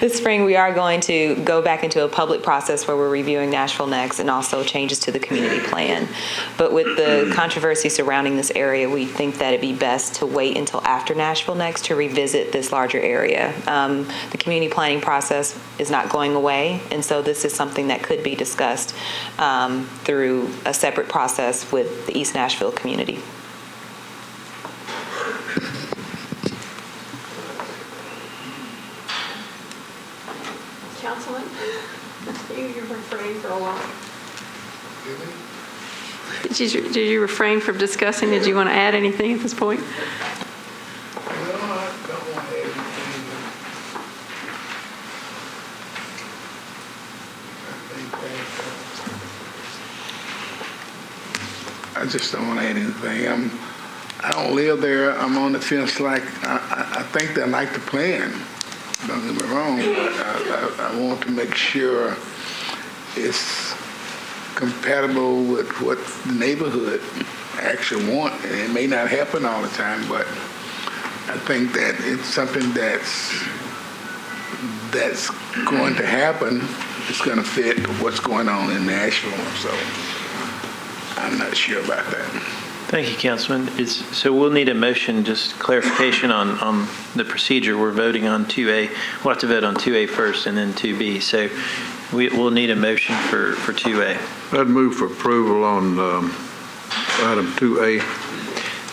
This spring, we are going to go back into a public process where we're reviewing Nashville Next and also changes to the community plan. But with the controversy surrounding this area, we think that it'd be best to wait until after Nashville Next to revisit this larger area. The community planning process is not going away, and so this is something that could be discussed through a separate process with the East Nashville community. Councilman, you refrained for a while. Did you refrain from discussing? Did you want to add anything at this point? No, I don't want to add anything. I just don't want to add anything. I don't live there. I'm on the fence. I think they like the plan. Don't get me wrong, but I want to make sure it's compatible with what the neighborhood actually want. And it may not happen all the time, but I think that it's something that's going to happen. It's going to fit what's going on in Nashville. So I'm not sure about that. Thank you, Councilman. So we'll need a motion, just clarification on the procedure. We're voting on 2A. We'll have to vote on 2A first and then 2B. So we'll need a motion for 2A. I'd move for approval on item 2A.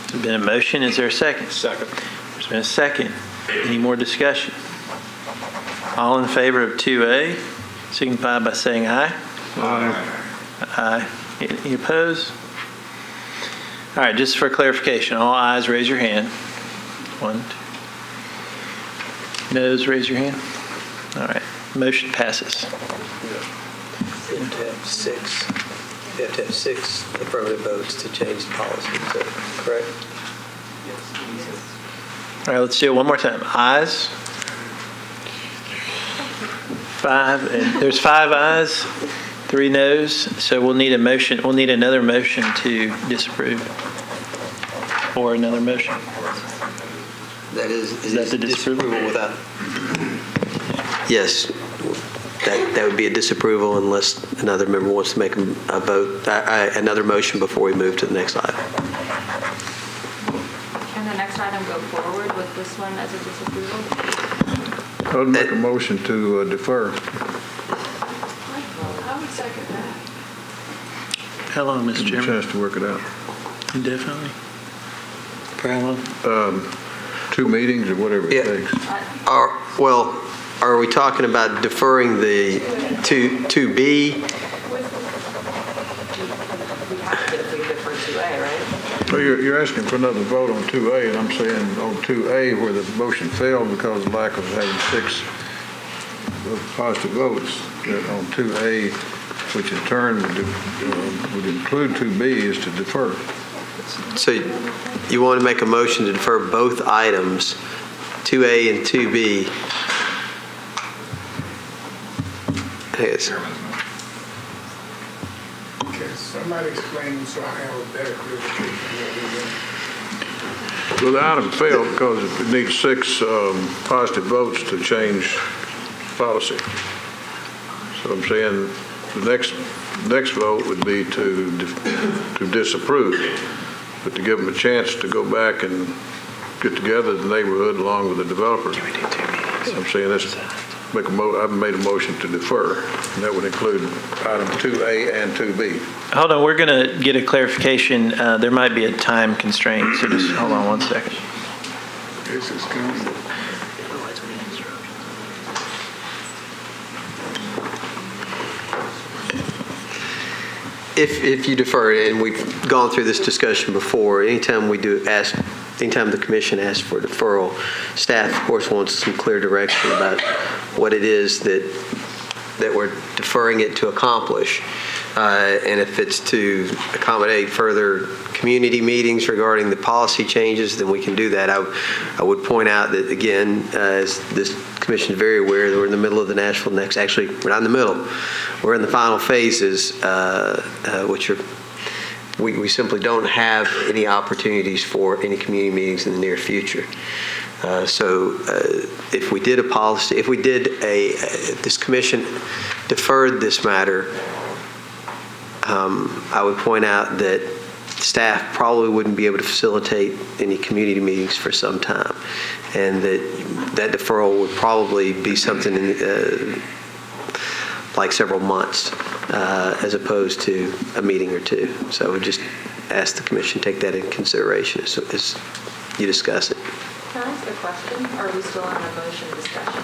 There's been a motion. Is there a second? Second. There's been a second. Any more discussion? All in favor of 2A, signify by saying aye. Aye. Aye. Any opposed? All right, just for clarification, all ayes, raise your hand. 1, 2. Noes, raise your hand. All right, motion passes. You have to have six affirmative votes to change the policy, is that correct? All right, let's do it one more time. Ayes. 5, and there's 5 ayes, 3 noes, so we'll need a motion, we'll need another motion to disapprove. Or another motion. That is that the disapproval? without? Yes, that would be a disapproval unless another member wants to make a vote, another motion before we move to the next item. Can the next item go forward with this one as a disapproval? I would make a motion to defer. I would second that. How long, Mr. Give me a Chairman? chance to work it out. Indefinitely? For how long? 2 meetings or whatever it takes. Are we talking about deferring the 2B? We have to if we defer 2A, right? Well, you're asking for another vote on 2A, and I'm saying on 2A where the motion failed because of lack of having 6 positive votes, that on 2A, which in turn would include 2B, is to defer. So you want to make a motion to defer both items, 2A and 2B? Yes. Can somebody explain so I have a better clarification of what we're doing? Well, the item failed because it needs 6 positive votes to change policy. So I'm saying the next vote would be to disapprove, but to give them a chance to go back and get together the neighborhood along with the developer. Can we do 2 meetings? I'm saying that's I've made a motion to defer, and that would include item 2A and 2B. Hold on, we're going to get a clarification. There might be a time constraint, so just hold on 1 second. This is coming. If you defer, and we've gone through this discussion before, anytime the commission asks for deferral, staff, of course, wants some clear direction about what it is that we're deferring it to accomplish. And if it's to accommodate further community meetings regarding the policy changes, then we can do that. I would point out that, again, as this commission is very aware, that we're in the middle of the Nashville Next. Actually, we're not in the middle. We're in the final phases, which are we simply don't have any opportunities for any community meetings in the near future. So if we did a policy, if we did this commission deferred this matter, I would point out that staff probably wouldn't be able to facilitate any community meetings for some time, and that deferral would probably be something like several months as opposed to a meeting or 2. So I would just ask the commission to take that into consideration as you discuss it. Can I ask a question? Or are we still on a motion discussion?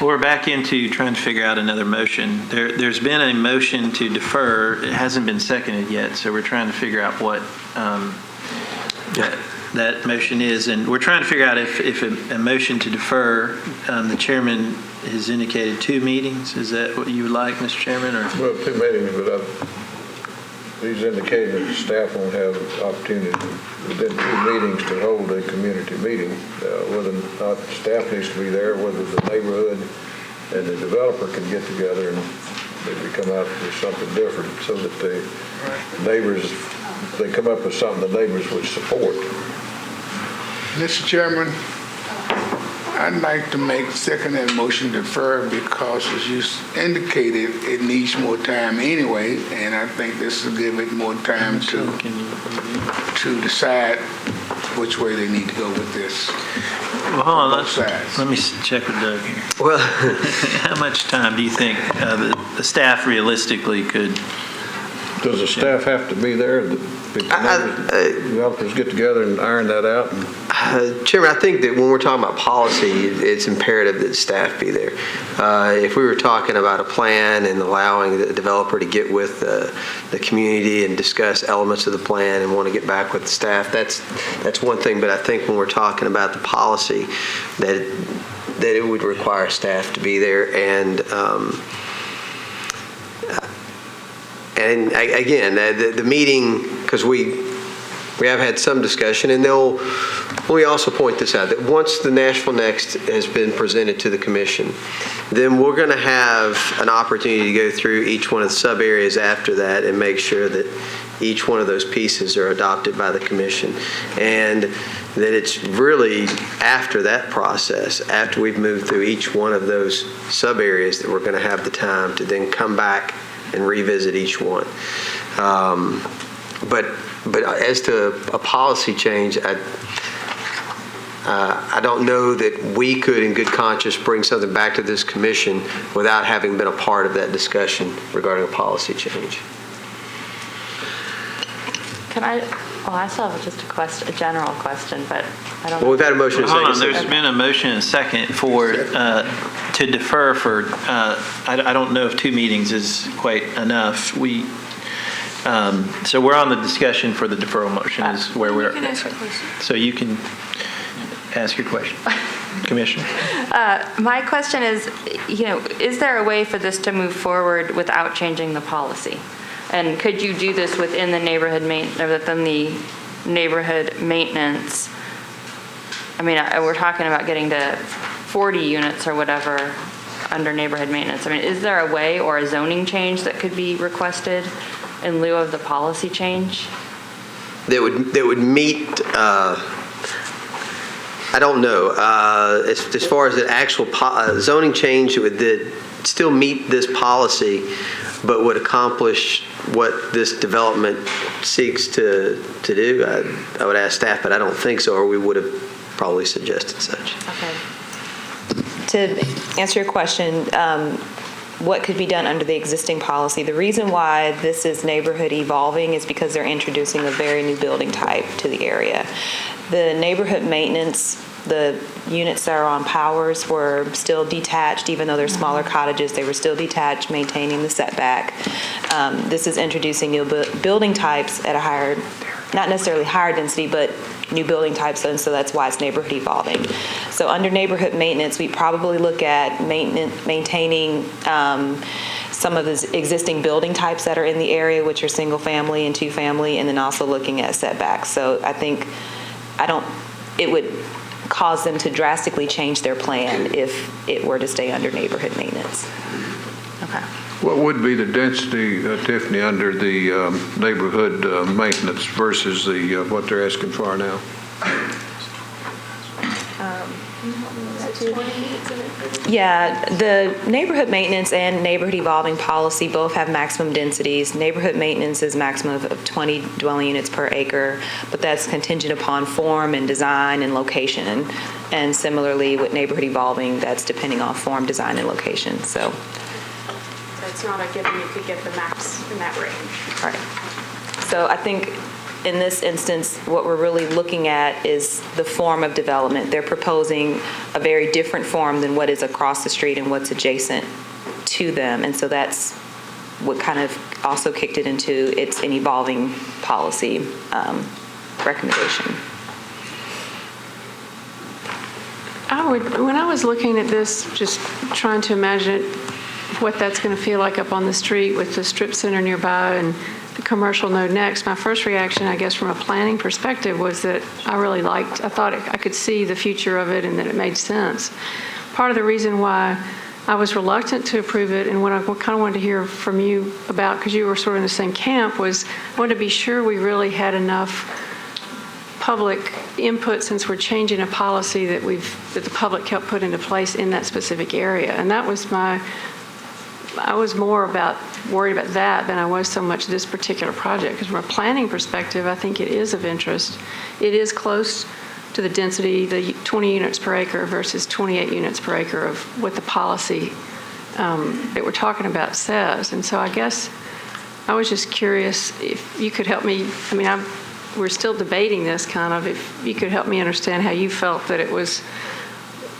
Well, we're back into trying to figure out another motion. There's been a motion to defer. It hasn't been seconded yet, so we're trying to figure out what that motion is. And we're trying to figure out if a motion to defer, the chairman has indicated 2 meetings. Is that what you would like, Mr. Chairman? Or? Well, 2 meetings, but he's indicating that the staff won't have the opportunity within 2 meetings to hold a community meeting. Whether or not the staff needs to be there, whether the neighborhood and the developer can get together and maybe come out with something different so that the neighbors, they come up with something the neighbors would support. Mr. Chairman, I'd like to second that motion defer because, as you indicated, it needs more time anyway, and I think this will give it more time to decide which way they need to go with this. Well, hold on. Both sides. Let me check with Doug here. Well, How much time do you think the staff realistically could? Does the staff have to be there? The developers get together and iron that out? Chairman, I think that when we're talking about policy, it's imperative that staff be there. If we were talking about a plan and allowing the developer to get with the community and discuss elements of the plan and want to get back with the staff, that's one thing. But I think when we're talking about the policy, that it would require staff to be there. And again, the meeting, because we have had some discussion, and let me also point this out, that once the Nashville Next has been presented to the commission, then we're going to have an opportunity to go through each one of the sub areas after that and make sure that each one of those pieces are adopted by the commission. And that it's really after that process, after we've moved through each one of those sub areas, that we're going to have the time to then come back and revisit each one. But as to a policy change, I don't know that we could, in good conscience, bring something back to this commission without having been a part of that discussion regarding a policy change. Can I still have just a general question, but I don't know. Well, we've had a motion and a second. Hold on, there's been a motion and a second to defer for, I don't know if 2 meetings is quite enough. So we're on the discussion for the deferral motion is where we're. You can ask your question. So you can ask your question. Commissioner? My question is, is there a way for this to move forward without changing the policy? And could you do this within the neighborhood maintenance? I mean, we're talking about getting to 40 units or whatever under neighborhood maintenance. I mean, is there a way or a zoning change that could be requested in lieu of the policy change? That would meet. I don't know. As far as the actual zoning change, it would still meet this policy, but would accomplish what this development seeks to do. I would ask staff, but I don't think so, or we would have probably suggested such. Okay. To answer your question, what could be done under the existing policy? The reason why this is neighborhood evolving is because they're introducing a very new building type to the area. The neighborhood maintenance, the units that are on Powers were still detached, even though they're smaller cottages, they were still detached, maintaining the setback. This is introducing new building types at a higher, not necessarily higher density, but new building types, and so that's why it's neighborhood evolving. So under neighborhood maintenance, we probably look at maintaining some of the existing building types that are in the area, which are single family and 2 family, and then also looking at setbacks. So I think, it would cause them to drastically change their plan if it were to stay under neighborhood maintenance. Okay. What would be the density, Tiffany, under the neighborhood maintenance versus what they're asking for now? Yeah, the neighborhood maintenance and neighborhood evolving policy both have maximum densities. Neighborhood maintenance is maximum of 20 dwelling units per acre, but that's contingent upon form and design and location. And similarly with neighborhood evolving, that's depending on form, design, and location. So it's not a given you could get the max in that range. Right. So I think in this instance, what we're really looking at is the form of development. They're proposing a very different form than what is across the street and what's adjacent to them. And so that's what kind of also kicked it into it's an evolving policy recommendation. When I was looking at this, just trying to imagine what that's going to feel like up on the street with the strip center nearby, and the commercial node next, my first reaction, I guess, from a planning perspective was that I thought I could see the future of it and that it made sense. Part of the reason why I was reluctant to approve it, and what I kind of wanted to hear from you about, because you were sort of in the same camp, was I wanted to be sure we really had enough public input since we're changing a policy that the public helped put into place in that specific area. And that was I was more worried about that than I was so much this particular project. Because from a planning perspective, I think it is of interest. It is close to the density, the 20 units per acre versus 28 units per acre of what the policy that we're talking about says. And so I guess I was just curious if you could help me. I mean, we're still debating this kind of. If you could help me understand how you felt that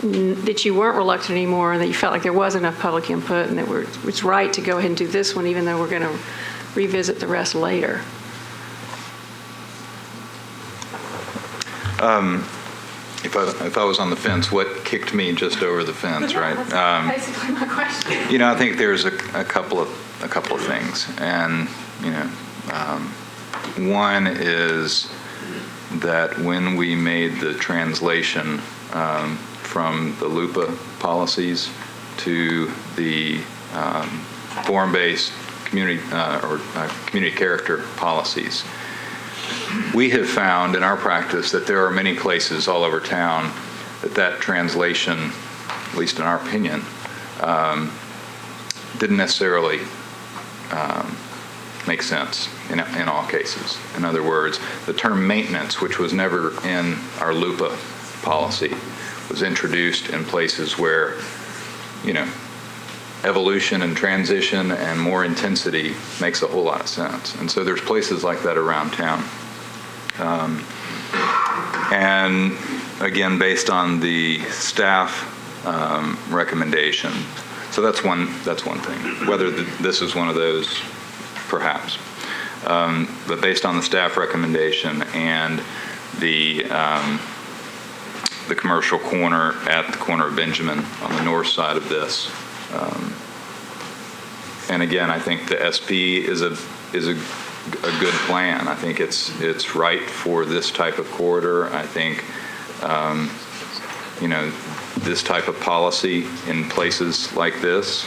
that you weren't reluctant anymore, and that you felt like there was enough public input, and that it's right to go ahead and do this one, even though we're going to revisit the rest later. If I was on the fence, what kicked me just over the fence, right? That's basically my question. I think there's a couple of things, and one is that when we made the translation from the LUPA policies to the form-based community community character policies, we have found in our practice that there are many places all over town that translation, at least in our opinion, didn't necessarily make sense in all cases. In other words, the term maintenance, which was never in our LUPA policy, was introduced in places where, evolution and transition and more intensity makes a whole lot of sense. And so there's places like that around town. And again, based on the staff recommendation. So that's one thing. Whether this is one of those, perhaps. But based on the staff recommendation and the commercial corner at the corner of Benjamin on the north side of this. And again, I think the SP is a good plan. I think it's right for this type of corridor. I think this type of policy in places like this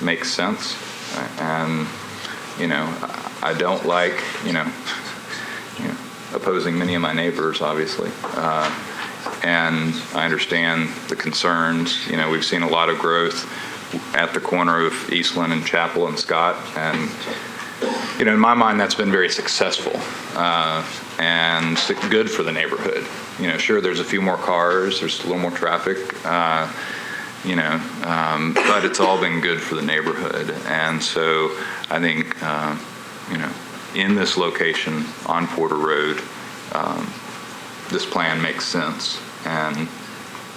makes sense. And I don't like opposing many of my neighbors, obviously. And I understand the concerns. We've seen a lot of growth at the corner of Eastland and Chapel and Scott. And, in my mind, that's been very successful and good for the neighborhood. Sure, there's a few more cars, there's a little more traffic, but it's all been good for the neighborhood. And so I think, in this location on Porter Road, this plan makes sense, and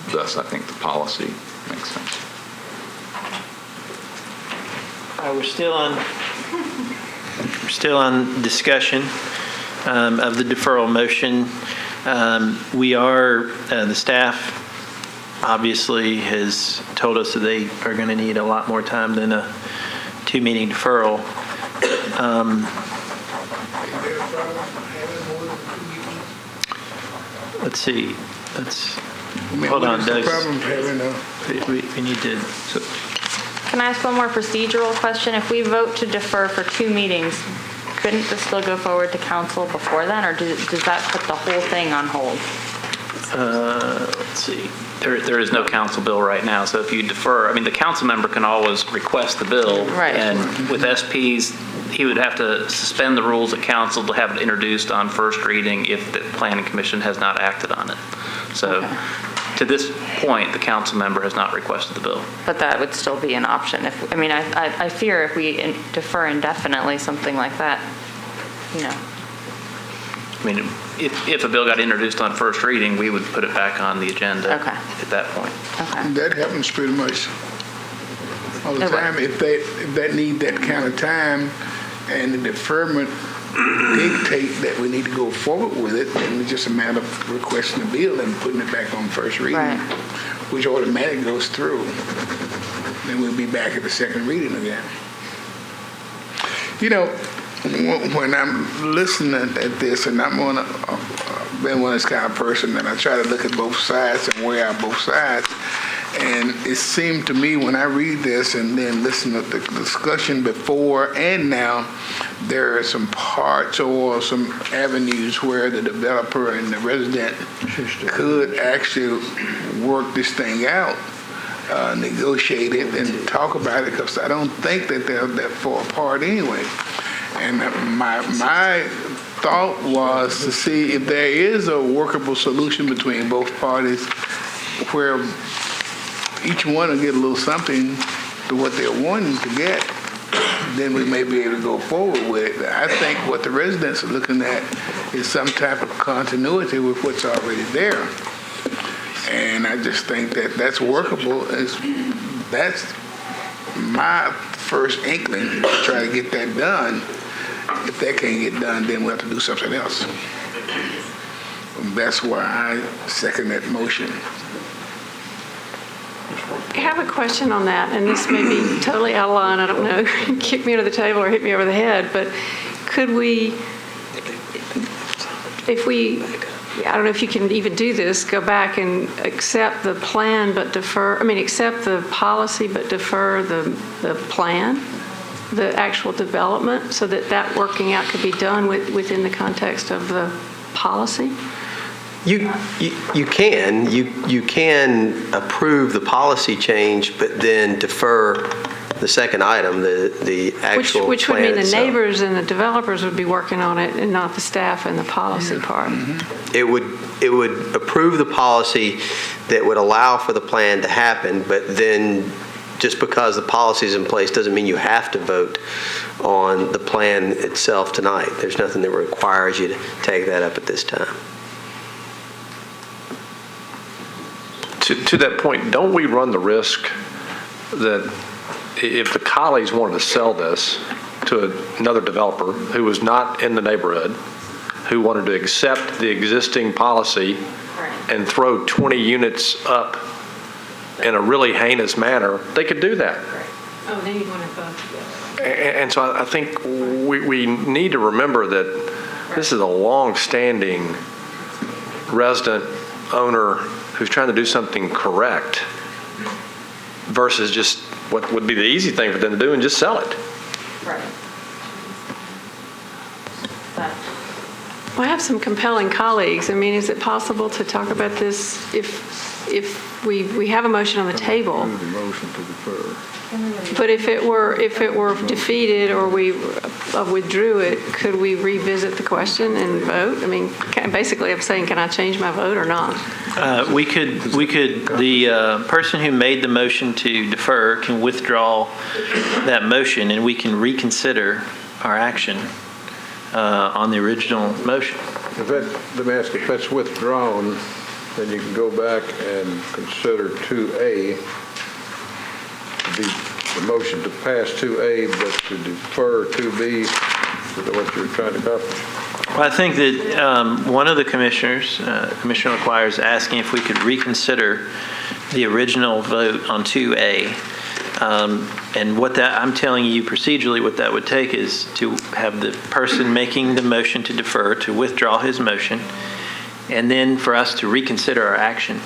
thus I think the policy makes sense. We're still on discussion of the deferral motion. The staff obviously has told us that they are going to need a lot more time than a 2-meeting deferral. Let's see. Hold on, Doug. We need to. Can I ask one more procedural question? If we vote to defer for 2 meetings, couldn't this still go forward to council before then, or does that put the whole thing on hold? Let's see. There is no council bill right now, so if you defer, the council member can always request the bill. Right. And with SPs, he would have to suspend the rules at council to have it introduced on first reading if the planning commission has not acted on it. So to this point, the council member has not requested the bill. But that would still be an option. I fear if we defer indefinitely, something like that, If a bill got introduced on first reading, we would put it back on the agenda at that point. Okay. That happens pretty much all the time. If they need that kind of time and the deferment dictate that we need to go forward with it, then it's just a matter of requesting the bill and putting it back on first reading, which automatically goes through. Then we'll be back at the second reading again. when I'm listening at this, and I'm been one of this kind of person that I try to look at both sides and weigh out both sides. And it seemed to me when I read this and then listen to the discussion before and now, there are some parts or some avenues where the developer and the resident could actually work this thing out, negotiate it and talk about it, because I don't think that they're that far apart anyway. And my thought was to see if there is a workable solution between both parties where each one will get a little something to what they're wanting to get, then we may be able to go forward with it. I think what the residents are looking at is some type of continuity with what's already there. And I just think that that's workable. That's my first inkling to try to get that done. If that can't get done, then we'll have to do something else. That's why I second that motion. I have a question on that, and this may be totally out of line, I don't know, kick me under the table or hit me over the head, but could we, if we, I don't know if you can even do this, go back and accept the plan but defer, accept the policy but defer the plan, the actual development, so that working out could be done within the context of the policy? You can approve the policy change, but then defer the second item, the actual which would plan mean the itself. neighbors and the developers would be working on it, and not the staff and the policy part. It would approve the policy that would allow for the plan to happen, but then just because the policy is in place doesn't mean you have to vote on the plan itself tonight. There's nothing that requires you to take that up at this time. To that point, don't we run the risk that if the Collies wanted to sell this to another developer who was not in the neighborhood, who wanted to accept the existing policy and throw 20 units up in a really heinous manner, they could do that? Oh, then you'd want to vote together. And so I think we need to remember that this is a long-standing resident owner who's trying to do something correct versus just what would be the easy thing for them to do and just sell it. Right. Well, I have some compelling colleagues. Is it possible to talk about this if we have a motion on the table? But if it were defeated or we withdrew it, could we revisit the question and vote? Basically, I'm saying, can I change my vote or not? We could. The person who made the motion to defer can withdraw that motion, and we can reconsider our action on the original motion. Let me ask, if that's withdrawn, then you can go back and consider 2A, the motion to pass 2A, but to defer 2B. Is that what you're trying to accomplish? Well, I think that one of the commissioners, Commissioner LaQuire, is asking if we could reconsider the original vote on 2A. And what I'm telling you procedurally, what that would take is to have the person making the motion to defer to withdraw his motion, and then for us to reconsider our action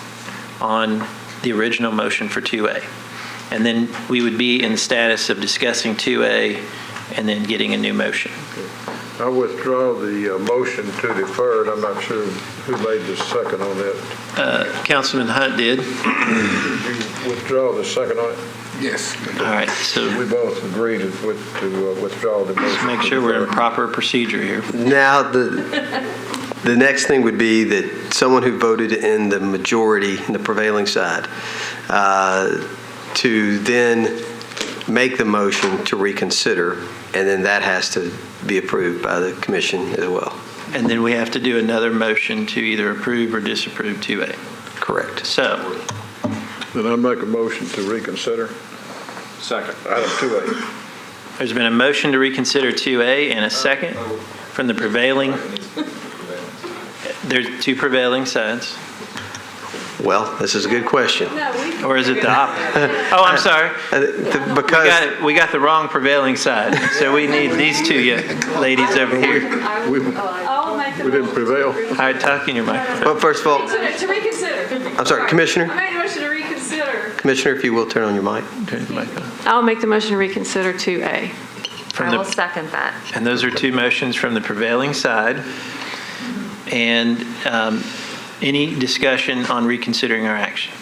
on the original motion for 2A. And then we would be in the status of discussing 2A and then getting a new motion. I withdraw the motion to defer, and I'm not sure who made the second on that. Councilman Hunt did. Did you withdraw the second on it? Yes. All right, so we both agreed to withdraw the motion. make sure we're in proper procedure here. Now, the next thing would be that someone who voted in the majority, in the prevailing side, to then make the motion to reconsider, and then that has to be approved by the commission as well. And then we have to do another motion to either approve or disapprove 2A. Correct. So. Then I make a motion to reconsider. Second. Item 2A. There's been a motion to reconsider 2A and a second from the prevailing. There's two prevailing sides. Well, this is a good question. Or is it the opposite? Oh, I'm sorry. Because We got the wrong prevailing side. So we need these two ladies over here. We didn't prevail. All right, talk in your microphone. well, first of all, To reconsider. I'm sorry, Commissioner. I made a motion to reconsider. Commissioner, if you will turn on your mic. Turn your mic on. I'll make the motion to reconsider 2A. I will second that. And those are two motions from the prevailing side. And any discussion on reconsidering our action?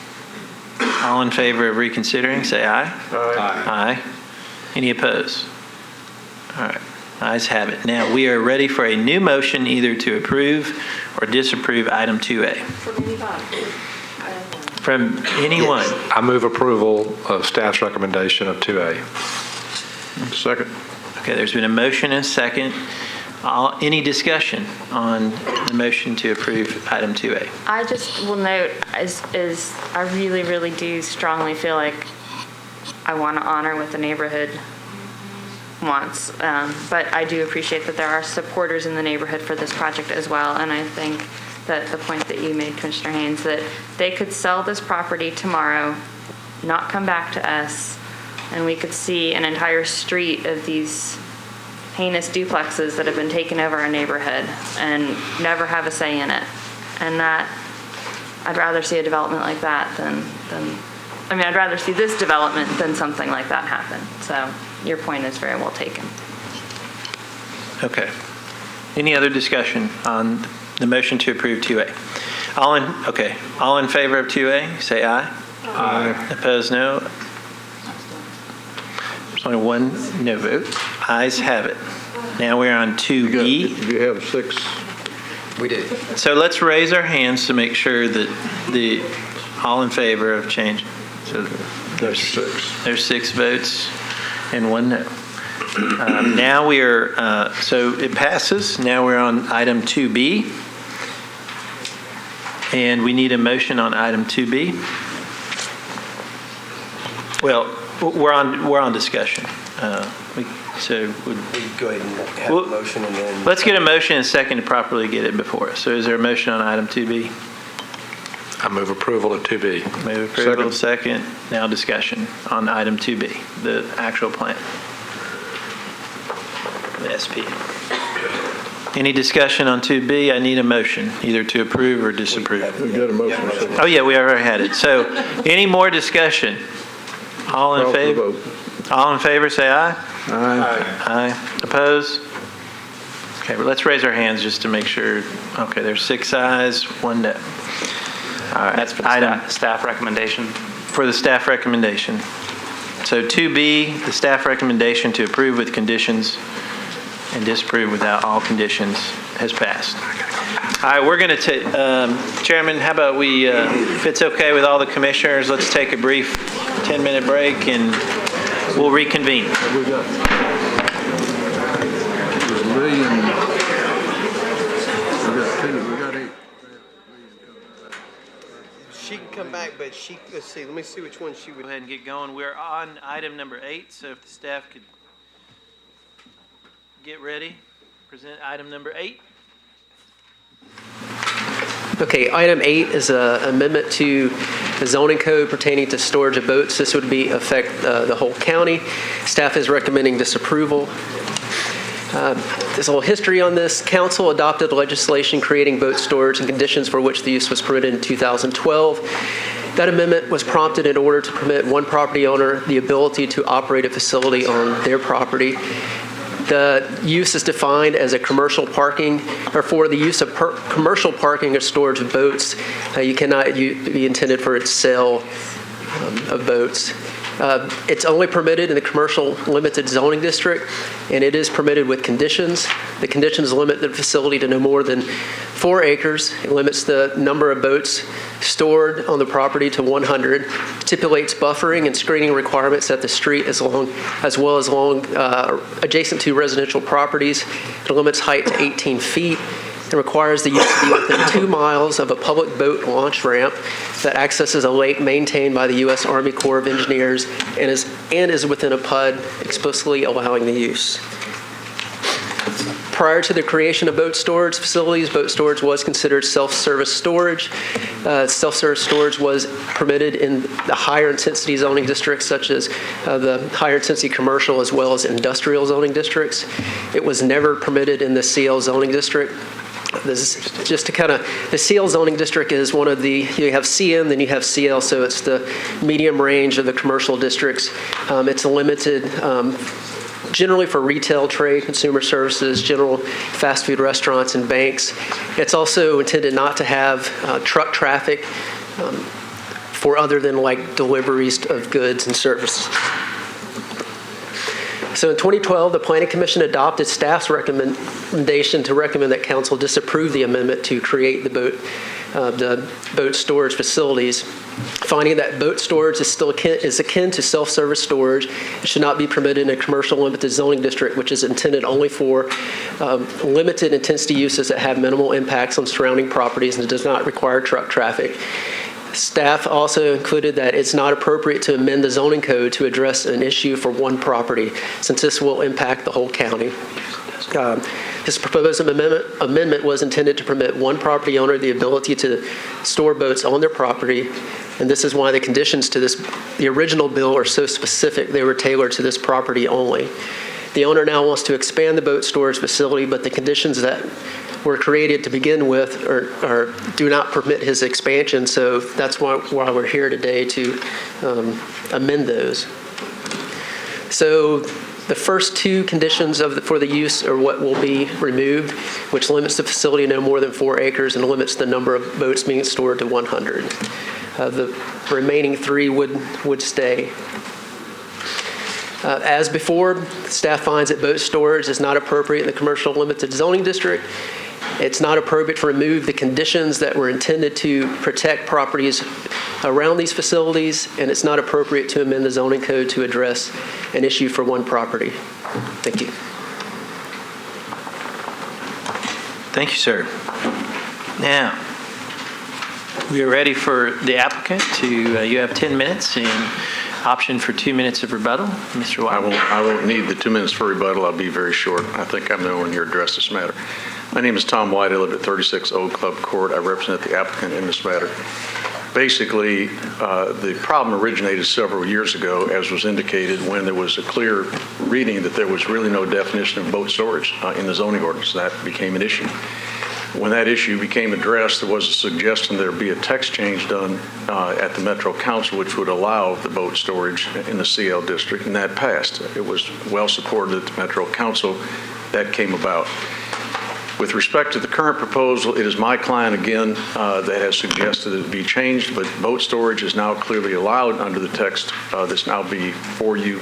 All in favor of reconsidering, say aye. Aye. Any opposed? All right. Ayes have it. Now, we are ready for a new motion either to approve or disapprove item 2A. From anyone. I move approval of staff's recommendation of 2A. Second. Okay, there's been a motion and a second. Any discussion on the motion to approve item 2A? I just will note, is I really, really do strongly feel like I want to honor what the neighborhood wants. But I do appreciate that there are supporters in the neighborhood for this project as well. And I think that the point that you made, Commissioner Haynes, that they could sell this property tomorrow, not come back to us, and we could see an entire street of these heinous duplexes that have been taking over our neighborhood and never have a say in it. And that, I'd rather see a development like that I'd rather see this development than something like that happen. So your point is very well taken. Okay. Any other discussion on the motion to approve 2A? All in favor of 2A, say aye. Aye. Opposed, no. There's only one no vote. Ayes have it. Now we're on 2B. You have 6. We do. So let's raise our hands to make sure that all in favor of change. So There's 6. There's 6 votes and 1 no. Now we are, so it passes. Now we're on item 2B. And we need a motion on item 2B. Well, we're on discussion. So We go ahead and have a motion and then. let's get a motion and a second to properly get it before us. So is there a motion on item 2B? I move approval of 2B. Move approval, second. Now discussion on item 2B, the actual plan. The SP. Any discussion on 2B? I need a motion, either to approve or disapprove. We got a motion. Oh, yeah, we already had it. So any more discussion? All in favor? All in favor, say aye. Aye. Aye. Opposed? Okay, but let's raise our hands just to make sure. Okay, there's 6 ayes, 1 no. All right. That's for the staff recommendation. For the staff recommendation. So 2B, the staff recommendation to approve with conditions and disapprove without all conditions has passed. All right, we're going to take, Chairman, how about we, if it's okay with all the commissioners, let's take a brief 10-minute break and we'll reconvene. We got a million. We got 8. She can come back, but let's see, let me see which one she would. Go ahead and get going. We're on item number 8, so if the staff could get ready, present item number 8. Okay, item 8 is an amendment to the zoning code pertaining to storage of boats. This would affect the whole county. Staff is recommending disapproval. There's a little history on this. Council adopted legislation creating boat storage and conditions for which the use was permitted in 2012. That amendment was prompted in order to permit one property owner the ability to operate a facility on their property. The use is defined as a commercial parking, or for the use of commercial parking or storage of boats. You cannot be intended for its sale of boats. It's only permitted in the commercial limited zoning district, and it is permitted with conditions. The conditions limit the facility to no more than 4 acres. It limits the number of boats stored on the property to 100. Stipulates buffering and screening requirements at the street as well as along adjacent to residential properties. It limits height to 18 feet. It requires the use to be within 2 miles of a public boat launch ramp that accesses a lake maintained by the U.S. Army Corps of Engineers and is within a PUD, explicitly allowing the use. Prior to the creation of boat storage facilities, boat storage was considered self-service storage. Self-service storage was permitted in the higher intensity zoning districts, such as the higher intensity commercial as well as industrial zoning districts. It was never permitted in the CL zoning district. This is just to kind of, the CL zoning district is one of the, you have CM, then you have CL, so it's the medium range of the commercial districts. It's limited generally for retail trade, consumer services, general fast food restaurants, and banks. It's also intended not to have truck traffic for other than like deliveries of goods and services. So in 2012, the Planning Commission adopted staff's recommendation to recommend that council disapprove the amendment to create the boat storage facilities, finding that boat storage is akin to self-service storage. It should not be permitted in a commercial limited zoning district, which is intended only for limited intensity uses that have minimal impacts on surrounding properties and does not require truck traffic. Staff also included that it's not appropriate to amend the zoning code to address an issue for one property, since this will impact the whole county. This proposed amendment was intended to permit one property owner the ability to store boats on their property, and this is why the conditions to the original bill are so specific. They were tailored to this property only. The owner now wants to expand the boat storage facility, but the conditions that were created to begin with do not permit his expansion, so that's why we're here today to amend those. So the first two conditions for the use are what will be removed, which limits the facility no more than 4 acres and limits the number of boats being stored to 100. The remaining 3 would stay. As before, staff finds that boat storage is not appropriate in the commercial limited zoning district. It's not appropriate to remove the conditions that were intended to protect properties around these facilities, and it's not appropriate to amend the zoning code to address an issue for one property. Thank you. Thank you, sir. Now, we are ready for the applicant to, you have 10 minutes and option for 2 minutes of rebuttal. Mr. White. I won't need the 2 minutes for rebuttal. I'll be very short. I think I'm the only one here to address this matter. My name is Tom White. I live at 36 Old Club Court. I represent the applicant in this matter. Basically, the problem originated several years ago, as was indicated, when there was a clear reading that there was really no definition of boat storage in the zoning ordinance. That became an issue. When that issue became addressed, there was a suggestion there be a text change done at the Metro Council, which would allow the boat storage in the CL district, and that passed. It was well supported at the Metro Council. That came about. With respect to the current proposal, it is my client, again, that has suggested it be changed, but boat storage is now clearly allowed under the text that's now before you.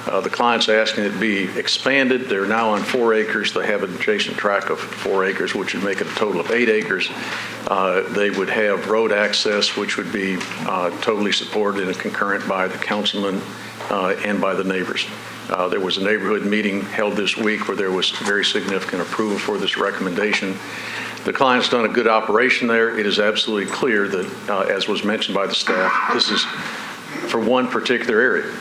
The client's asking it be expanded. They're now on 4 acres. They have an adjacent tract of 4 acres, which would make it a total of 8 acres. They would have road access, which would be totally supported and concurrent by the councilman and by the neighbors. There was a neighborhood meeting held this week where there was very significant approval for this recommendation. The client's done a good operation there. It is absolutely clear that, as was mentioned by the staff, this is for one particular area,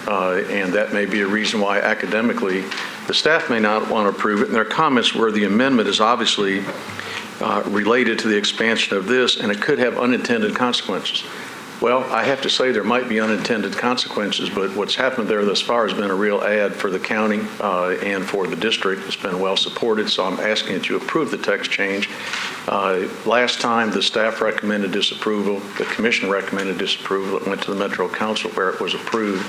and that may be a reason why academically the staff may not want to approve it. And their comments were the amendment is obviously related to the expansion of this, and it could have unintended consequences. Well, I have to say there might be unintended consequences, but what's happened there thus far has been a real add for the county and for the district. It's been well supported, so I'm asking that you approve the text change. Last time, the staff recommended disapproval. The commission recommended disapproval. It went to the Metro Council where it was approved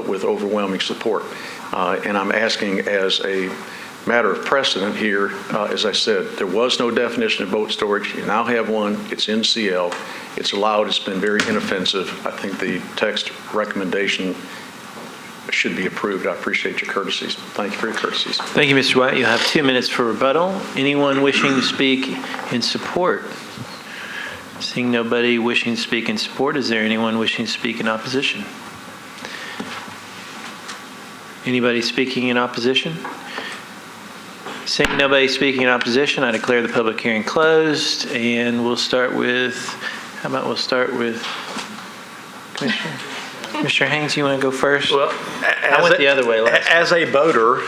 with overwhelming support. And I'm asking as a matter of precedent here, as I said, there was no definition of boat storage. You now have one. It's in CL. It's allowed. It's been very inoffensive. I think the text recommendation should be approved. I appreciate your courtesies. Thank you for your courtesies. Thank you, Mr. White. You'll have 2 minutes for rebuttal. Anyone wishing to speak in support? Seeing nobody wishing to speak in support, is there anyone wishing to speak in opposition? Anybody speaking in opposition? Seeing nobody speaking in opposition, I declare the public hearing closed, and we'll start with, Commissioner? Mr. Haynes, you want to go first? Well, I went the other way last as a boater,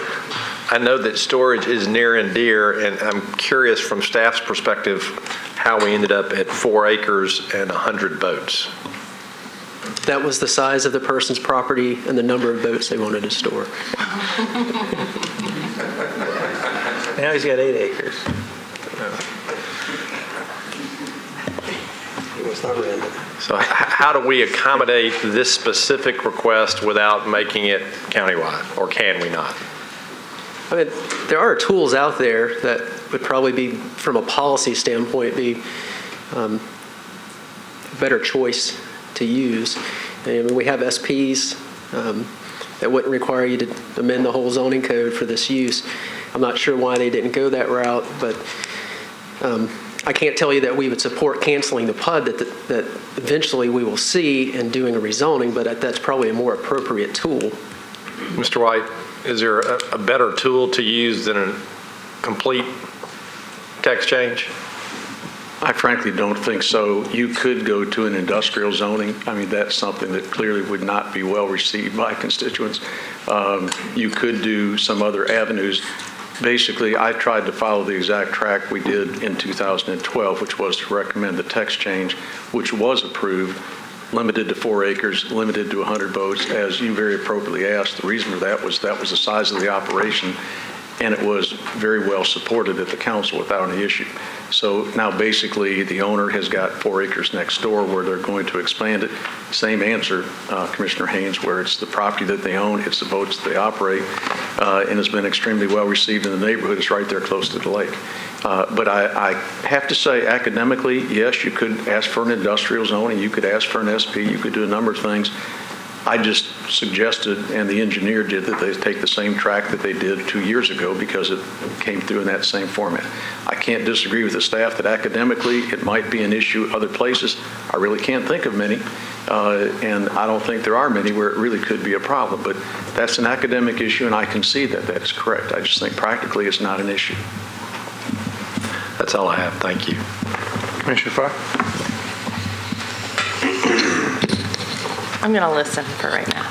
I know that storage is near and dear, and I'm curious from staff's perspective how we ended up at 4 acres and 100 boats. That was the size of the person's property and the number of boats they wanted to store. Now he's got 8 acres. It was not random. So how do we accommodate this specific request without making it countywide, or can we not? I mean, there are tools out there that would probably be, from a policy standpoint, be a better choice to use. I mean, we have SPs that wouldn't require you to amend the whole zoning code for this use. I'm not sure why they didn't go that route, but I can't tell you that we would support canceling the PUD that eventually we will see and doing a rezoning, but that's probably a more appropriate tool. Mr. White, is there a better tool to use than a complete text change? I frankly don't think so. You could go to an industrial zoning. I mean, that's something that clearly would not be well received by constituents. You could do some other avenues. Basically, I tried to follow the exact track we did in 2012, which was to recommend the text change, which was approved, limited to 4 acres, limited to 100 boats, as you very appropriately asked. The reason for that was the size of the operation, and it was very well supported at the council without any issue. So now basically the owner has got 4 acres next door where they're going to expand it. Same answer, Commissioner Haynes, where it's the property that they own, it's the boats that they operate, and has been extremely well received in the neighborhood. It's right there close to the lake. But I have to say, academically, yes, you could ask for an industrial zoning, you could ask for an SP, you could do a number of things. I just suggested, and the engineer did, that they take the same track that they did 2 years ago because it came through in that same format. I can't disagree with the staff that academically it might be an issue other places. I really can't think of many, and I don't think there are many where it really could be a problem. But that's an academic issue, and I concede that that's correct. I just think practically it's not an issue. That's all I have. Thank you. Commissioner Farr? I'm going to listen for right now.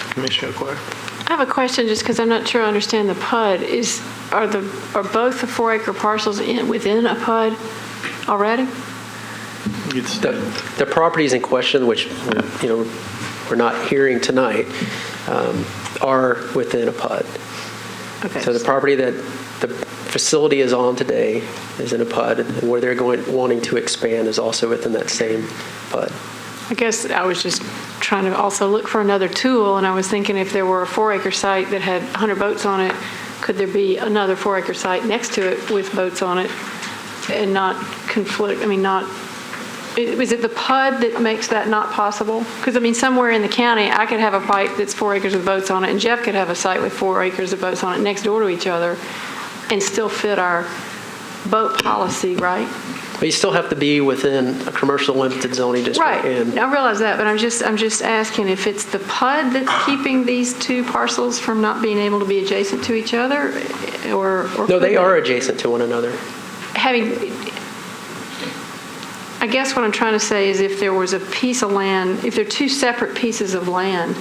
Commissioner O'Quire? I have a question just because I'm not sure I understand the PUD. Are both the 4 acre parcels within a PUD already? The properties in question, which we're not hearing tonight, are within a PUD. Okay. So the property that the facility is on today is in a PUD, and where they're wanting to expand is also within that same PUD. I guess I was just trying to also look for another tool, and I was thinking if there were a 4 acre site that had 100 boats on it, could there be another 4 acre site next to it with boats on it and not conflict? I mean, is it the PUD that makes that not possible? Because, I mean, somewhere in the county, I could have a pipe that's 4 acres with boats on it, and Jeff could have a site with 4 acres of boats on it next door to each other and still fit our boat policy, right? But you still have to be within a commercial limited zoning district. Right, I realize that, but I'm just asking if it's the PUD that's keeping these 2 parcels from not being able to be adjacent to each other, or No, they are adjacent to one another. I guess what I'm trying to say is if there was a piece of land, if they're 2 separate pieces of land,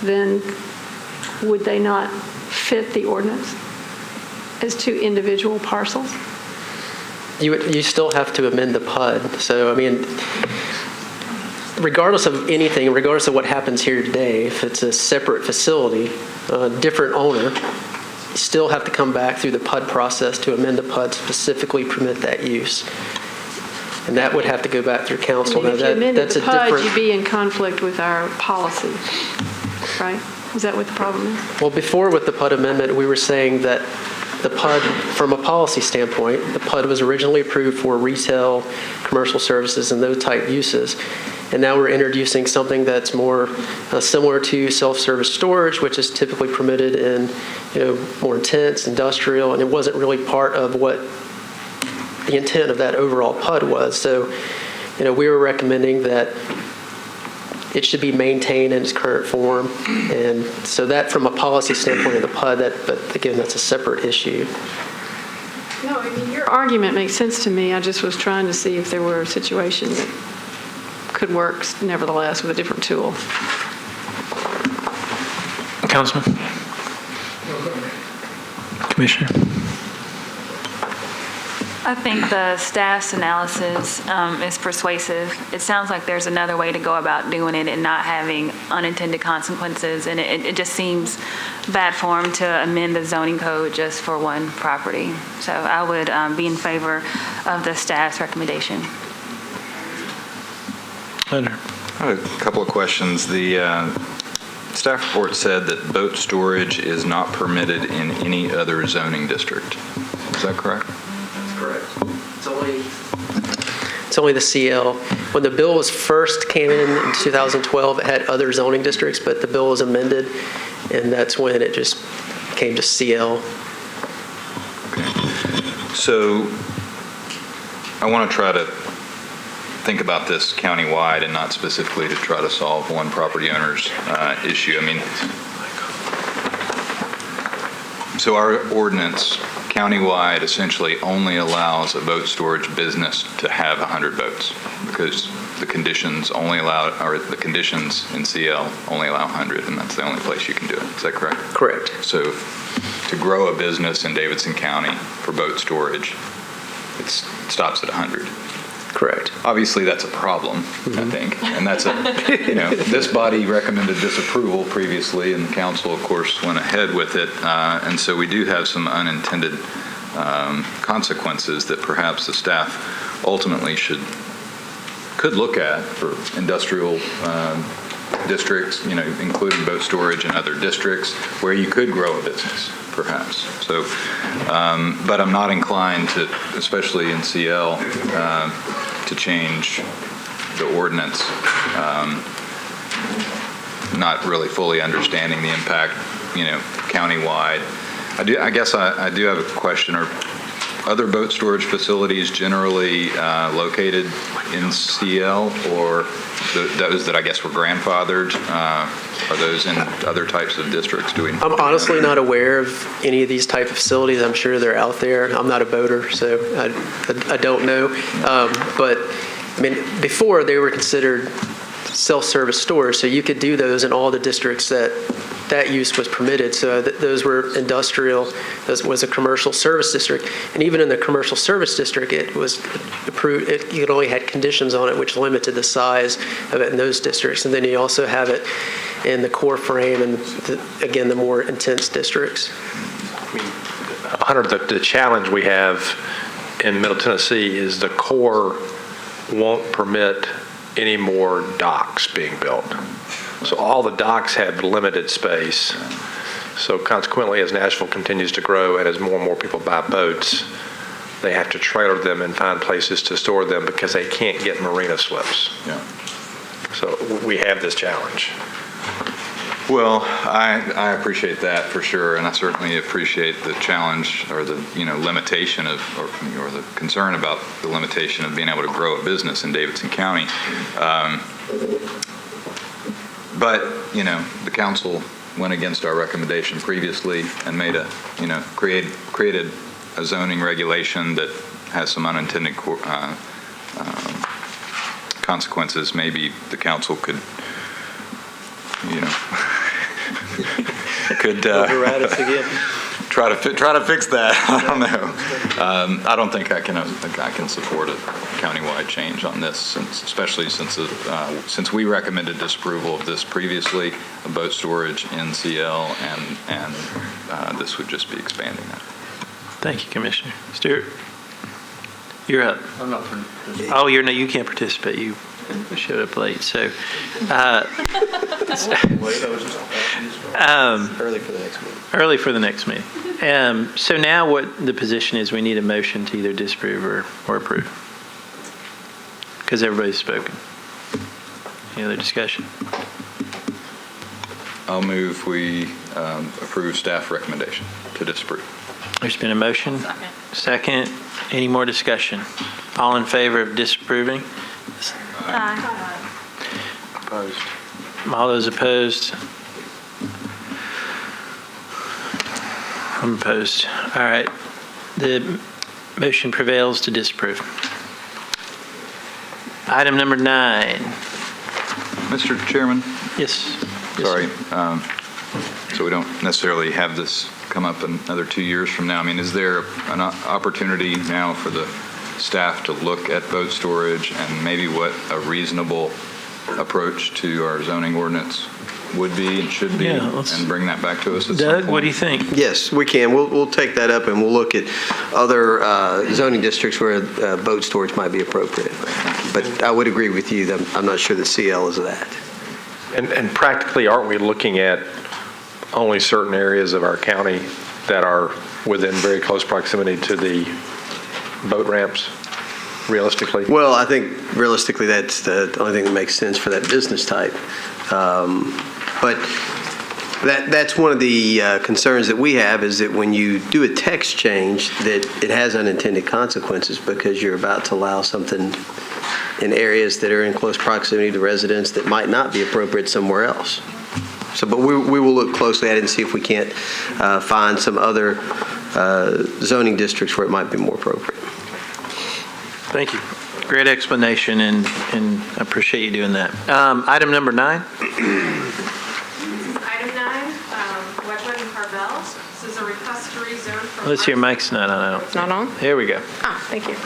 then would they not fit the ordinance as 2 individual parcels? You still have to amend the PUD. So, I mean, regardless of anything, regardless of what happens here today, if it's a separate facility, a different owner, you still have to come back through the PUD process to amend the PUD, specifically permit that use. And that would have to go back through council. If you amended the PUD, different... you'd be in conflict with our policy, right? Is that what the problem is? Well, before with the PUD amendment, we were saying that the PUD, from a policy standpoint, the PUD was originally approved for retail, commercial services, and those type uses. And now we're introducing something that's more similar to self-service storage, which is typically permitted in, more intense industrial, and it wasn't really part of what the intent of that overall PUD was. So, we were recommending that it should be maintained in its current form. And so that, from a policy standpoint of the PUD, but again, that's a separate issue. No, I mean, your argument makes sense to me. I just was trying to see if there were a situation that could work, nevertheless, with a different tool. Councilman? Commissioner? I think the staff's analysis is persuasive. It sounds like there's another way to go about doing it and not having unintended consequences, and it just seems bad form to amend the zoning code just for one property. So I would be in favor of the staff's recommendation. I have a couple of questions. The staff report said that boat storage is not permitted in any other zoning district. Is that correct? Correct. It's only the CL. When the bill was first came in 2012, it had other zoning districts, but the bill was amended, and that's when it just came to CL. So I want to try to think about this countywide and not specifically to try to solve one property owner's issue. I mean, so our ordinance countywide essentially only allows a boat storage business to have 100 boats because the conditions only allow, or the conditions in CL only allow 100, and that's the only place you can do it. Is that correct? Correct. So to grow a business in Davidson County for boat storage, it stops at 100. Correct. Obviously, that's a problem, I think, and that's this body recommended disapproval previously, and the council, of course, went ahead with it, and so we do have some unintended consequences that perhaps the staff ultimately could look at for industrial districts, including boat storage and other districts where you could grow a business, perhaps. So, but I'm not inclined to, especially in CL, to change the ordinance, not really fully understanding the impact, countywide. I guess I do have a question. Are other boat storage facilities generally located in CL, or those that I guess were grandfathered? Are those in other types of districts? I'm honestly not aware of any of these type of facilities. I'm sure they're out there. I'm not a boater, so I don't know. But I mean, before they were considered self-service stores, so you could do those in all the districts that use was permitted. So those were industrial. This was a commercial service district, and even in the commercial service district, it was approved. It only had conditions on it, which limited the size of it in those districts. And then you also have it in the core frame and again the more intense districts. Hunter, the challenge we have in Middle Tennessee is the core won't permit any more docks being built. So all the docks have limited space. So consequently, as Nashville continues to grow and as more and more people buy boats, they have to trailer them and find places to store them because they can't get marina slips. Yeah. So we have this challenge. Well, I appreciate that for sure, and I certainly appreciate the challenge or the limitation of or the concern about the limitation of being able to grow a business in Davidson County. But the council went against our recommendation previously and made created a zoning regulation that has some unintended consequences. Maybe the council could override us again. try to fix that. I don't know. I don't think I can support a countywide change on this, especially since we recommended disapproval of this previously, of boat storage in CL, and this would just be expanding that. Thank you, Commissioner. Stuart, you're up. I'm not. Oh, you can't participate. You showed up late, so. Early for the next meeting. Early for the next meeting. So now what the position is, we need a motion to either disapprove or approve. Because everybody's spoken. Any other discussion? I'll move we approve staff recommendation to disapprove. There's been a motion. Second. Any more discussion? All in favor of disapproving? Opposed. All those opposed? I'm opposed. All right. The motion prevails to disapprove. Item number 9. Mr. Chairman? Yes. Sorry. So we don't necessarily have this come up another 2 years from now. I mean, is there an opportunity now for the staff to look at boat storage and maybe what a reasonable approach to our zoning ordinance would be and should be, and bring that back to us at some Doug, point? what do you think? Yes, we can. We'll take that up and we'll look at other zoning districts where boat storage might be appropriate. But I would agree with you that I'm not sure that CL is that. And practically, aren't we looking at only certain areas of our county that are within very close proximity to the boat ramps, realistically? Well, I think realistically that's the only thing that makes sense for that business type. But that's one of the concerns that we have, is that when you do a text change, that it has unintended consequences because you're about to allow something in areas that are in close proximity to residents that might not be appropriate somewhere else. So, but we will look closely at it and see if we can't find some other zoning districts where it might be more appropriate. Thank you. Great explanation, and I appreciate you doing that. Item number 9. Item 9, Wedgwood and Carvel. This is a request to rezone from... Let's see, your mic's not on. It's not on? There we go. Oh, thank you.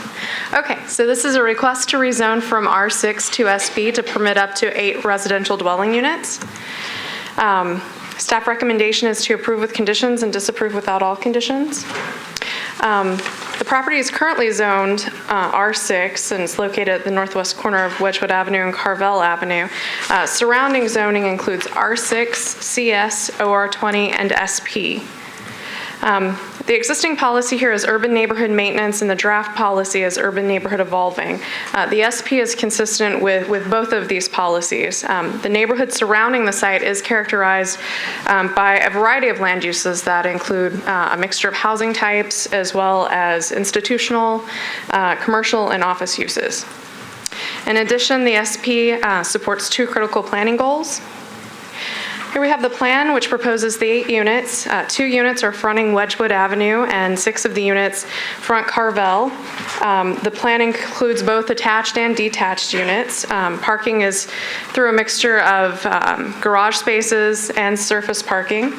Okay, so this is a request to rezone from R6 to SP to permit up to 8 residential dwelling units. Staff recommendation is to approve with conditions and disapprove without all conditions. The property is currently zoned R6 and it's located at the northwest corner of Wedgwood Avenue and Carvel Avenue. Surrounding zoning includes R6, CS, OR20, and SP. The existing policy here is urban neighborhood maintenance, and the draft policy is urban neighborhood evolving. The SP is consistent with both of these policies. The neighborhood surrounding the site is characterized by a variety of land uses that include a mixture of housing types as well as institutional, commercial, and office uses. In addition, the SP supports 2 critical planning goals. Here we have the plan, which proposes the 8 units. 2 units are fronting Wedgwood Avenue, and 6 of the units front Carvel. The plan includes both attached and detached units. Parking is through a mixture of garage spaces and surface parking.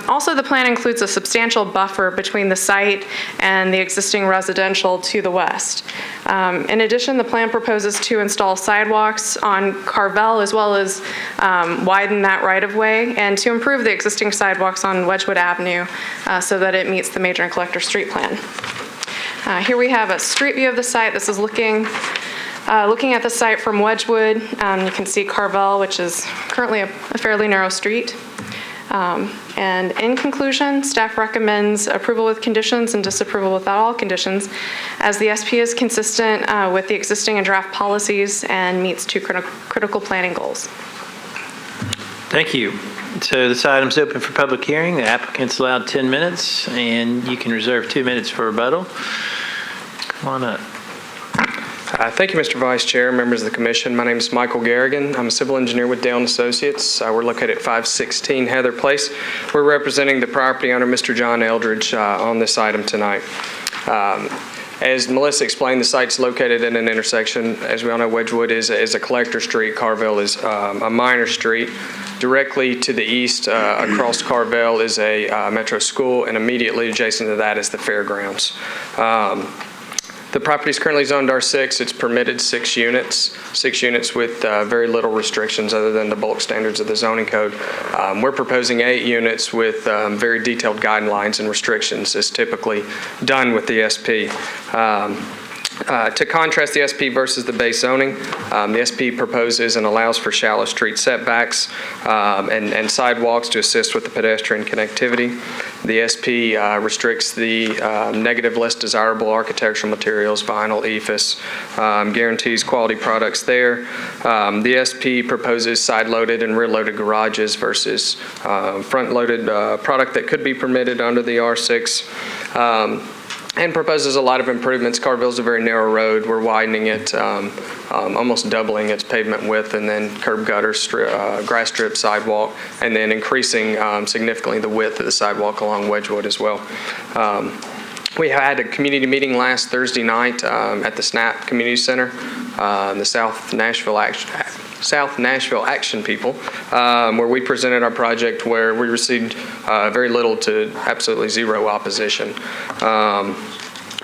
Also, the plan includes a substantial buffer between the site and the existing residential to the west. In addition, the plan proposes to install sidewalks on Carvel as well as widen that right-of-way and to improve the existing sidewalks on Wedgwood Avenue so that it meets the major and collector street plan. Here we have a street view of the site. This is looking at the site from Wedgwood. You can see Carvel, which is currently a fairly narrow street. And in conclusion, staff recommends approval with conditions and disapproval without all conditions, as the SP is consistent with the existing and draft policies and meets 2 critical planning goals. Thank you. So this item's open for public hearing. The applicant's allowed 10 minutes, and you can reserve 2 minutes for rebuttal. Come on up. Thank you, Mr. Vice Chair, members of the Commission. My name is Michael Garrigan. I'm a civil engineer with Dale & Associates. We're located at 516 Heather Place. We're representing the property owner, Mr. John Eldridge, on this item tonight. As Melissa explained, the site's located in an intersection. As we all know, Wedgwood is a collector street. Carvel is a minor street. Directly to the east, across Carvel, is a metro school, and immediately adjacent to that is the fairgrounds. The property is currently zoned R6. It's permitted 6 units with very little restrictions other than the bulk standards of the zoning code. We're proposing 8 units with very detailed guidelines and restrictions as typically done with the SP. To contrast the SP versus the base zoning, the SP proposes and allows for shallow street setbacks and sidewalks to assist with the pedestrian connectivity. The SP restricts the negative, less desirable architectural materials, vinyl, EIFS, guarantees quality products there. The SP proposes side-loaded and rear-loaded garages versus front-loaded product that could be permitted under the R6. And proposes a lot of improvements. Carvel's a very narrow road. We're widening it, almost doubling its pavement width, and then curb gutter, grass strip, sidewalk, and then increasing significantly the width of the sidewalk along Wedgwood as well. We had a community meeting last Thursday night at the SNAP Community Center, the South Nashville South Nashville Action People, where we presented our project where we received very little to absolutely zero opposition.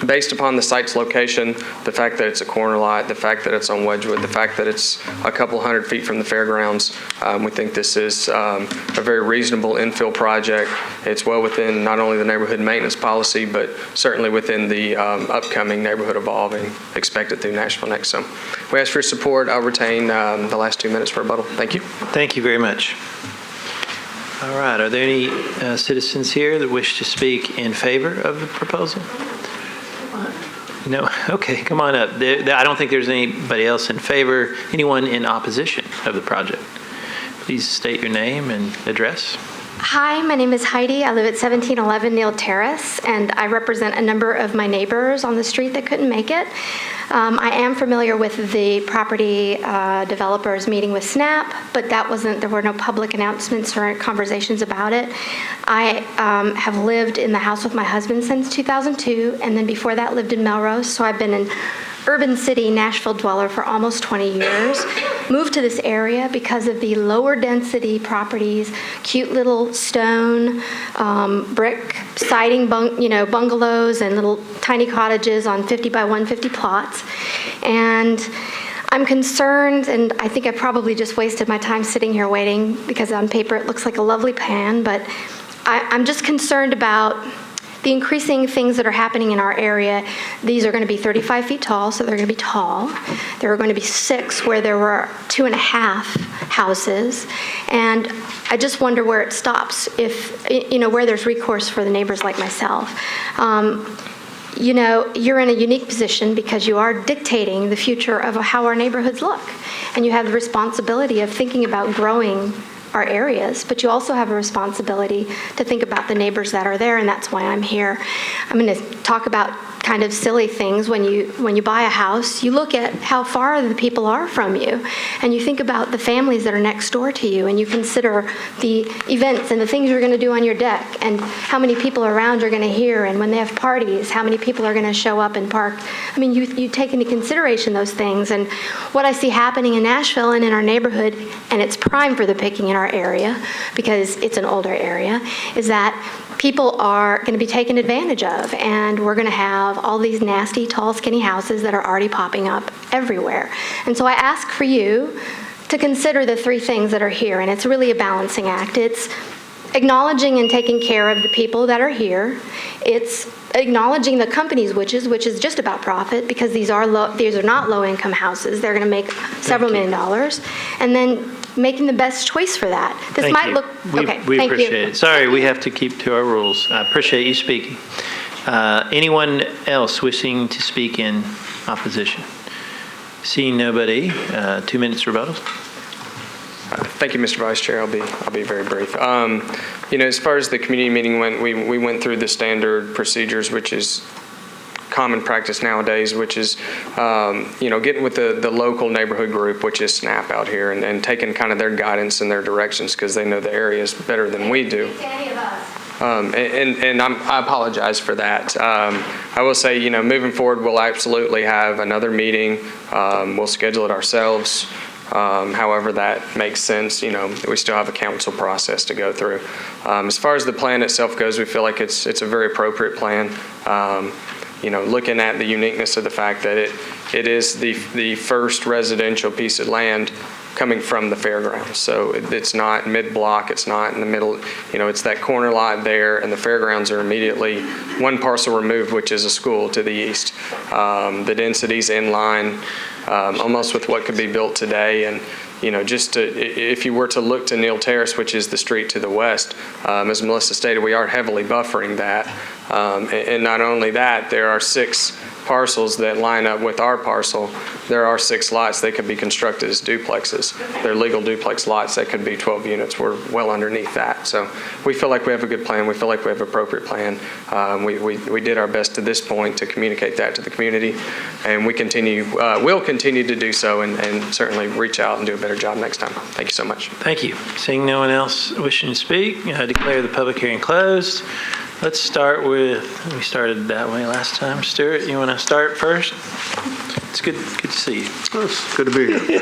Based upon the site's location, the fact that it's a corner lot, the fact that it's on Wedgwood, the fact that it's a couple hundred feet from the fairgrounds, we think this is a very reasonable infill project. It's well within not only the neighborhood maintenance policy, but certainly within the upcoming neighborhood evolving expected through Nashville Next. So we ask for your support. I'll retain the last 2 minutes for rebuttal. Thank you. Thank you very much. All right, are there any citizens here that wish to speak in favor of the proposal? No? Okay, come on up. I don't think there's anybody else in favor. Anyone in opposition of the project? Please state your name and address. Hi, my name is Heidi. I live at 1711 Neal Terrace, and I represent a number of my neighbors on the street that couldn't make it. I am familiar with the property developers meeting with SNAP, but there were no public announcements or conversations about it. I have lived in the house with my husband since 2002, and then before that lived in Melrose, so I've been an urban city Nashville dweller for almost 20 years. Moved to this area because of the lower density properties, cute little stone, brick siding bungalows and little tiny cottages on 50 by 150 plots. And I'm concerned, and I think I probably just wasted my time sitting here waiting because on paper it looks like a lovely plan, but I'm just concerned about the increasing things that are happening in our area. These are going to be 35 feet tall, so they're going to be tall. There are going to be 6 where there were 2.5 houses. And I just wonder where it stops, if, where there's recourse for the neighbors like myself. You're in a unique position because you are dictating the future of how our neighborhoods look. And you have the responsibility of thinking about growing our areas, but you also have a responsibility to think about the neighbors that are there, and that's why I'm here. I'm going to talk about kind of silly things. When you buy a house, you look at how far the people are from you, and you think about the families that are next door to you, and you consider the events and the things you're going to do on your deck, and how many people around you're going to hear, and when they have parties, how many people are going to show up and park. I mean, you take into consideration those things, and what I see happening in Nashville and in our neighborhood, and it's prime for the picking in our area because it's an older area, is that people are going to be taken advantage of, and we're going to have all these nasty, tall, skinny houses that are already popping up everywhere. And so I ask for you to consider the 3 things that are here, and it's really a balancing act. It's acknowledging and taking care of the people that are here. It's acknowledging the companies, which is just about profit, because these are not low-income houses. They're going to make several $1 million, and then making the best choice for that. This Thank might you. look okay. We thank appreciate you. it. Sorry, we have to keep to our rules. I appreciate you speaking. Anyone else wishing to speak in opposition? Seeing nobody, 2 minutes rebuttal. Thank you, Mr. Vice Chair. I'll be very brief. As far as the community meeting went, we went through the standard procedures, which is common practice nowadays, which is, getting with the local neighborhood group, which is SNAP out here, and taking kind of their guidance and their directions because they know the areas better than we do. I apologize for that. I will say, moving forward, we'll absolutely have another meeting. We'll schedule it ourselves. However that makes sense. We still have a council process to go through. As far as the plan itself goes, we feel like it's a very appropriate plan. Looking at the uniqueness of the fact that it is the first residential piece of land coming from the fairgrounds. So it's not mid-block, it's not in the middle, it's that corner lot there, and the fairgrounds are immediately one parcel removed, which is a school to the east. The density's in line almost with what could be built today, and if you were to look to Neal Terrace, which is the street to the west, as Melissa stated, we are heavily buffering that. And not only that, there are 6 parcels that line up with our parcel. There are 6 lots that could be constructed as duplexes. They're legal duplex lots that could be 12 units. We're well underneath that. So we feel like we have a good plan. We feel like we have an appropriate plan. We did our best to this point to communicate that to the community, and we'll continue to do so and certainly reach out and do a better job next time. Thank you so much. Thank you. Seeing no one else wishing to speak, I declare the public hearing closed. Let's start we started that way last time. Stuart, you want to start first? It's good to see you. It's good to be here.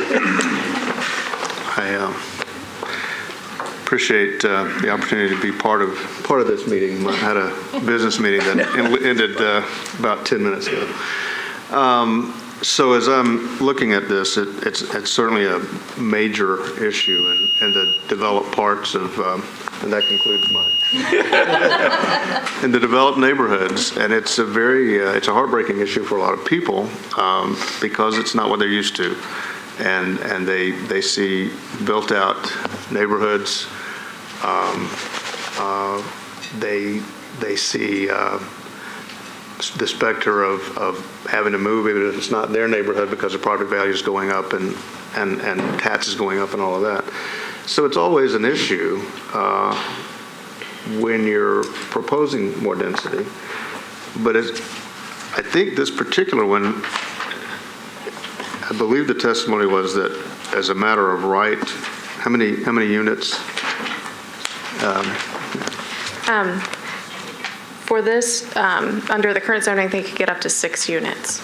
I appreciate the opportunity to be part of this meeting. I had a business meeting that ended about 10 minutes ago. So as I'm looking at this, it's certainly a major issue in the developed parts of, and that concludes mine, in the developed neighborhoods. And it's it's a heartbreaking issue for a lot of people because it's not what they're used to. And they see built out neighborhoods. They see the specter of having to move even if it's not their neighborhood because the property value is going up and taxes going up and all of that. So it's always an issue when you're proposing more density. But I think this particular one, I believe the testimony was that as a matter of right, how many units? For this, under the current zoning, they could get up to 6 units.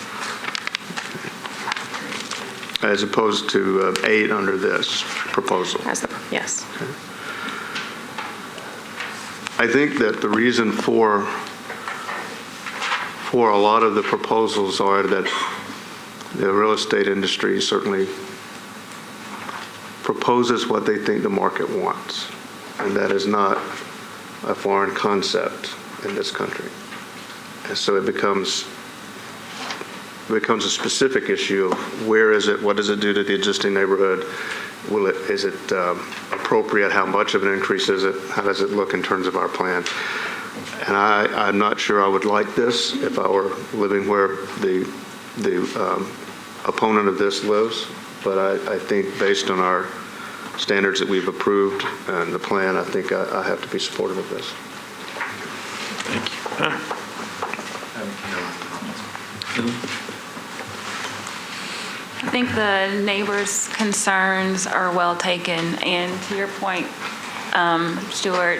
As opposed to 8 under this proposal. Yes. Okay. I think that the reason for a lot of the proposals are that the real estate industry certainly proposes what they think the market wants, and that is not a foreign concept in this country. And so it becomes a specific issue of where is it, what does it do to the existing neighborhood, is it appropriate, how much of an increase is it, how does it look in terms of our plan. And I'm not sure I would like this if I were living where the opponent of this lives, but I think based on our standards that we've approved and the plan, I think I have to be supportive of this. Thank you. I think the neighbors' concerns are well taken, and to your point, Stuart,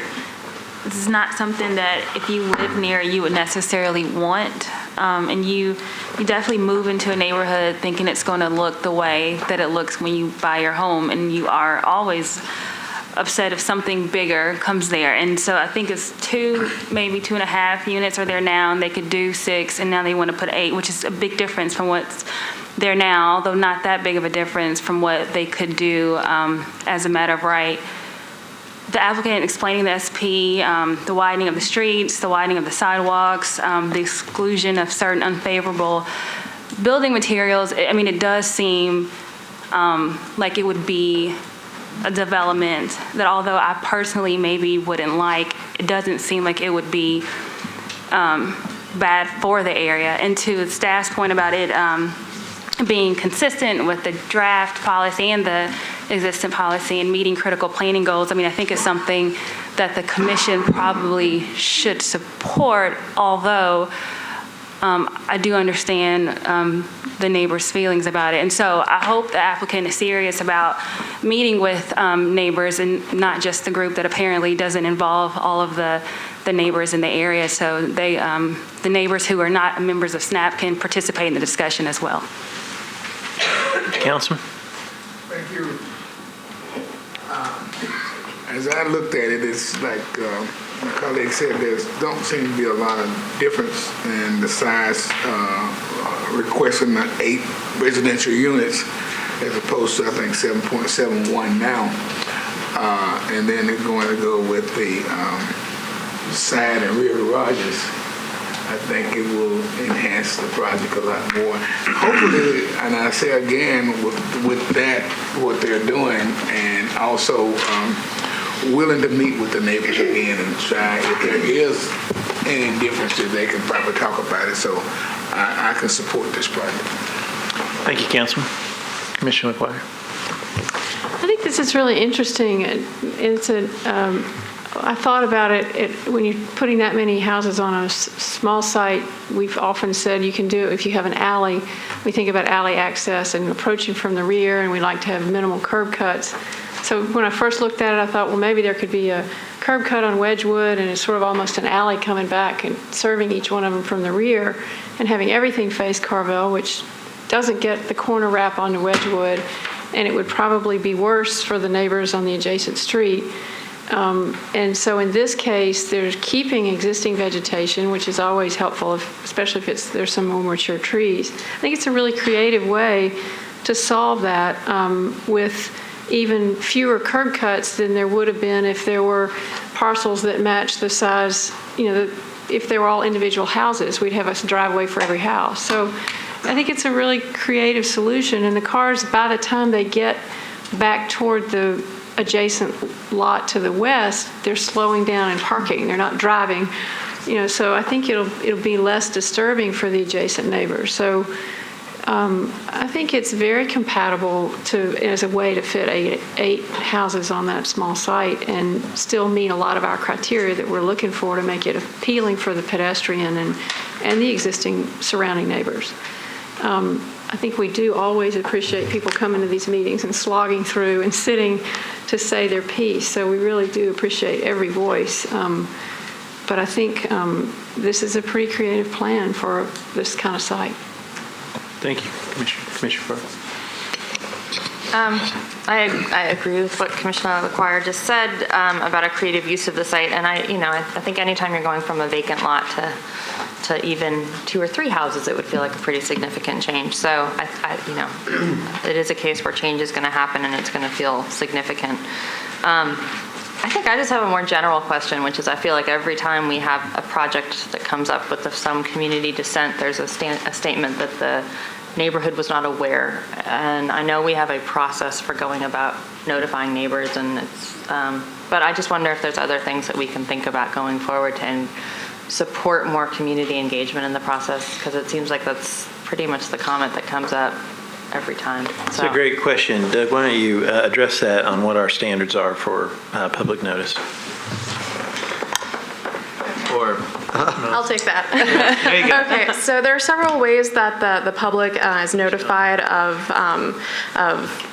this is not something that if you live near, you would necessarily want, and you definitely move into a neighborhood thinking it's going to look the way that it looks when you buy your home, and you are always upset if something bigger comes there. And so I think it's 2, maybe 2.5 units are there now, and they could do 6, and now they want to put 8, which is a big difference from what's there now, though not that big of a difference from what they could do as a matter of right. The applicant explaining the SP, the widening of the streets, the widening of the sidewalks, the exclusion of certain unfavorable building materials, I mean, it does seem like it would be a development that, although I personally maybe wouldn't like, it doesn't seem like it would be bad for the area. And to staff's point about it being consistent with the draft policy and the existing policy and meeting critical planning goals, I mean, I think it's something that the commission probably should support, although I do understand the neighbors' feelings about it. And so I hope the applicant is serious about meeting with neighbors and not just the group that apparently doesn't involve all of the neighbors in the area. So they, the neighbors who are not members of SNAP can participate in the discussion as well. Councilman? Thank you. As I looked at it, it's like my colleague said, there don't seem to be a lot of difference in the size requesting 8 residential units as opposed to, I think, 7.71 now. And then they're going to go with the side and rear garages. I think it will enhance the project a lot more. Hopefully, and I say again, with that, what they're doing, and also willing to meet with the neighbors again and try, if there is any differences, they can probably talk about it. So I can support this project. Thank you, Councilman. Commissioner McGuire. I think this is really interesting. It's I thought about it when you're putting that many houses on a small site. We've often said you can do it if you have an alley. We think about alley access and approaching from the rear, and we like to have minimal curb cuts. So when I first looked at it, I thought, well, maybe there could be a curb cut on Wedgwood, and it's sort of almost an alley coming back and serving each one of them from the rear, and having everything face Carvel, which doesn't get the corner wrap onto Wedgwood, and it would probably be worse for the neighbors on the adjacent street. And so in this case, they're keeping existing vegetation, which is always helpful, especially if there's some more mature trees. I think it's a really creative way to solve that with even fewer curb cuts than there would have been if there were parcels that match the size, if they were all individual houses, we'd have a driveway for every house. So I think it's a really creative solution, and the cars, by the time they get back toward the adjacent lot to the west, they're slowing down and parking. They're not driving, so I think it'll be less disturbing for the adjacent neighbors. So I think it's very compatible as a way to fit eight houses on that small site and still meet a lot of our criteria that we're looking for to make it appealing for the pedestrian and the existing surrounding neighbors. I think we do always appreciate people coming to these meetings and slogging through and sitting to say their piece. So we really do appreciate every voice. But I think this is a pretty creative plan for this kind of site. Thank you, Commissioner Burke. I agree with what Commissioner McGuire just said about a creative use of the site, and I think anytime you're going from a vacant lot to even 2 or 3 houses, it would feel like a pretty significant change. So it is a case where change is going to happen and it's going to feel significant. I think I just have a more general question, which is I feel like every time we have a project that comes up with some community dissent, there's a statement that the neighborhood was not aware. And I know we have a process for going about notifying neighbors, and but I just wonder if there's other things that we can think about going forward to support more community engagement in the process, because it seems like that's pretty much the comment that comes up every time. It's a great question. Doug, why don't you address that on what our standards are for public notice? Or I'll take that. There you go. Okay, so there are several ways that the public is notified of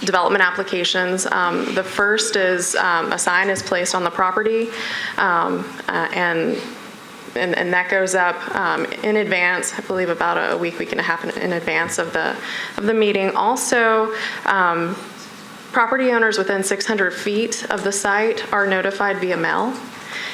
development applications. The first is a sign is placed on the property, and that goes up in advance, I believe about a week and a half in advance of the meeting. Also, property owners within 600 feet of the site are notified via mail.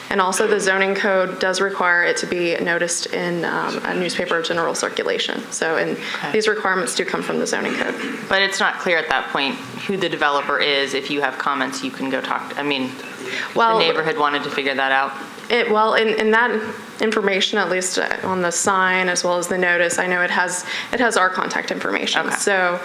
And also the zoning code does require it to be noticed in a newspaper of general circulation. So these requirements do come from the zoning code. But it's not clear at that point who the developer is. If you have comments, you can go talk. The neighborhood wanted to figure that out. In that information, at least on the sign as well as the notice, I know it has our contact information. Okay. So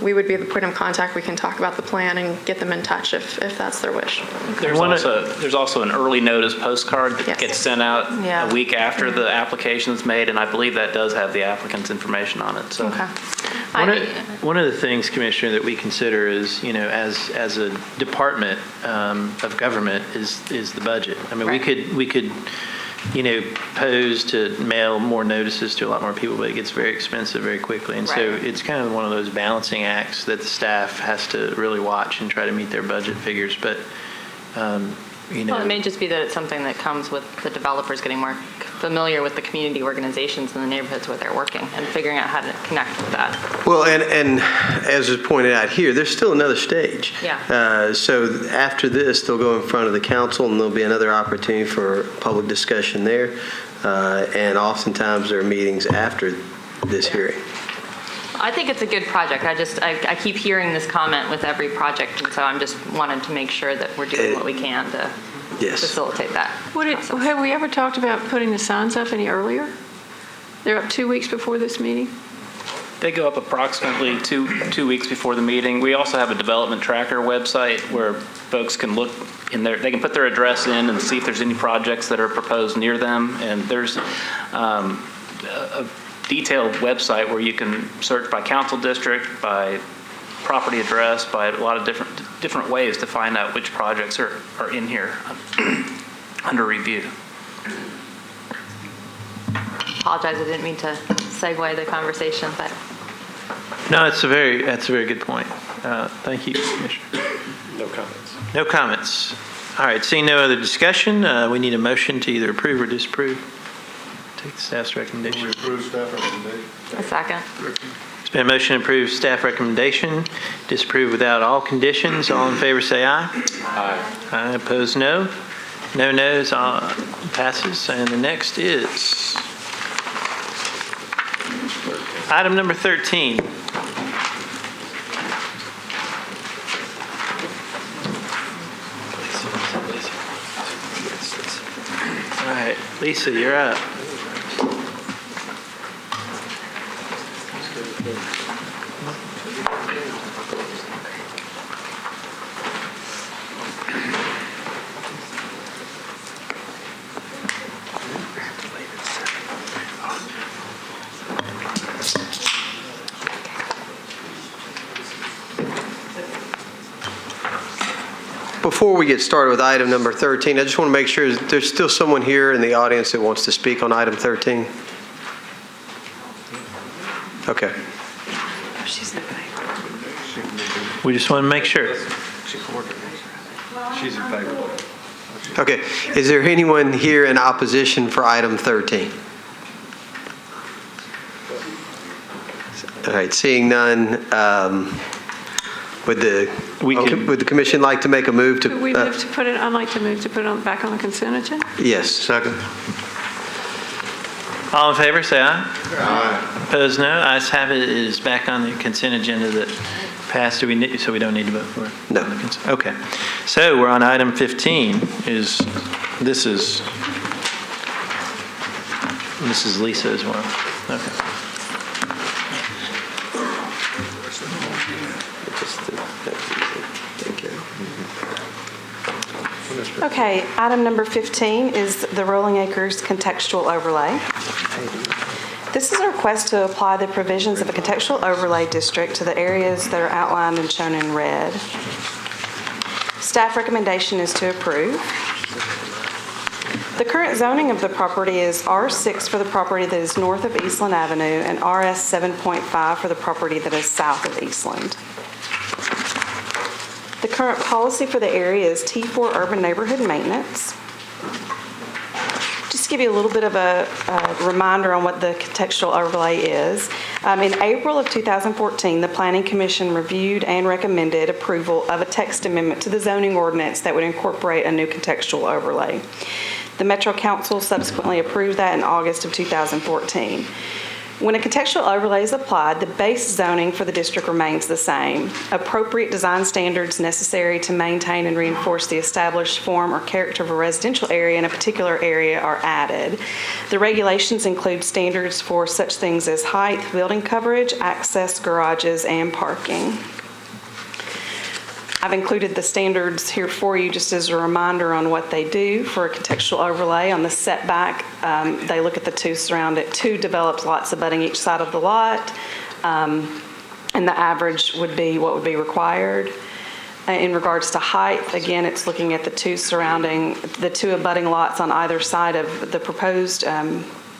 we would be the point of contact. We can talk about the plan and get them in touch if that's their wish. There's also an early notice postcard that gets sent out a week after the application is made, and I believe that does have the applicant's information on it. So. One of the things, Commissioner, that we consider is, as a department of government is the budget. I mean, we could pose to mail more notices to a lot more people, but it gets very expensive very quickly. And so it's kind of one of those balancing acts that the staff has to really watch and try to meet their budget figures. But, Well, it may just be that it's something that comes with the developers getting more familiar with the community organizations in the neighborhoods where they're working and figuring out how to connect with that. Well, and as is pointed out here, there's still another stage. Yeah. So after this, they'll go in front of the council, and there'll be another opportunity for public discussion there. And oftentimes there are meetings after this hearing. I think it's a good project. I keep hearing this comment with every project, and so I'm just wanting to make sure that we're doing what we can to facilitate that. Have we ever talked about putting the signs up any earlier? They're up 2 weeks before this meeting? They go up approximately two weeks before the meeting. We also have a development tracker website where folks can look in there. They can put their address in and see if there's any projects that are proposed near them. And there's a detailed website where you can search by council district, by property address, by a lot of different ways to find out which projects are in here under review. Apologize, I didn't mean to segue the conversation, but no, that's a very good point. Thank you, Commissioner. No comments. No comments. All right, seeing no other discussion, we need a motion to either approve or disapprove. Take the staff's recommendation. We approve staff recommendation. a second. It's been a motion to approve staff recommendation, disapprove without all conditions. All in favor say aye. Aye. Aye, opposed no. No no's, passes. And the next is item number 13. All right, Lisa, you're up. Before we get started with item number 13, I just want to make sure there's still someone here in the audience that wants to speak on item 13. Okay. We just want to make sure. She's in favor. Okay. Is there anyone here in opposition for item 13? All right. Seeing none, would the commission like to make a move to? We move to put it. I'd like to move to put it back on the consent agenda. Yes. Second. All in favor, say aye. Aye. Opposed, no. Ayes have it. It is back on the consent agenda that passed. So we don't need to vote for it? No. Okay. So we're on item 15. This is Lisa as well. Okay. Okay, item number 15 is the Rolling Acres contextual overlay. This is a request to apply the provisions of a contextual overlay district to the areas that are outlined and shown in red. Staff recommendation is to approve. The current zoning of the property is R6 for the property that is north of Eastland Avenue and RS 7.5 for the property that is south of Eastland. The current policy for the area is T4 Urban Neighborhood Maintenance. Just to give you a little bit of a reminder on what the contextual overlay is. In April of 2014, the Planning Commission reviewed and recommended approval of a text amendment to the zoning ordinance that would incorporate a new contextual overlay. The Metro Council subsequently approved that in August of 2014. When a contextual overlay is applied, the base zoning for the district remains the same. Appropriate design standards necessary to maintain and reinforce the established form or character of a residential area in a particular area are added. The regulations include standards for such things as height, building coverage, access, garages, and parking. I've included the standards here for you just as a reminder on what they do for a contextual overlay. On the setback, they look at the two developed lots abutting each side of the lot, and the average would be what would be required. In regards to height, again, it's looking at the two abutting lots on either side of the proposed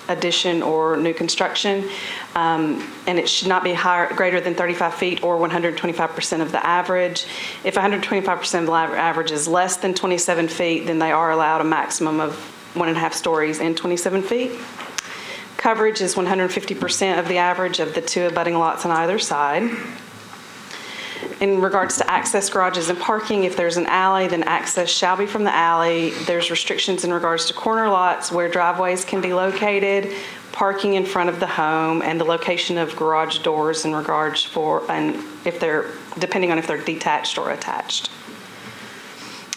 addition or new construction, and it should not be greater than 35 feet or 125% of the average. If 125% of the average is less than 27 feet, then they are allowed a maximum of 1.5 stories and 27 feet. Coverage is 150% of the average of the two abutting lots on either side. In regards to access, garages, and parking, if there's an alley, then access shall be from the alley. There's restrictions in regards to corner lots where driveways can be located, parking in front of the home, and the location of garage doors in regards depending on if they're detached or attached.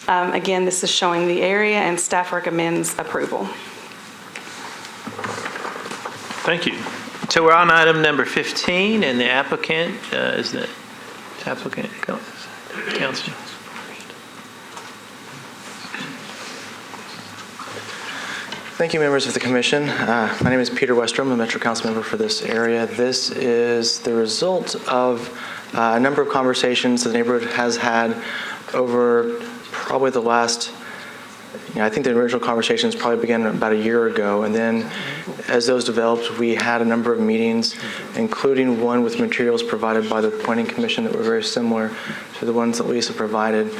Again, this is showing the area, and staff recommends approval. Thank you. So we're on item number 15, and the applicant is the applicant, Council. Thank you, members of the commission. My name is Peter Westrom, a Metro Council member for this area. This is the result of a number of conversations the neighborhood has had over probably the last, I think the original conversations probably began about a year ago, and then as those developed, we had a number of meetings, including one with materials provided by the Planning Commission that were very similar to the ones that Lisa provided,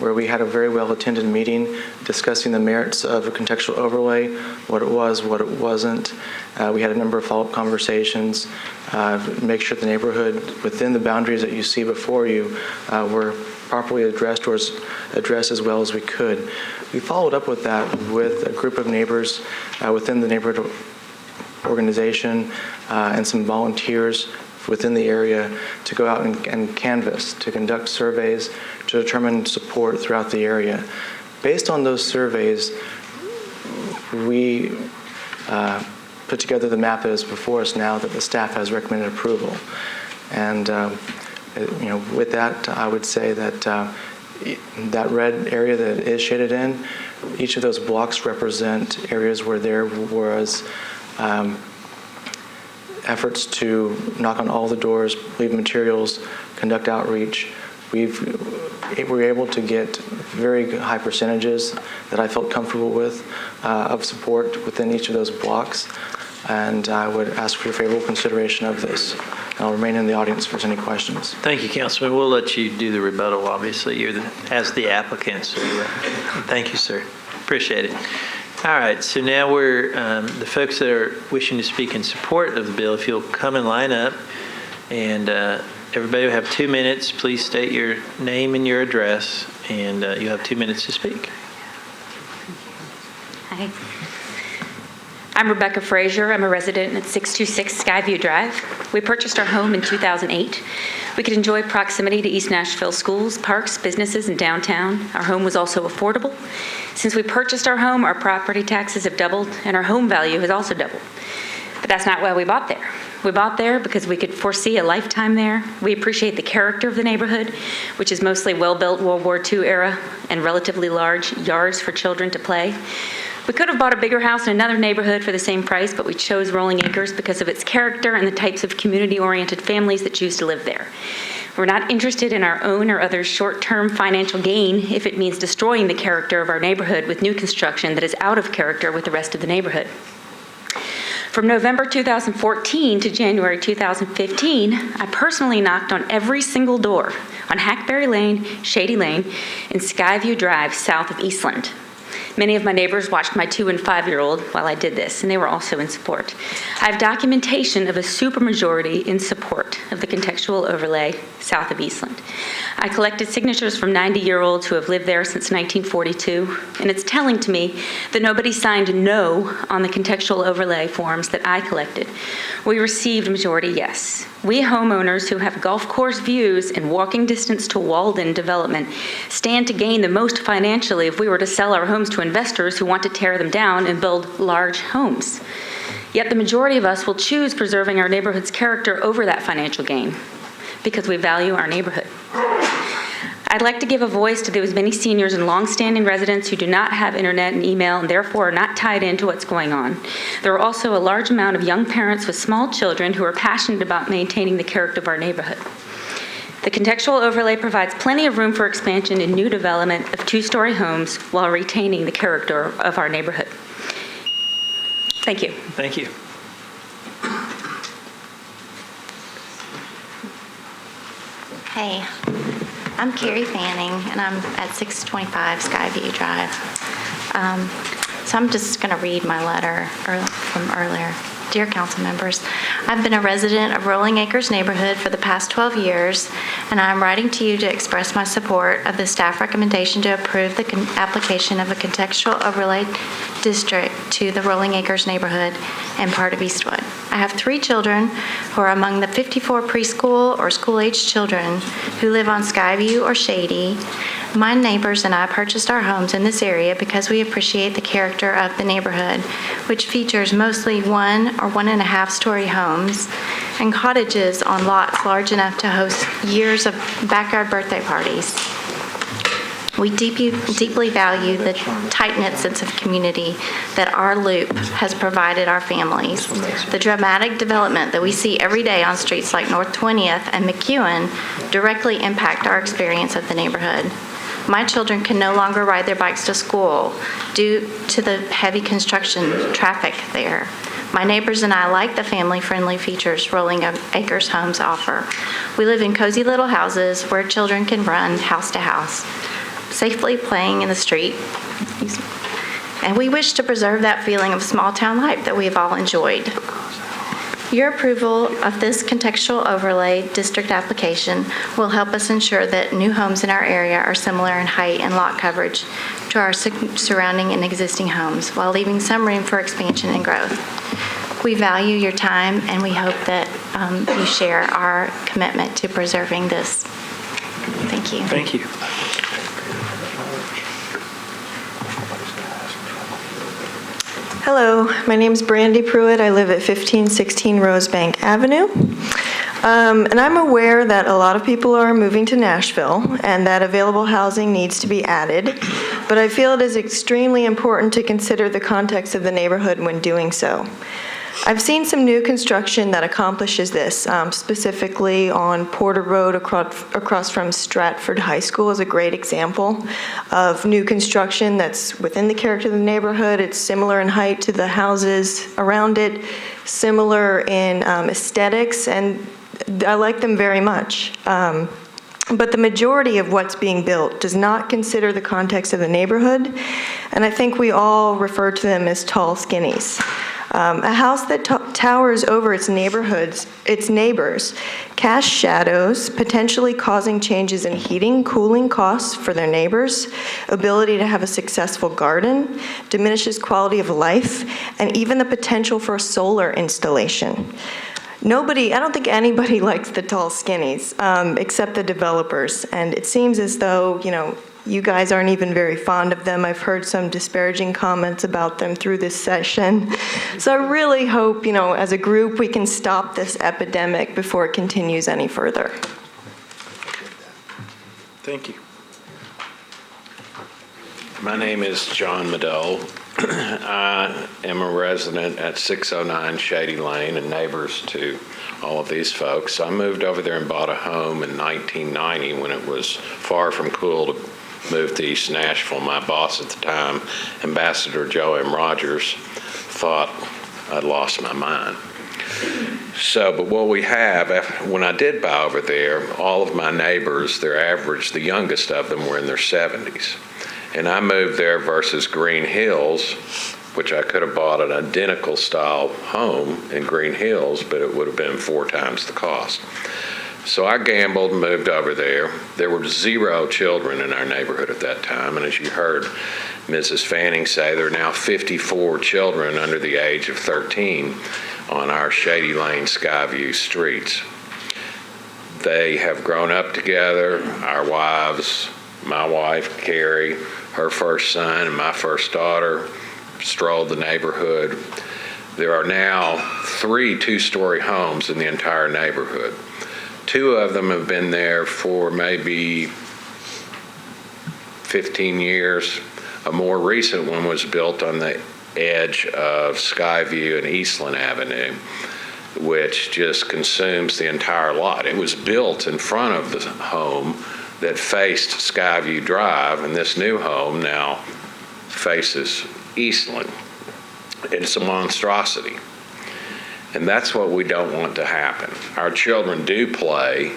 where we had a very well-attended meeting discussing the merits of a contextual overlay, what it was, what it wasn't. We had a number of follow-up conversations, make sure the neighborhood within the boundaries that you see before you were properly addressed or addressed as well as we could. We followed up with that with a group of neighbors within the neighborhood organization and some volunteers within the area to go out and canvass, to conduct surveys, to determine support throughout the area. Based on those surveys, we put together the map that is before us now that the staff has recommended approval. And with that, I would say that that red area that is shaded in, each of those blocks represent areas where there was efforts to knock on all the doors, leave materials, conduct outreach. We were able to get very high percentages that I felt comfortable with of support within each of those blocks. And I would ask for your favorable consideration of this. I'll remain in the audience if there's any questions. Thank you, Councilman. We'll let you do the rebuttal, obviously. You're as the applicant. So thank you, sir. Appreciate it. All right, so now we're, the folks that are wishing to speak in support of the bill, if you'll come and line up, and everybody will have 2 minutes. Please state your name and your address, and you'll have 2 minutes to speak. Hi. I'm Rebecca Frazier. I'm a resident at 626 Skyview Drive. We purchased our home in 2008. We could enjoy proximity to East Nashville schools, parks, businesses, and downtown. Our home was also affordable. Since we purchased our home, our property taxes have doubled, and our home value has also doubled. But that's not why we bought there. We bought there because we could foresee a lifetime there. We appreciate the character of the neighborhood, which is mostly well-built World War II era and relatively large yards for children to play. We could have bought a bigger house in another neighborhood for the same price, but we chose Rolling Acres because of its character and the types of community-oriented families that choose to live there. We're not interested in our own or others' short-term financial gain if it means destroying the character of our neighborhood with new construction that is out of character with the rest of the neighborhood. From November 2014 to January 2015, I personally knocked on every single door on Hackberry Lane, Shady Lane, and Skyview Drive south of Eastland. Many of my neighbors watched my 2- and 5-year-old while I did this, and they were also in support. I have documentation of a supermajority in support of the contextual overlay south of Eastland. I collected signatures from 90-year-olds who have lived there since 1942, and it's telling to me that nobody signed no on the contextual overlay forms that I collected. We received majority yes. We homeowners who have golf course views and walking distance to Walden development stand to gain the most financially if we were to sell our homes to investors who want to tear them down and build large homes. Yet the majority of us will choose preserving our neighborhood's character over that financial gain because we value our neighborhood. I'd like to give a voice to those many seniors and longstanding residents who do not have internet and email and therefore are not tied into what's going on. There are also a large amount of young parents with small children who are passionate about maintaining the character of our neighborhood. The contextual overlay provides plenty of room for expansion and new development of 2-story homes while retaining the character of our neighborhood. Thank you. Thank you. Hey, I'm Carrie Fanning, and I'm at 625 Skyview Drive. So I'm just going to read my letter from earlier. Dear council members, I've been a resident of Rolling Acres neighborhood for the past 12 years, and I'm writing to you to express my support of the staff recommendation to approve the application of a contextual overlay district to the Rolling Acres neighborhood and part of Eastwood. I have 3 children who are among the 54 preschool or school-aged children who live on Skyview or Shady. My neighbors and I purchased our homes in this area because we appreciate the character of the neighborhood, which features mostly 1 or 1.5-story homes and cottages on lots large enough to host years of backyard birthday parties. We deeply value the tight-knit sense of community that our loop has provided our families. The dramatic development that we see every day on streets like North 20th and McEwen directly impact our experience of the neighborhood. My children can no longer ride their bikes to school due to the heavy construction traffic there. My neighbors and I like the family-friendly features Rolling Acres homes offer. We live in cozy little houses where children can run house to house. safely playing in the street. And we wish to preserve that feeling of small town life that we have all enjoyed. Your approval of this contextual overlay district application will help us ensure that new homes in our area are similar in height and lot coverage to our surrounding and existing homes, while leaving some room for expansion and growth. We value your time, and we hope that you share our commitment to preserving this. Thank you. Thank you. Hello, my name is Brandy Pruitt. I live at 1516 Rosebank Avenue. And I'm aware that a lot of people are moving to Nashville and that available housing needs to be added, but I feel it is extremely important to consider the context of the neighborhood when doing so. I've seen some new construction that accomplishes this, specifically on Porter Road across from Stratford High School is a great example of new construction that's within the character of the neighborhood. It's similar in height to the houses around it, similar in aesthetics, and I like them very much. But the majority of what's being built does not consider the context of the neighborhood, and I think we all refer to them as tall skinnies. A house that towers over its neighbors casts shadows, potentially causing changes in heating, cooling costs for their neighbors, ability to have a successful garden, diminishes quality of life, and even the potential for a solar installation. I don't think anybody likes the tall skinnies, except the developers. And it seems as though, you guys aren't even very fond of them. I've heard some disparaging comments about them through this session. So I really hope, as a group, we can stop this epidemic before it continues any further. Thank you. My name is John Medill. I am a resident at 609 Shady Lane and neighbors to all of these folks. I moved over there and bought a home in 1990 when it was far from cool to move to East Nashville. My boss at the time, Ambassador Joe M. Rogers, thought I'd lost my mind. But what we have, when I did buy over there, all of my neighbors, their average, the youngest of them were in their 70s. And I moved there versus Green Hills, which I could have bought an identical style home in Green Hills, but it would have been 4 times the cost. So I gambled and moved over there. There were 0 children in our neighborhood at that time, and as you heard Mrs. Fanning say, there are now 54 children under the age of 13 on our Shady Lane Skyview streets. They have grown up together, our wives, my wife, Carrie, her first son, and my first daughter strolled the neighborhood. There are now 3 two-story homes in the entire neighborhood. 2 of them have been there for maybe 15 years. A more recent one was built on the edge of Skyview and Eastland Avenue, which just consumes the entire lot. It was built in front of the home that faced Skyview Drive, and this new home now faces Eastland. It's a monstrosity. And that's what we don't want to happen. Our children do play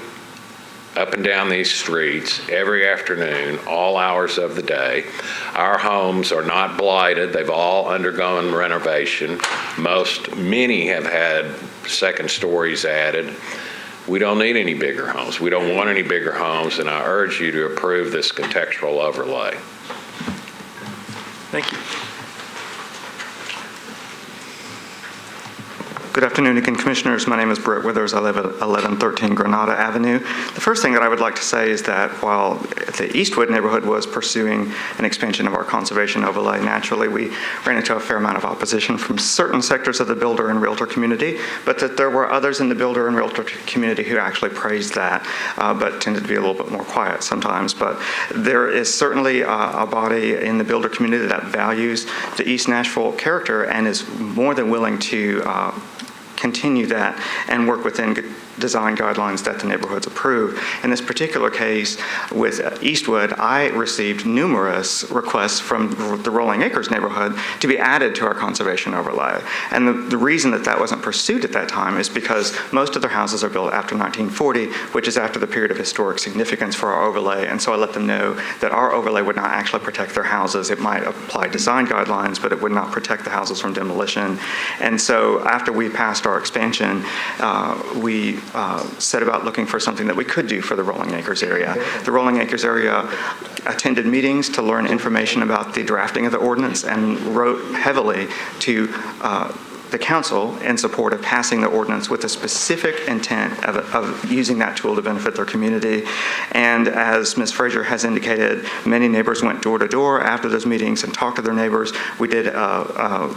up and down these streets every afternoon, all hours of the day. Our homes are not blighted. They've all undergone renovation. Many have had second stories added. We don't need any bigger homes. We don't want any bigger homes, and I urge you to approve this contextual overlay. Thank you. Good afternoon again, Commissioners. My name is Brett Withers. I live at 1113 Granada Avenue. The first thing that I would like to say is that while the Eastwood neighborhood was pursuing an expansion of our conservation overlay, naturally we ran into a fair amount of opposition from certain sectors of the builder and realtor community, but that there were others in the builder and realtor community who actually praised that, but tended to be a little bit more quiet sometimes. But there is certainly a body in the builder community that values the East Nashville character and is more than willing to continue that and work within design guidelines that the neighborhoods approve. In this particular case with Eastwood, I received numerous requests from the Rolling Acres neighborhood to be added to our conservation overlay. And the reason that that wasn't pursued at that time is because most of their houses are built after 1940, which is after the period of historic significance for our overlay. And so I let them know that our overlay would not actually protect their houses. It might apply design guidelines, but it would not protect the houses from demolition. And so after we passed our expansion, we set about looking for something that we could do for the Rolling Acres area. The Rolling Acres area attended meetings to learn information about the drafting of the ordinance and wrote heavily to the council in support of passing the ordinance with a specific intent of using that tool to benefit their community. And as Ms. Frazier has indicated, many neighbors went door to door after those meetings and talked to their neighbors. We did a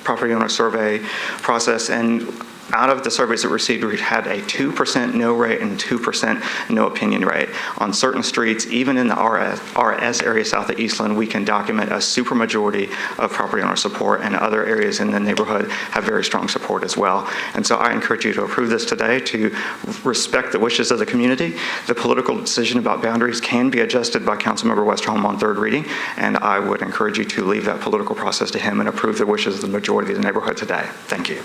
property owner survey process, and out of the surveys that we received, we had a 2% no rate and 2% no opinion rate. On certain streets, even in the RS area south of Eastland, we can document a supermajority of property owner support, and other areas in the neighborhood have very strong support as well. And so I encourage you to approve this today to respect the wishes of the community. The political decision about boundaries can be adjusted by Councilmember Westerholm on third reading, and I would encourage you to leave that political process to him and approve the wishes of the majority of the neighborhood today. Thank you.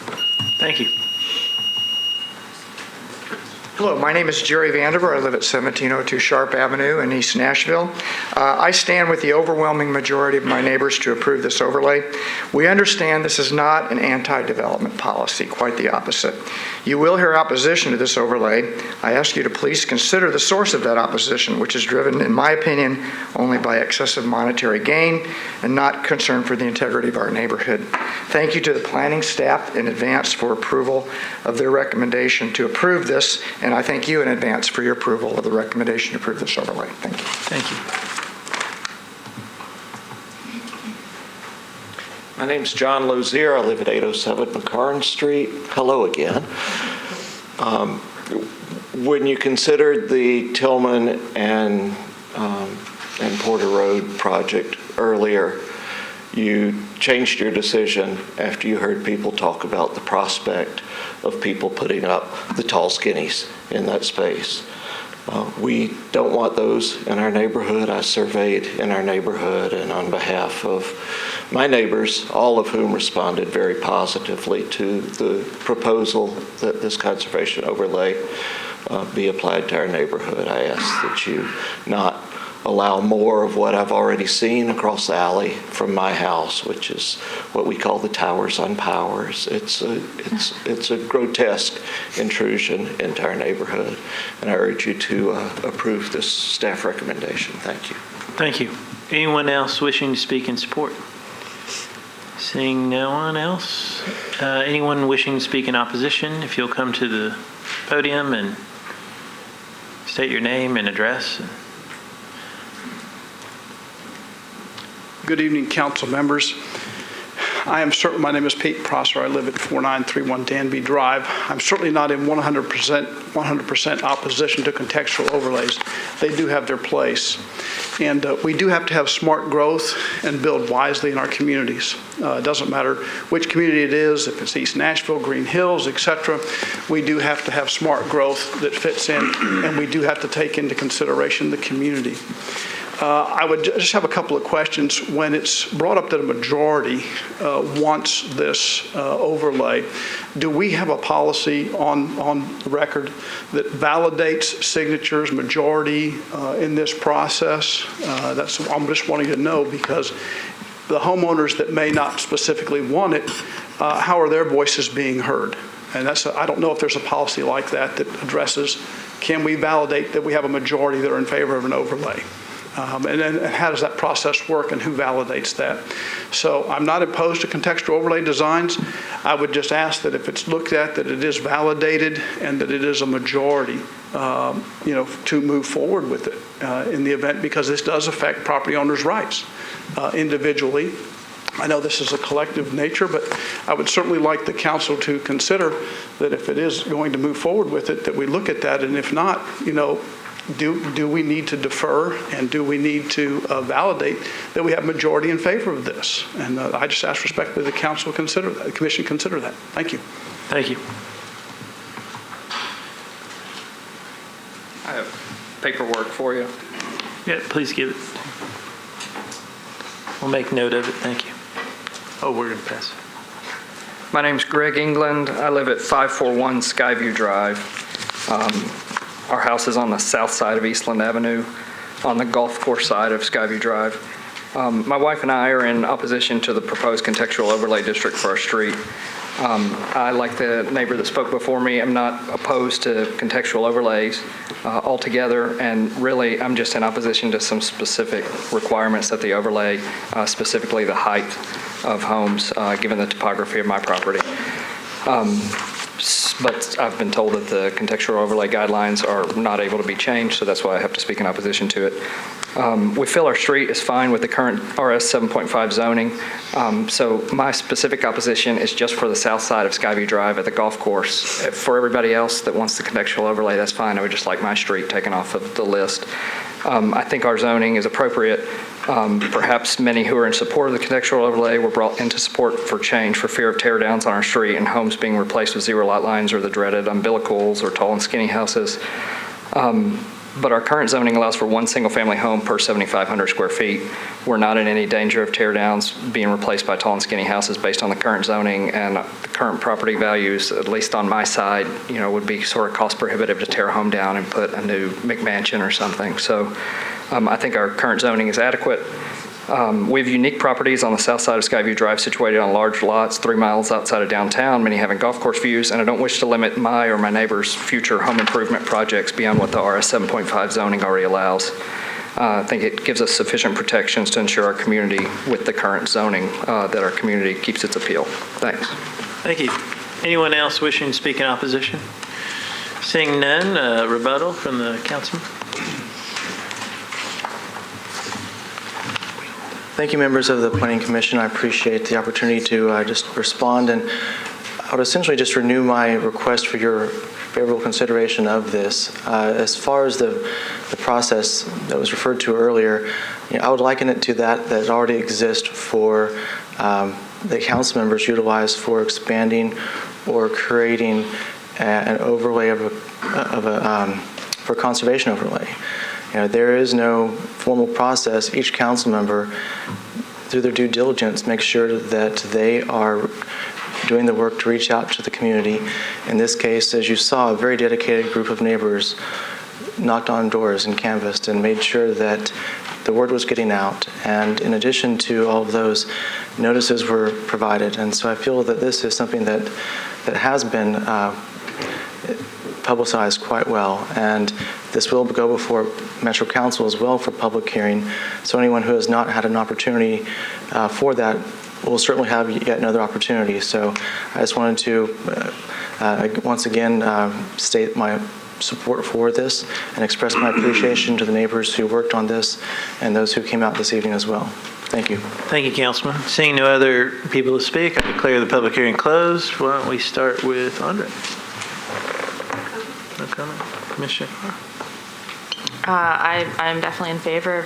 Thank you. Hello, my name is Jerry Vandiver. I live at 1702 Sharp Avenue in East Nashville. I stand with the overwhelming majority of my neighbors to approve this overlay. We understand this is not an anti-development policy, quite the opposite. You will hear opposition to this overlay. I ask you to please consider the source of that opposition, which is driven, in my opinion, only by excessive monetary gain and not concern for the integrity of our neighborhood. Thank you to the planning staff in advance for approval of their recommendation to approve this, and I thank you in advance for your approval of the recommendation to approve this overlay. Thank you. Thank you. My name's John Lozier. I live at 807 McCarran Street. Hello again. When you considered the Tillman and Porter Road project earlier, you changed your decision after you heard people talk about the prospect of people putting up the tall skinnies in that space. We don't want those in our neighborhood. I surveyed in our neighborhood, and on behalf of my neighbors, all of whom responded very positively to the proposal that this conservation overlay be applied to our neighborhood, I ask that you not allow more of what I've already seen across the alley from my house, which is what we call the towers on powers. It's a grotesque intrusion into our neighborhood, and I urge you to approve this staff recommendation. Thank you. Thank you. Anyone else wishing to speak in support? Seeing no one else. Anyone wishing to speak in opposition, if you'll come to the podium and state your name and address. Good evening, council members. My name is Pete Prosser. I live at 4931 Danby Drive. I'm certainly not in 100% opposition to contextual overlays. They do have their place. And we do have to have smart growth and build wisely in our communities. It doesn't matter which community it is, if it's East Nashville, Green Hills, etc. We do have to have smart growth that fits in, and we do have to take into consideration the community. I would just have a couple of questions. When it's brought up that a majority wants this overlay, do we have a policy on record that validates signatures, majority in this process? I'm just wanting to know, because the homeowners that may not specifically want it, how are their voices being heard? And I don't know if there's a policy like that that addresses, can we validate that we have a majority that are in favor of an overlay? And then how does that process work, and who validates that? So I'm not opposed to contextual overlay designs. I would just ask that if it's looked at, that it is validated and that it is a majority, to move forward with it in the event, because this does affect property owners' rights individually. I know this is a collective nature, but I would certainly like the council to consider that if it is going to move forward with it, that we look at that, and if not, do we need to defer, and do we need to validate that we have majority in favor of this? And I just ask respectfully the council consider that, the commission consider that. Thank you. Thank you. paperwork for you. Yeah, please give it. We'll make note of it. Thank you. Oh, we're going to pass it. My name's Greg England. I live at 541 Skyview Drive. Our house is on the south side of Eastland Avenue, on the golf course side of Skyview Drive. My wife and I are in opposition to the proposed contextual overlay district for our street. I, like the neighbor that spoke before me, am not opposed to contextual overlays altogether, and really I'm just in opposition to some specific requirements that the overlay, specifically the height of homes, given the topography of my property. But I've been told that the contextual overlay guidelines are not able to be changed, so that's why I have to speak in opposition to it. We feel our street is fine with the current RS 7.5 zoning, so my specific opposition is just for the south side of Skyview Drive at the golf course. For everybody else that wants the contextual overlay, that's fine. I would just like my street taken off of the list. I think our zoning is appropriate. Perhaps many who are in support of the contextual overlay were brought into support for change for fear of tear downs on our street and homes being replaced with zero lot lines or the dreaded umbilicals or tall and skinny houses. But our current zoning allows for one single family home per 7,500 square feet. We're not in any danger of tear downs being replaced by tall and skinny houses based on the current zoning, and the current property values, at least on my side, would be sort of cost prohibitive to tear a home down and put a new McMansion or something. So I think our current zoning is adequate. We have unique properties on the south side of Skyview Drive situated on large lots 3 miles outside of downtown, many having golf course views, and I don't wish to limit my or my neighbor's future home improvement projects beyond what the RS 7.5 zoning already allows. I think it gives us sufficient protections to ensure our community with the current zoning that our community keeps its appeal. Thanks. Thank you. Anyone else wishing to speak in opposition? Seeing none, rebuttal from the councilman. Thank you, members of the Planning Commission. I appreciate the opportunity to just respond, and I would essentially just renew my request for your favorable consideration of this. As far as the process that was referred to earlier, I would liken it to that already exists for the council members utilize for expanding or creating an overlay for conservation overlay. There is no formal process. Each council member, through their due diligence, makes sure that they are doing the work to reach out to the community. In this case, as you saw, a very dedicated group of neighbors knocked on doors and canvassed and made sure that the word was getting out. And in addition to all of those, notices were provided. And so I feel that this is something that has been publicized quite well, and this will go before Metro Council as well for public hearing. So anyone who has not had an opportunity for that will certainly have yet another opportunity. So I just wanted to once again state my support for this and express my appreciation to the neighbors who worked on this and those who came out this evening as well. Thank you. Thank you, Councilman. Seeing no other people to speak, I declare the public hearing closed. Why don't we start with Andre? No comment? Commissioner? I'm definitely in favor.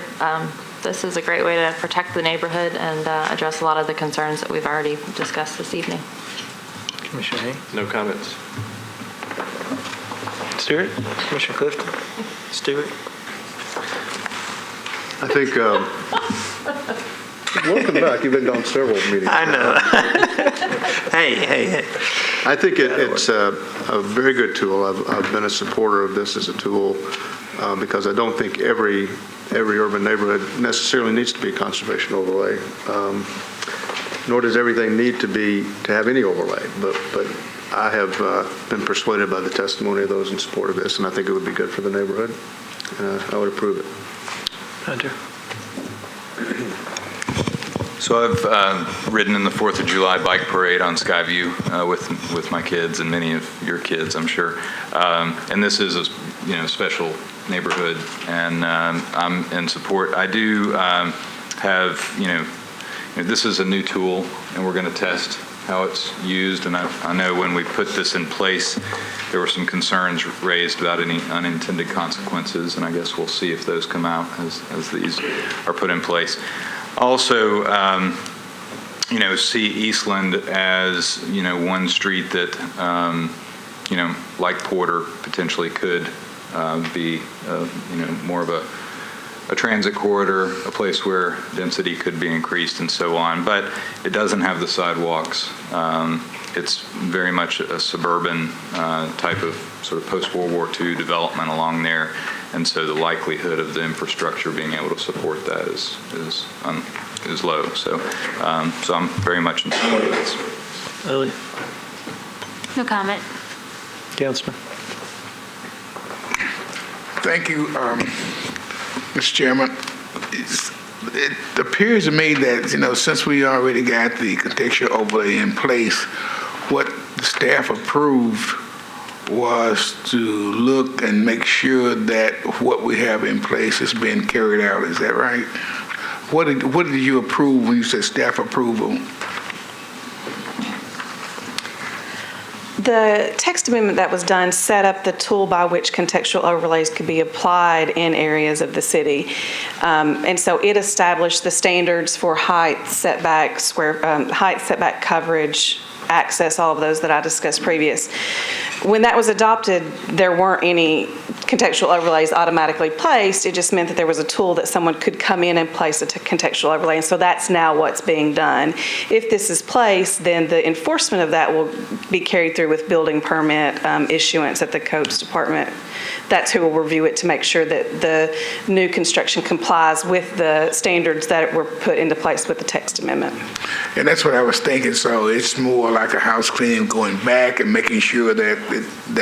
This is a great way to protect the neighborhood and address a lot of the concerns that we've already discussed this evening. Commissioner Hay? No comments. Stewart? Commissioner Clifton? Stewart? I think, welcome back. You've been on several meetings. I know. Hey. I think it's a very good tool. I've been a supporter of this as a tool because I don't think every urban neighborhood necessarily needs to be conservation overlay, nor does everything need to have any overlay. But I have been persuaded by the testimony of those in support of this, and I think it would be good for the neighborhood. I would approve it. Hunter? So I've ridden in the 4th of July bike parade on Skyview with my kids and many of your kids, I'm sure. And this is a special neighborhood, and I'm in support. I do have this is a new tool, and we're going to test how it's used. And I know when we put this in place, there were some concerns raised about any unintended consequences, and I guess we'll see if those come out as these are put in place. Also, see Eastland as, one street that, like Porter, potentially could be, more of a transit corridor, a place where density could be increased and so on. But it doesn't have the sidewalks. It's very much a suburban type of sort of post-World War II development along there. And so the likelihood of the infrastructure being able to support that is low. So I'm very much in support of this. Lily? No comment. Councilman? Thank you, Mr. Chairman. It appears to me that, since we already got the contextual overlay in place, what the staff approved was to look and make sure that what we have in place is being carried out. Is that right? What did you approve when you said staff approval? The text amendment that was done set up the tool by which contextual overlays could be applied in areas of the city. And so it established the standards for height, setback, height, setback coverage, access, all of those that I discussed previous. When that was adopted, there weren't any contextual overlays automatically placed. It just meant that there was a tool that someone could come in and place a contextual overlay. And so that's now what's being done. If this is placed, then the enforcement of that will be carried through with building permit issuance at the codes department. That's who will review it to make sure that the new construction complies with the standards that were put into place with the text amendment. And that's what I was thinking. So it's more like a house cleaning, going back and making sure that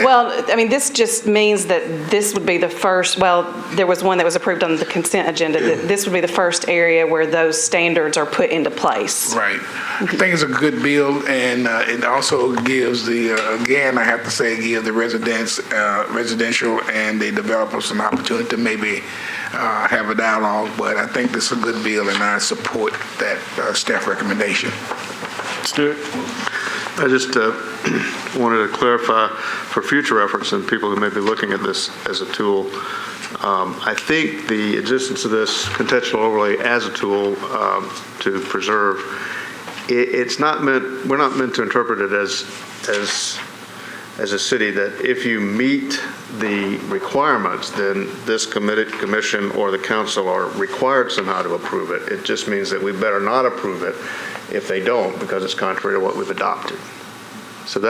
Well, I mean, this just means that this would be the first, there was one that was approved on the consent agenda. This would be the first area where those standards are put into place. Right. I think it's a good bill, and it also gives again, I have to say, give the residential and the developers an opportunity to maybe have a dialogue. But I think this is a good bill, and I support that staff recommendation. Stuart? I just wanted to clarify for future reference and people who may be looking at this as a tool. I think the existence of this contextual overlay as a tool to preserve, it's not meant. We're not meant to interpret it as a city that if you meet the requirements, then this commission or the council are required somehow to approve it. It just means that we better not approve it if they don't, because it's contrary to what we've adopted. So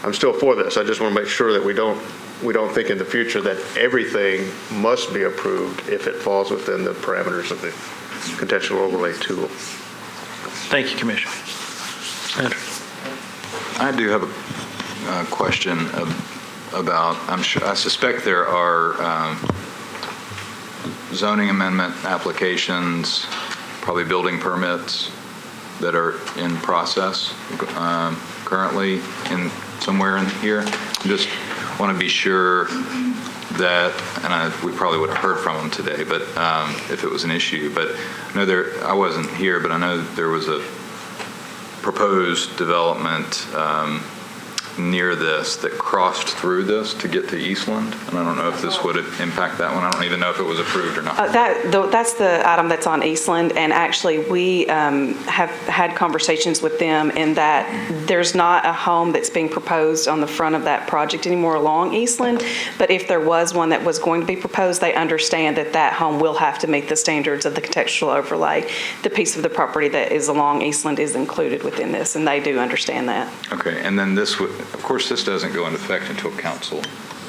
I'm still for this. I just want to make sure that we don't think in the future that everything must be approved if it falls within the parameters of the contextual overlay tool. Thank you, Commissioner. Senator? I do have a question about, I suspect there are zoning amendment applications, probably building permits that are in process currently somewhere in here. Just want to be sure that, and we probably would have heard from them today, but if it was an issue. But I know I wasn't here, but I know there was a proposed development near this that crossed through this to get to Eastland, and I don't know if this would impact that one. I don't even know if it was approved or not. That's the item that's on Eastland, and actually we have had conversations with them in that there's not a home that's being proposed on the front of that project anymore along Eastland, but if there was one that was going to be proposed, they understand that that home will have to meet the standards of the contextual overlay. The piece of the property that is along Eastland is included within this, and they do understand that. Okay, and then this would, of course, this doesn't go into effect until council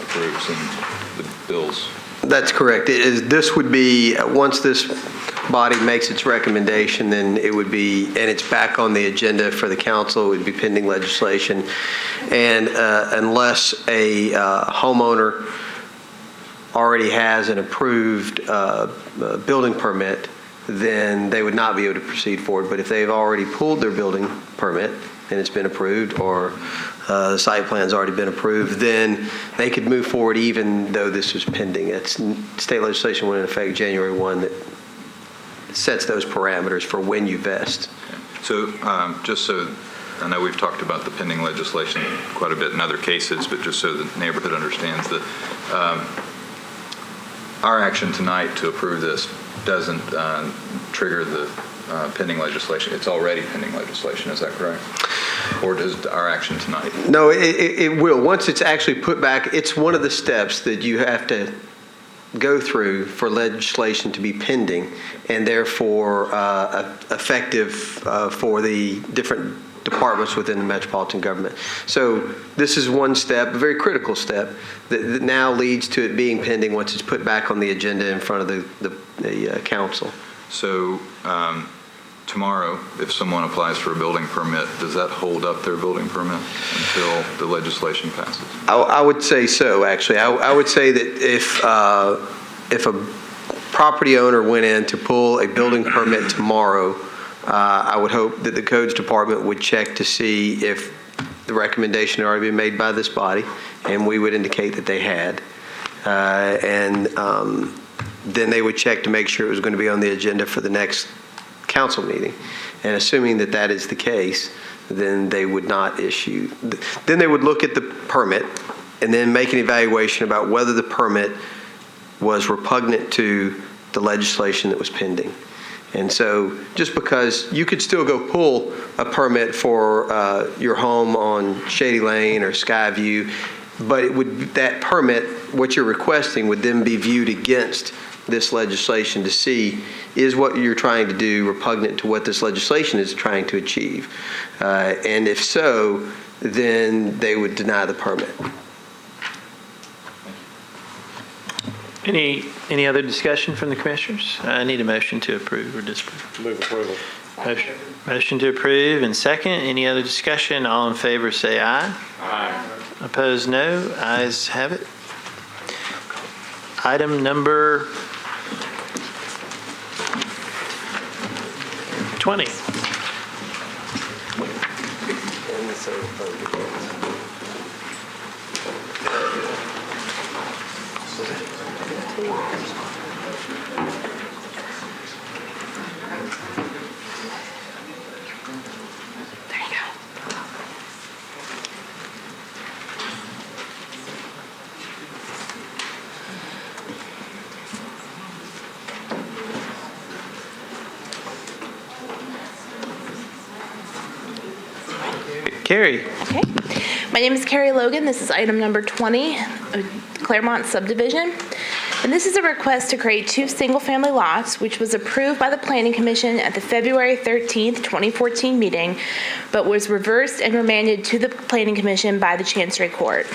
approves and the bills. That's correct. This would be, once this body makes its recommendation, then it would be, and it's back on the agenda for the council, it would be pending legislation. And unless a homeowner already has an approved building permit, then they would not be able to proceed forward. But if they've already pulled their building permit and it's been approved, or the site plan's already been approved, then they could move forward even though this was pending. It's state legislation went into effect January 1 that sets those parameters for when you vest. So just so, I know we've talked about the pending legislation quite a bit in other cases, but just so the neighborhood understands that our action tonight to approve this doesn't trigger the pending legislation. It's already pending legislation, is that correct? Or does our action tonight? No, it will. Once it's actually put back, it's one of the steps that you have to go through for legislation to be pending and therefore effective for the different departments within the metropolitan government. So this is one step, a very critical step, that now leads to it being pending once it's put back on the agenda in front of the council. So tomorrow, if someone applies for a building permit, does that hold up their building permit until the legislation passes? I would say so, actually. I would say that if a property owner went in to pull a building permit tomorrow, I would hope that the codes department would check to see if the recommendation had already been made by this body, and we would indicate that they had. Then they would check to make sure it was going to be on the agenda for the next council meeting. And assuming that that is the case, then they would not issue. Then they would look at the permit and then make an evaluation about whether the permit was repugnant to the legislation that was pending. And so just because you could still go pull a permit for your home on Shady Lane or Skyview, but it would, that permit, what you're requesting, would then be viewed against this legislation to see, is what you're trying to do repugnant to what this legislation is trying to achieve? And if so, then they would deny the permit. Any other discussion from the commissioners? I need a motion to approve or disapprove. Move approval. Motion to approve and second. Any other discussion? All in favor say aye. Aye. Opposed, no. Ayes have it. Item number 20. Carrie. Okay. My name is Carrie Logan. This is item number 20, Claremont subdivision. And this is a request to create 2 single-family lots, which was approved by the Planning Commission at the February 13th, 2014 meeting, but was reversed and remanded to the Planning Commission by the Chancery Court.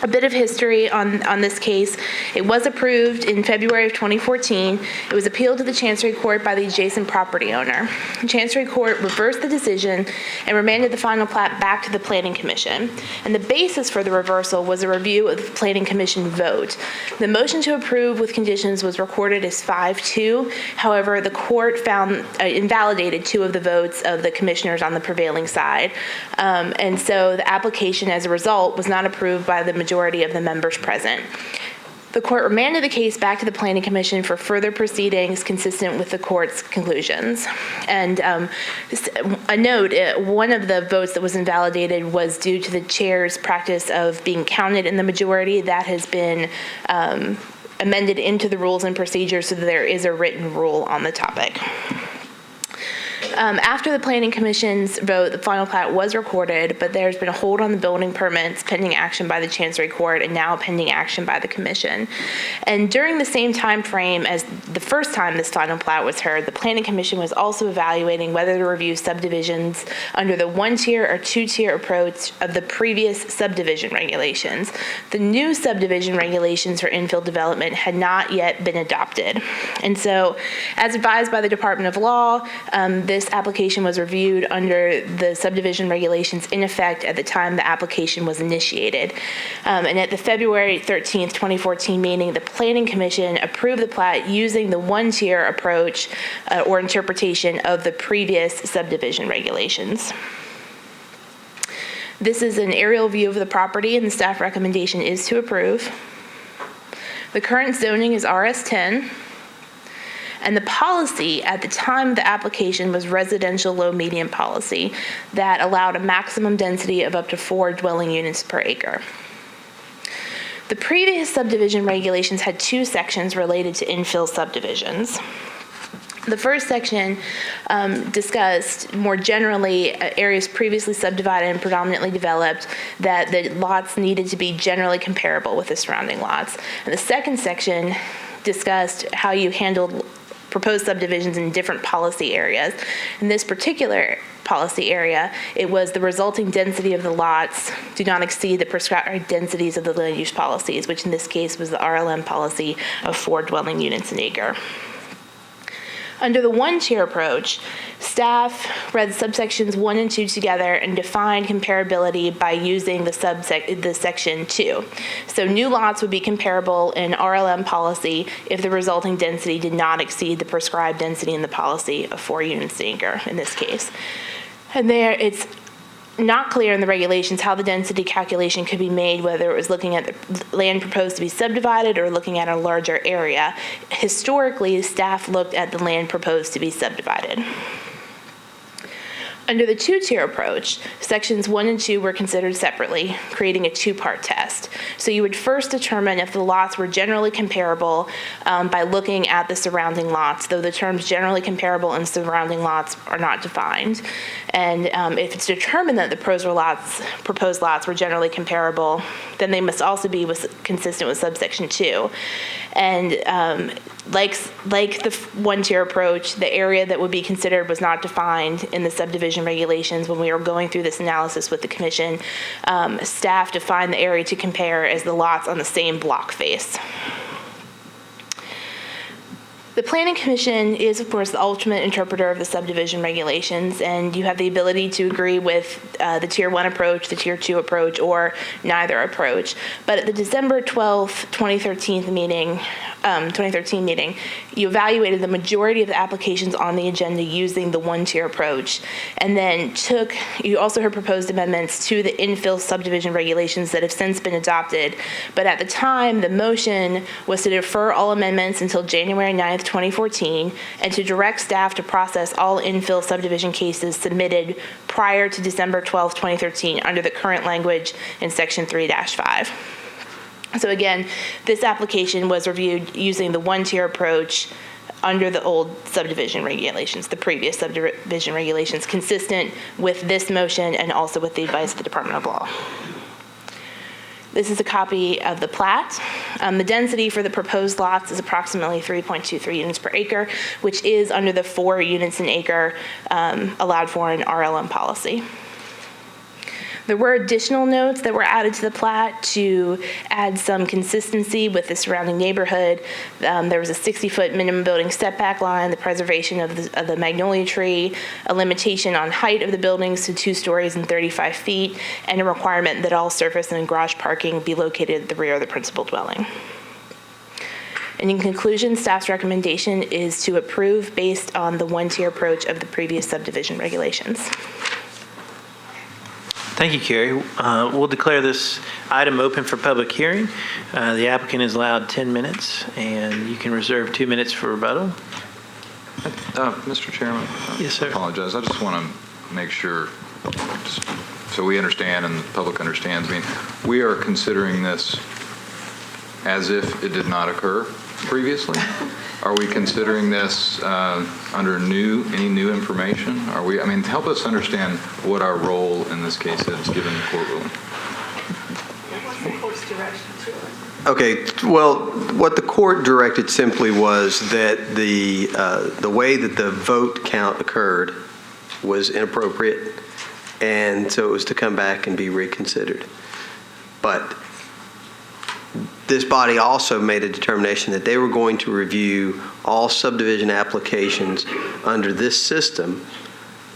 A bit of history on this case. It was approved in February of 2014. It was appealed to the Chancery Court by the adjacent property owner. The Chancery Court reversed the decision and remanded the final plat back to the Planning Commission. And the basis for the reversal was a review of the Planning Commission vote. The motion to approve with conditions was recorded as 5-2. However, the court invalidated 2 of the votes of the commissioners on the prevailing side. And so the application as a result was not approved by the majority of the members present. The court remanded the case back to the Planning Commission for further proceedings consistent with the court's conclusions. And a note, one of the votes that was invalidated was due to the chair's practice of being counted in the majority. That has been amended into the rules and procedures so that there is a written rule on the topic. After the Planning Commission's vote, the final plat was recorded, but there's been a hold on the building permits pending action by the Chancery Court and now pending action by the Commission. And during the same time frame as the first time this final plat was heard, the Planning Commission was also evaluating whether to review subdivisions under the 1-tier or 2-tier approach of the previous subdivision regulations. The new subdivision regulations for infill development had not yet been adopted. And so, as advised by the Department of Law, this application was reviewed under the subdivision regulations in effect at the time the application was initiated. And at the February 13th, 2014 meeting, the Planning Commission approved the plat using the 1-tier approach or interpretation of the previous subdivision regulations. This is an aerial view of the property, and the staff recommendation is to approve. The current zoning is RS10. And the policy at the time of the application was residential low-medium policy that allowed a maximum density of up to 4 dwelling units per acre. The previous subdivision regulations had 2 sections related to infill subdivisions. The first section discussed more generally areas previously subdivided and predominantly developed, that the lots needed to be generally comparable with the surrounding lots. And the second section discussed how you handled proposed subdivisions in different policy areas. In this particular policy area, it was the resulting density of the lots do not exceed the prescribed densities of the land use policies, which in this case was the RLM policy of 4 dwelling units an acre. Under the one-tier approach, staff read subsections 1 and 2 together and defined comparability by using the section 2. So new lots would be comparable in RLM policy if the resulting density did not exceed the prescribed density in the policy of 4 units an acre in this case. And there it's not clear in the regulations how the density calculation could be made, whether it was looking at the land proposed to be subdivided or looking at a larger area. Historically, staff looked at the land proposed to be subdivided. Under the two-tier approach, sections 1 and 2 were considered separately, creating a 2-part test. So you would first determine if the lots were generally comparable by looking at the surrounding lots, though the terms generally comparable and surrounding lots are not defined. And if it's determined that the proposed lots were generally comparable, then they must also be consistent with subsection 2. And like the one-tier approach, the area that would be considered was not defined in the subdivision regulations. When we were going through this analysis with the commission, staff defined the area to compare as the lots on the same block face. The Planning Commission is, of course, the ultimate interpreter of the subdivision regulations, and you have the ability to agree with the Tier 1 approach, the Tier 2 approach, or neither approach. But at the December 12th, 2013 meeting, you evaluated the majority of the applications on the agenda using the one-tier approach, and then you also heard proposed amendments to the infill subdivision regulations that have since been adopted. But at the time, the motion was to defer all amendments until January 9th, 2014, and to direct staff to process all infill subdivision cases submitted prior to December 12, 2013 under the current language in Section 3-5. So again, this application was reviewed using the one-tier approach under the old subdivision regulations, the previous subdivision regulations, consistent with this motion and also with the advice of the Department of Law. This is a copy of the plat. The density for the proposed lots is approximately 3.23 units per acre, which is under the 4 units an acre allowed for in RLM policy. There were additional notes that were added to the plat to add some consistency with the surrounding neighborhood. There was a 60-foot minimum building setback line, the preservation of the magnolia tree, a limitation on height of the buildings to 2 stories and 35 feet, and a requirement that all surface and garage parking be located at the rear of the principal dwelling. And in conclusion, staff's recommendation is to approve based on the one-tier approach of the previous subdivision regulations. Thank you, Carrie. We'll declare this item open for public hearing. The applicant is allowed 10 minutes, and you can reserve 2 minutes for rebuttal. Mr. Chairman? Yes, sir. I apologize. I just want to make sure, so we understand and the public understands. I mean, we are considering this as if it did not occur previously. Are we considering this under any new information? Help us understand what our role in this case is, given the court ruling. What's the court's direction to it? Okay, well, what the court directed simply was that the way that the vote count occurred was inappropriate, and so it was to come back and be reconsidered. But this body also made a determination that they were going to review all subdivision applications under this system,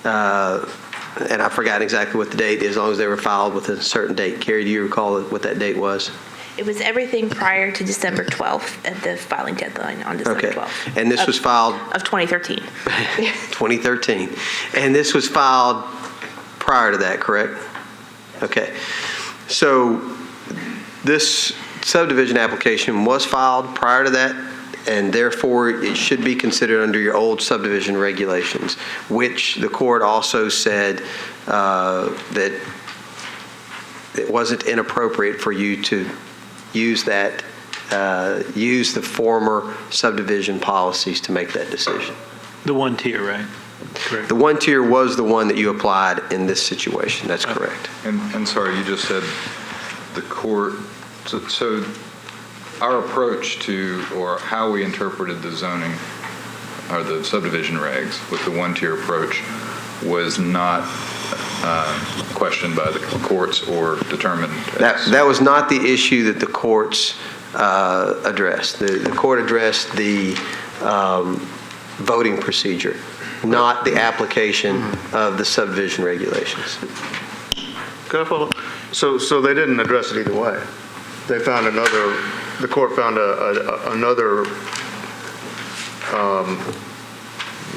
and I forgot exactly what the date is, as long as they were filed with a certain date. Carrie, do you recall what that date was? It was everything prior to December 12th at the filing deadline on December 12th. And this was filed? Of 2013. 2013. And this was filed prior to that, correct? Okay. So this subdivision application was filed prior to that, and therefore it should be considered under your old subdivision regulations, which the court also said that it wasn't inappropriate for you to use the former subdivision policies to make that decision. The one tier, right? Correct. The one tier was the one that you applied in this situation. That's correct. And sorry, you just said the court, so our approach to, or how we interpreted the zoning, or the subdivision regs with the one-tier approach was not questioned by the courts or determined. That was not the issue that the courts addressed. The court addressed the voting procedure, not the application of the subdivision regulations. Can I follow? So they didn't address it either way. They found the court found another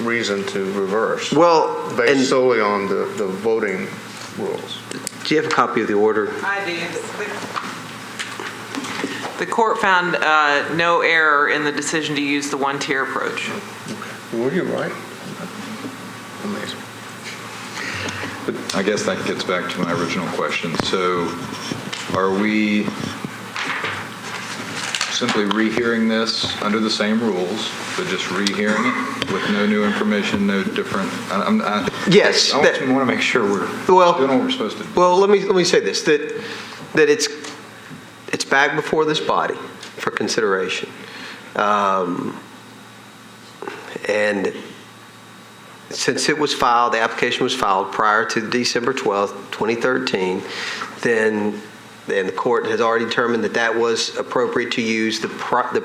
reason to reverse. Well, based solely on the voting rules. Do you have a copy of the order? I do. The court found no error in the decision to use the one-tier approach. Well, you're right. Amazing. But I guess that gets back to my original question. So are we simply rehearing this under the same rules, but just rehearing it with no new information, no different? Yes. I want to make sure we're doing what we're supposed to do. Well, let me say this, that it's back before this body for consideration. And since it was filed, the application was filed prior to December 12th, 2013, then the court has already determined that that was appropriate to use the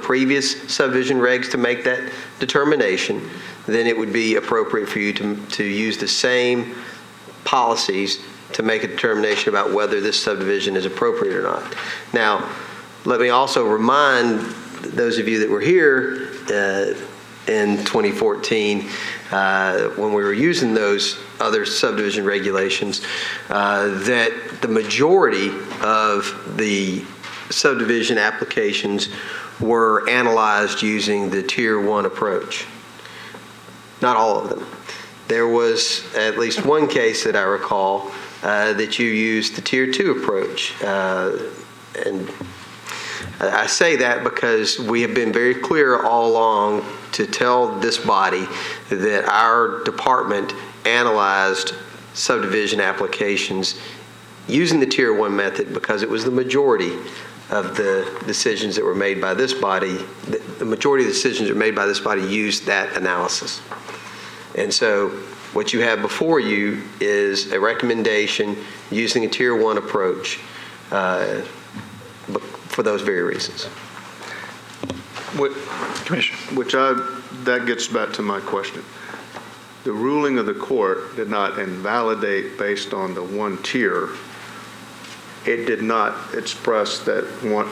previous subdivision regs to make that determination. Then it would be appropriate for you to use the same policies to make a determination about whether this subdivision is appropriate or not. Now, let me also remind those of you that were here in 2014 when we were using those other subdivision regulations, that the majority of the subdivision applications were analyzed using the Tier 1 approach. Not all of them. There was at least one case that I recall that you used the Tier 2 approach. And I say that because we have been very clear all along to tell this body that our department analyzed subdivision applications using the Tier 1 method because it was the majority of the decisions that were made by this body. The majority of the decisions that were made by this body used that analysis. And so what you have before you is a recommendation using a Tier 1 approach for those very reasons. That gets back to my question. The ruling of the court did not invalidate based on the one tier. It did not express that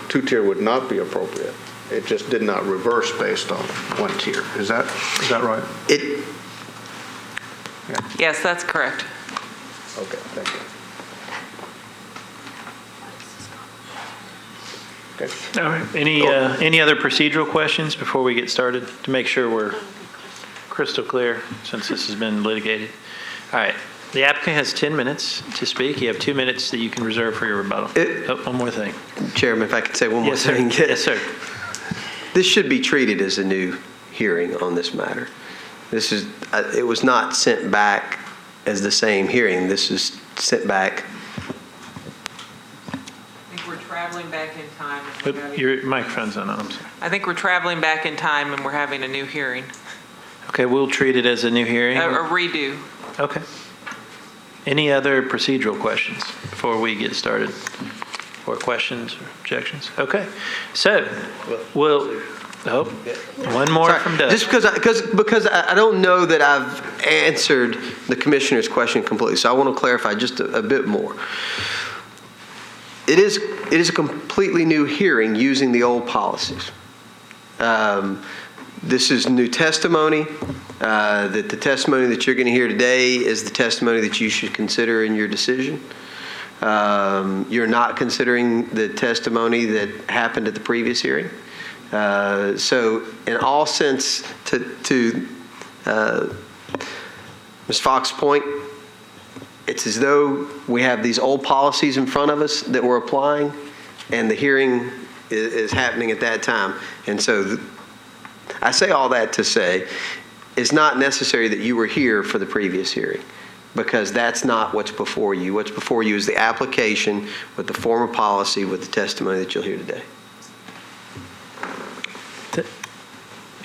two-tier would not be appropriate. It just did not reverse based on one tier. Is that right? Yes, that's correct. Okay, thank you. Okay. All right. Any other procedural questions before we get started to make sure we're crystal clear since this has been litigated? All right. The applicant has 10 minutes to speak. You have 2 minutes that you can reserve for your rebuttal. One more thing. Chairman, if I could say one more thing. Yes, sir. This should be treated as a new hearing on this matter. It was not sent back as the same hearing. This is sent back. I think we're traveling back in time. Your microphone's on. I'm sorry. I think we're traveling back in time and we're having a new hearing. Okay, we'll treat it as a new hearing. A redo. Okay. Any other procedural questions before we get started? Or questions or objections? Okay. So, one more from Doug. Just because I don't know that I've answered the commissioner's question completely, so I want to clarify just a bit more. It is a completely new hearing using the old policies. This is new testimony. That the testimony that you're going to hear today is the testimony that you should consider in your decision. You're not considering the testimony that happened at the previous hearing. So in all sense, to Ms. Fox's point, it's as though we have these old policies in front of us that we're applying, and the hearing is happening at that time. And so I say all that to say, it's not necessary that you were here for the previous hearing, because that's not what's before you. What's before you is the application with the form of policy with the testimony that you'll hear today.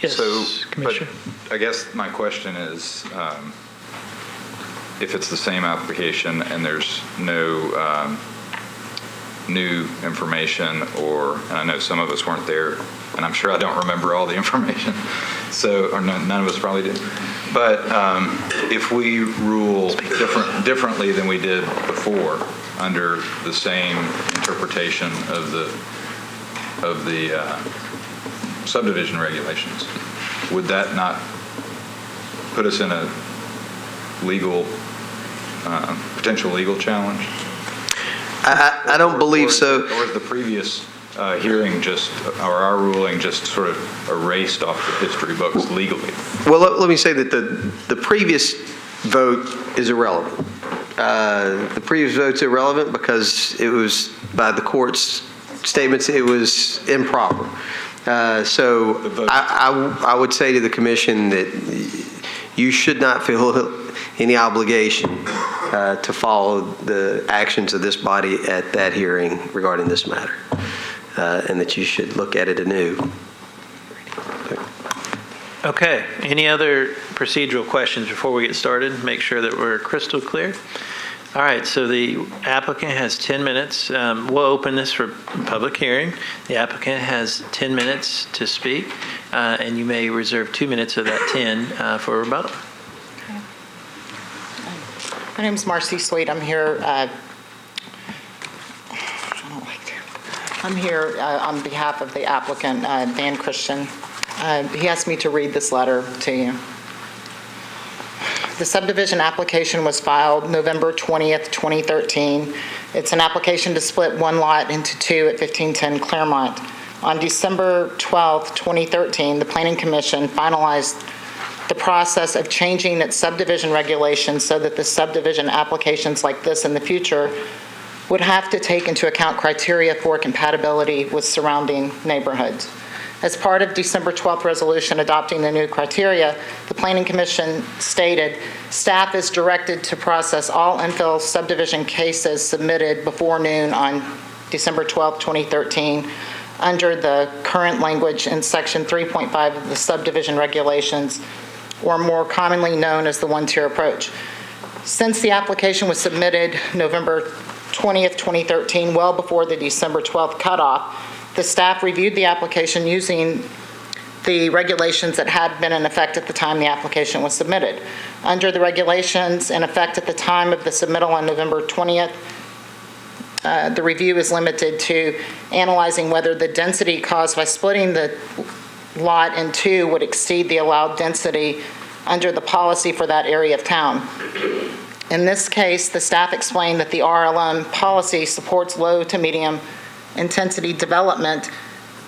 Yes, So, Commissioner. but I guess my question is, if it's the same application and there's no new information, and I know some of us weren't there, and I'm sure I don't remember all the information, or none of us probably did. But if we rule differently than we did before under the same interpretation of the subdivision regulations, would that not put us in a potential legal challenge? I don't believe so. Or is the previous hearing or our ruling just sort of erased off the history books legally? Well, let me say that the previous vote is irrelevant. The previous vote's irrelevant because it was, by the court's statements, it was improper. So I would say to the commission that you should not feel any obligation to follow the actions of this body at that hearing regarding this matter, and that you should look at it anew. Okay. Any other procedural questions before we get started? Make sure that we're crystal clear. All right, so the applicant has 10 minutes. We'll open this for public hearing. The applicant has 10 minutes to speak, and you may reserve 2 minutes of that 10 for rebuttal. My name is Marcy Sweet. I'm here. I'm here on behalf of the applicant, Dan Christian. He asked me to read this letter to you. The subdivision application was filed November 20th, 2013. It's an application to split one lot into two at 1510 Claremont. On December 12th, 2013, the Planning Commission finalized the process of changing its subdivision regulations so that the subdivision applications like this in the future would have to take into account criteria for compatibility with surrounding neighborhoods. As part of December 12th resolution adopting the new criteria, the Planning Commission stated, staff is directed to process all infill subdivision cases submitted before noon on December 12th, 2013, under the current language in Section 3.5 of the subdivision regulations, or more commonly known as the one-tier approach. Since the application was submitted November 20th, 2013, well before the December 12th cutoff, the staff reviewed the application using the regulations that had been in effect at the time the application was submitted. Under the regulations in effect at the time of the submittal on November 20th, the review is limited to analyzing whether the density caused by splitting the lot in two would exceed the allowed density under the policy for that area of town. In this case, the staff explained that the RLM policy supports low to medium intensity development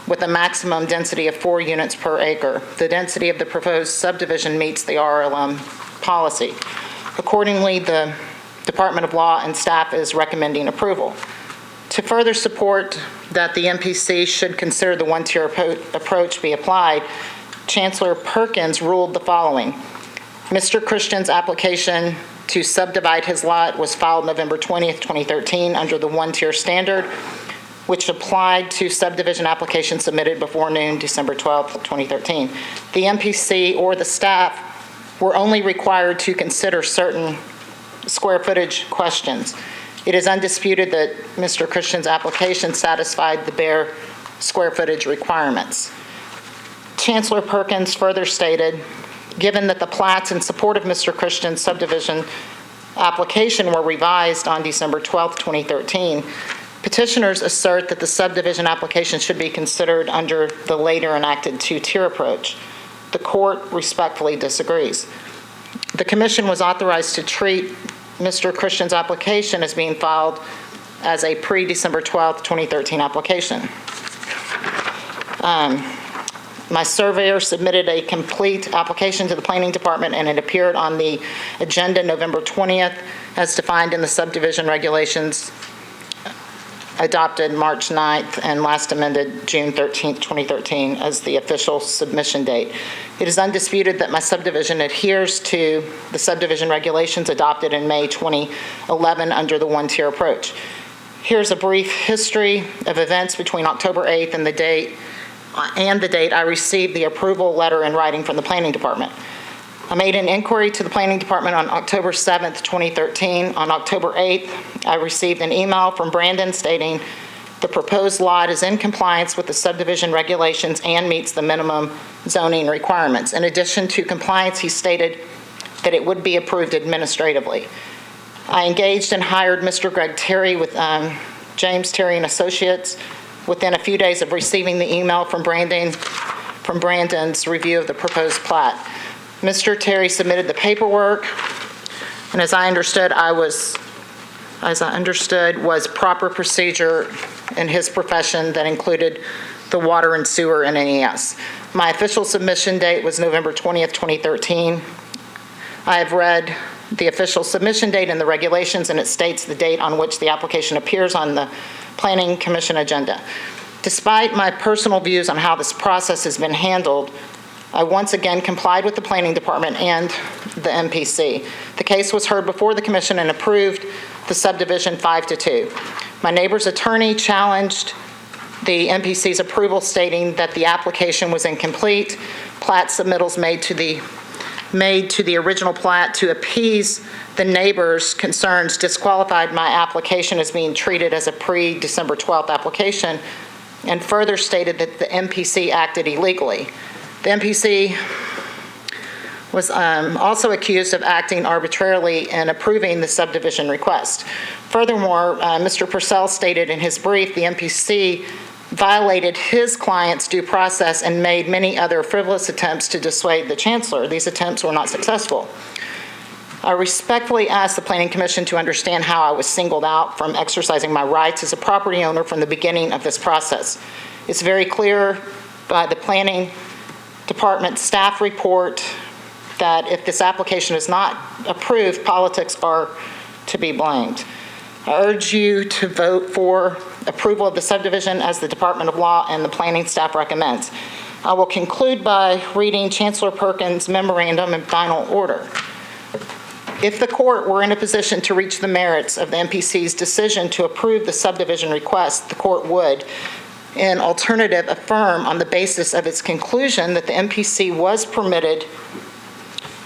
with a maximum density of 4 units per acre. The density of the proposed subdivision meets the RLM policy. Accordingly, the Department of Law and staff is recommending approval. To further support that the MPC should consider the one-tier approach be applied, Chancellor Perkins ruled the following. Mr. Christian's application to subdivide his lot was filed November 20th, 2013 under the one-tier standard, which applied to subdivision applications submitted before noon, December 12th, 2013. The MPC or the staff were only required to consider certain square footage questions. It is undisputed that Mr. Christian's application satisfied the bare square footage requirements. Chancellor Perkins further stated, given that the plats in support of Mr. Christian's subdivision application were revised on December 12th, 2013, petitioners assert that the subdivision application should be considered under the later enacted two-tier approach. The court respectfully disagrees. The commission was authorized to treat Mr. Christian's application as being filed as a pre-December 12th, 2013 application. My surveyor submitted a complete application to the planning department, and it appeared on the agenda November 20th as defined in the subdivision regulations adopted March 9th and last amended June 13th, 2013 as the official submission date. It is undisputed that my subdivision adheres to the subdivision regulations adopted in May 2011 under the one-tier approach. Here's a brief history of events between October 8th and the date I received the approval letter in writing from the Planning Department. I made an inquiry to the Planning Department on October 7th, 2013. On October 8th, I received an email from Brandon stating the proposed lot is in compliance with the subdivision regulations and meets the minimum zoning requirements. In addition to compliance, he stated that it would be approved administratively. I engaged and hired Mr. Greg Terry with James Terry and Associates within a few days of receiving the email from Brandon's review of the proposed plat. Mr. Terry submitted the paperwork, and as I understood, was proper procedure in his profession that included the water and sewer and NES. My official submission date was November 20th, 2013. I have read the official submission date in the regulations, and it states the date on which the application appears on the Planning Commission agenda. Despite my personal views on how this process has been handled, I once again complied with the Planning Department and the MPC. The case was heard before the Commission and approved the subdivision 5-2. My neighbor's attorney challenged the MPC's approval, stating that the application was incomplete. Plat submittals made to the original plat to appease the neighbor's concerns disqualified my application as being treated as a pre-December 12th application, and further stated that the MPC acted illegally. The MPC was also accused of acting arbitrarily in approving the subdivision request. Furthermore, Mr. Purcell stated in his brief the MPC violated his client's due process and made many other frivolous attempts to dissuade the chancellor. These attempts were not successful. I respectfully ask the Planning Commission to understand how I was singled out from exercising my rights as a property owner from the beginning of this process. It's very clear by the Planning Department staff report that if this application is not approved, politics are to be blamed. I urge you to vote for approval of the subdivision as the Department of Law and the planning staff recommends. I will conclude by reading Chancellor Perkins' memorandum in final order. If the court were in a position to reach the merits of the MPC's decision to approve the subdivision request, the court would, in alternative, affirm on the basis of its conclusion that the MPC was permitted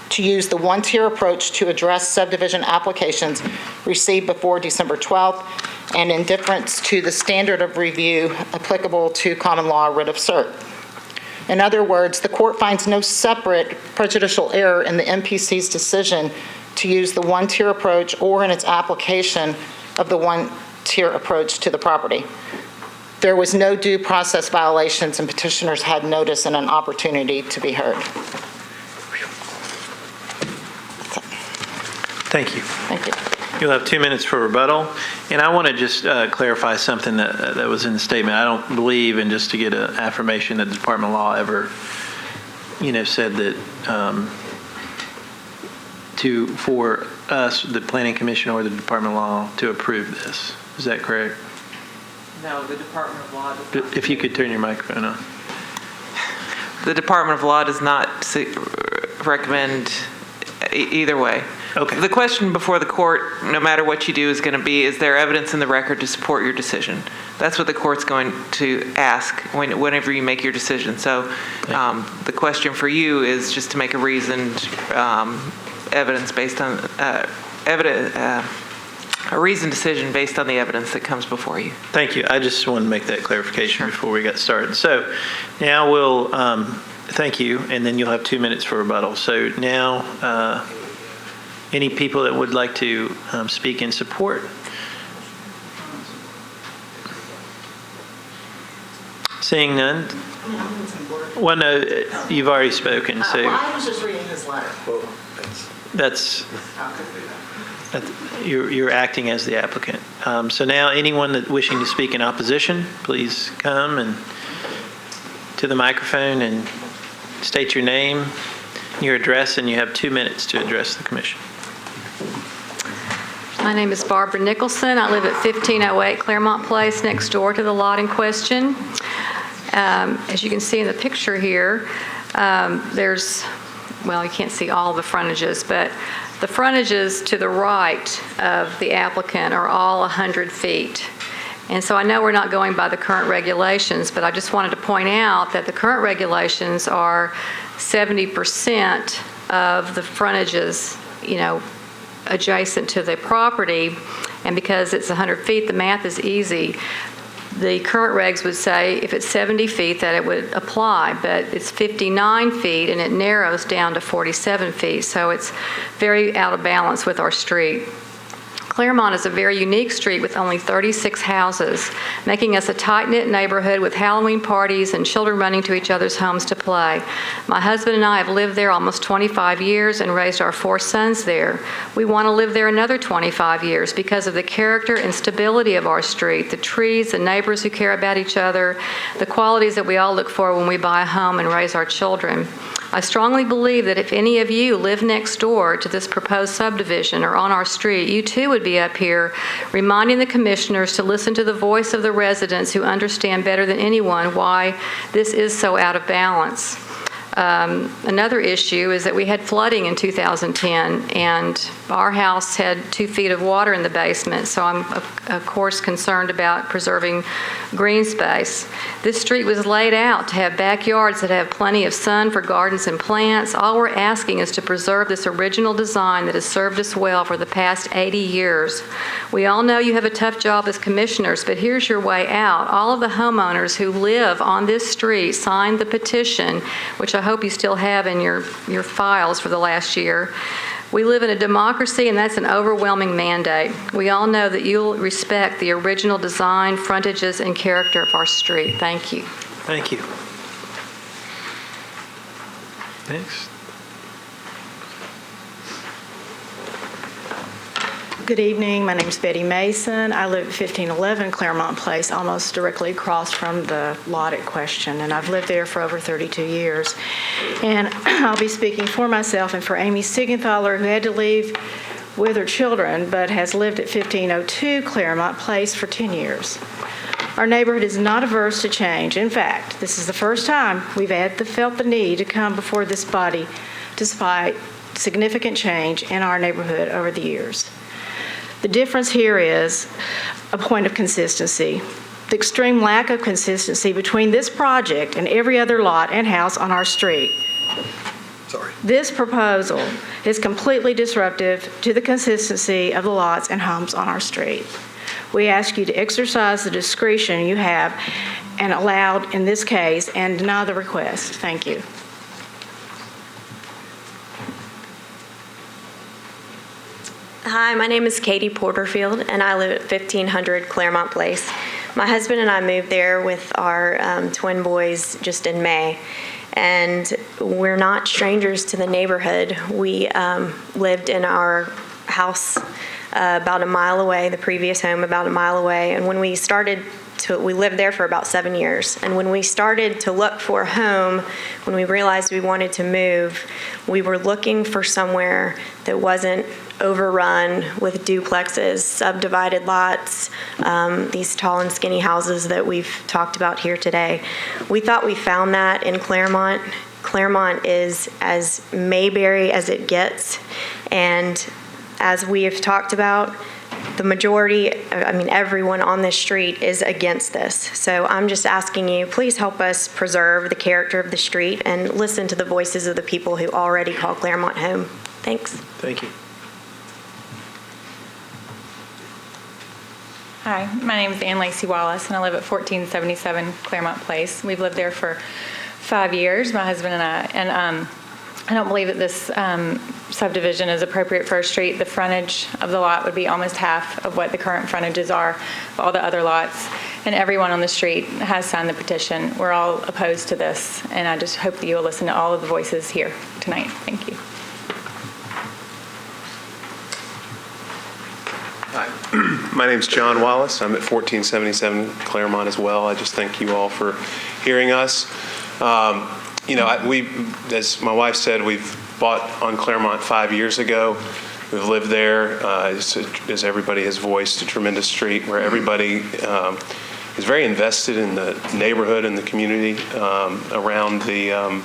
to use the one-tier approach to address subdivision applications received before December 12th, and in deference to the standard of review applicable to common law writ of cert. In other words, the court finds no separate prejudicial error in the MPC's decision to use the one-tier approach or in its application of the one-tier approach to the property. There was no due process violations, and petitioners had notice and an opportunity to be heard. Thank you. Thank you. You'll have 2 minutes for rebuttal. And I want to just clarify something that was in the statement. I don't believe, and just to get an affirmation, that the Department of Law ever, said that for us, the Planning Commission or the Department of Law, to approve this. Is that correct? No, the Department of Law does not. If you could turn your microphone on. The Department of Law does not recommend either way. Okay. The question before the court, no matter what you do, is going to be, is there evidence in the record to support your decision? That's what the court's going to ask whenever you make your decision. So the question for you is just to make a reasoned evidence based on a reasoned decision based on the evidence that comes before you. Thank you. I just wanted to make that clarification before we got started. So now we'll, thank you, and then you'll have 2 minutes for rebuttal. So now, any people that would like to speak in support? Seeing none? Well, no, you've already spoken, so. I was just reading his letter. You're acting as the applicant. So now, anyone that wishing to speak in opposition, please come and to the microphone and state your name, your address, and you have 2 minutes to address the commission. My name is Barbara Nicholson. I live at 1508 Claremont Place, next door to the lot in question. As you can see in the picture here, there's, well, you can't see all the frontages, but the frontages to the right of the applicant are all 100 feet. And so I know we're not going by the current regulations, but I just wanted to point out that the current regulations are 70% of the frontages, adjacent to the property. And because it's 100 feet, the math is easy. The current regs would say if it's 70 feet that it would apply, but it's 59 feet and it narrows down to 47 feet. So it's very out of balance with our street. Claremont is a very unique street with only 36 houses, making us a tight-knit neighborhood with Halloween parties and children running to each other's homes to play. My husband and I have lived there almost 25 years and raised our 4 sons there. We want to live there another 25 years because of the character and stability of our street, the trees, the neighbors who care about each other, the qualities that we all look for when we buy a home and raise our children. I strongly believe that if any of you live next door to this proposed subdivision or on our street, you too would be up here reminding the commissioners to listen to the voice of the residents who understand better than anyone why this is so out of balance. Another issue is that we had flooding in 2010, and our house had 2 feet of water in the basement, so I'm, of course, concerned about preserving green space. This street was laid out to have backyards that have plenty of sun for gardens and plants. All we're asking is to preserve this original design that has served us well for the past 80 years. We all know you have a tough job as commissioners, but here's your way out. All of the homeowners who live on this street signed the petition, which I hope you still have in your files for the last year. We live in a democracy, and that's an overwhelming mandate. We all know that you'll respect the original design, frontages, and character of our street. Thank you. Thank you. Next. Good evening. My name is Betty Mason. I live at 1511 Claremont Place, almost directly across from the lot at question, and I've lived there for over 32 years. And I'll be speaking for myself and for Amy Siegenthaler, who had to leave with her children, but has lived at 1502 Claremont Place for 10 years. Our neighborhood is not averse to change. In fact, this is the first time we've felt the need to come before this body despite significant change in our neighborhood over the years. The difference here is a point of consistency. The extreme lack of consistency between this project and every other lot and house on our street. This proposal is completely disruptive to the consistency of the lots and homes on our street. We ask you to exercise the discretion you have and allowed in this case and deny the request. Thank you. Hi, my name is Katie Porterfield, and I live at 1500 Claremont Place. My husband and I moved there with our twin boys just in May, and we're not strangers to the neighborhood. We lived in our house about a mile away, the previous home about a mile away, and when we lived there for about 7 years. And when we started to look for a home, when we realized we wanted to move, we were looking for somewhere that wasn't overrun with duplexes, subdivided lots, these tall and skinny houses that we've talked about here today. We thought we found that in Claremont. Claremont is as Mayberry as it gets, and as we have talked about, the majority, everyone on this street is against this. So I'm just asking you, please help us preserve the character of the street and listen to the voices of the people who already call Claremont home. Thanks. Thank you. Hi, my name is Ann Lacey Wallace, and I live at 1477 Claremont Place. We've lived there for 5 years, my husband and I, and I don't believe that this subdivision is appropriate for our street. The frontage of the lot would be almost half of what the current frontages are of all the other lots, and everyone on the street has signed the petition. We're all opposed to this, and I just hope that you will listen to all of the voices here tonight. Thank you. Hi, my name's John Wallace. I'm at 1477 Claremont as well. I just thank you all for hearing us. We, as my wife said, we've bought on Claremont 5 years ago. We've lived there, as everybody has voiced, a tremendous street where everybody is very invested in the neighborhood and the community around the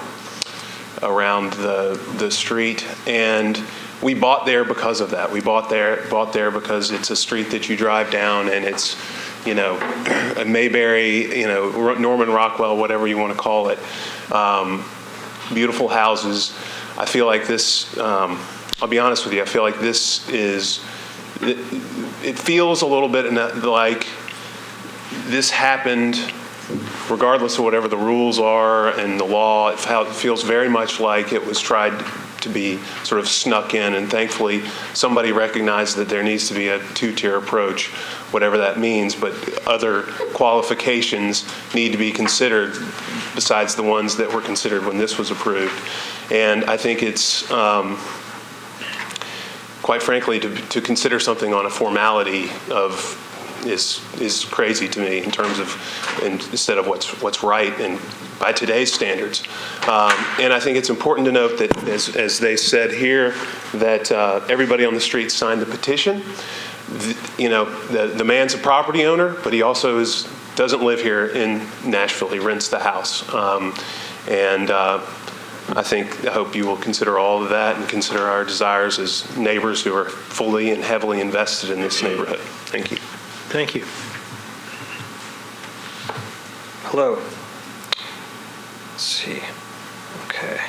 street. And we bought there because of that. We bought there because it's a street that you drive down, and it's, a Mayberry, Norman Rockwell, whatever you want to call it. Beautiful houses. I feel like this, I'll be honest with you, I feel like this is, it feels a little bit like this happened regardless of whatever the rules are and the law. It feels very much like it was tried to be sort of snuck in, and thankfully somebody recognized that there needs to be a two-tier approach, whatever that means, but other qualifications need to be considered besides the ones that were considered when this was approved. And I think it's, quite frankly, to consider something on a formality of is crazy to me in terms of instead of what's right and by today's standards. And I think it's important to note that as they said here, that everybody on the street signed the petition. The man's a property owner, but he also doesn't live here in Nashville. He rents the house. I hope you will consider all of that and consider our desires as neighbors who are fully and heavily invested in this neighborhood. Thank you. Thank you. Hello. Let's see. Okay.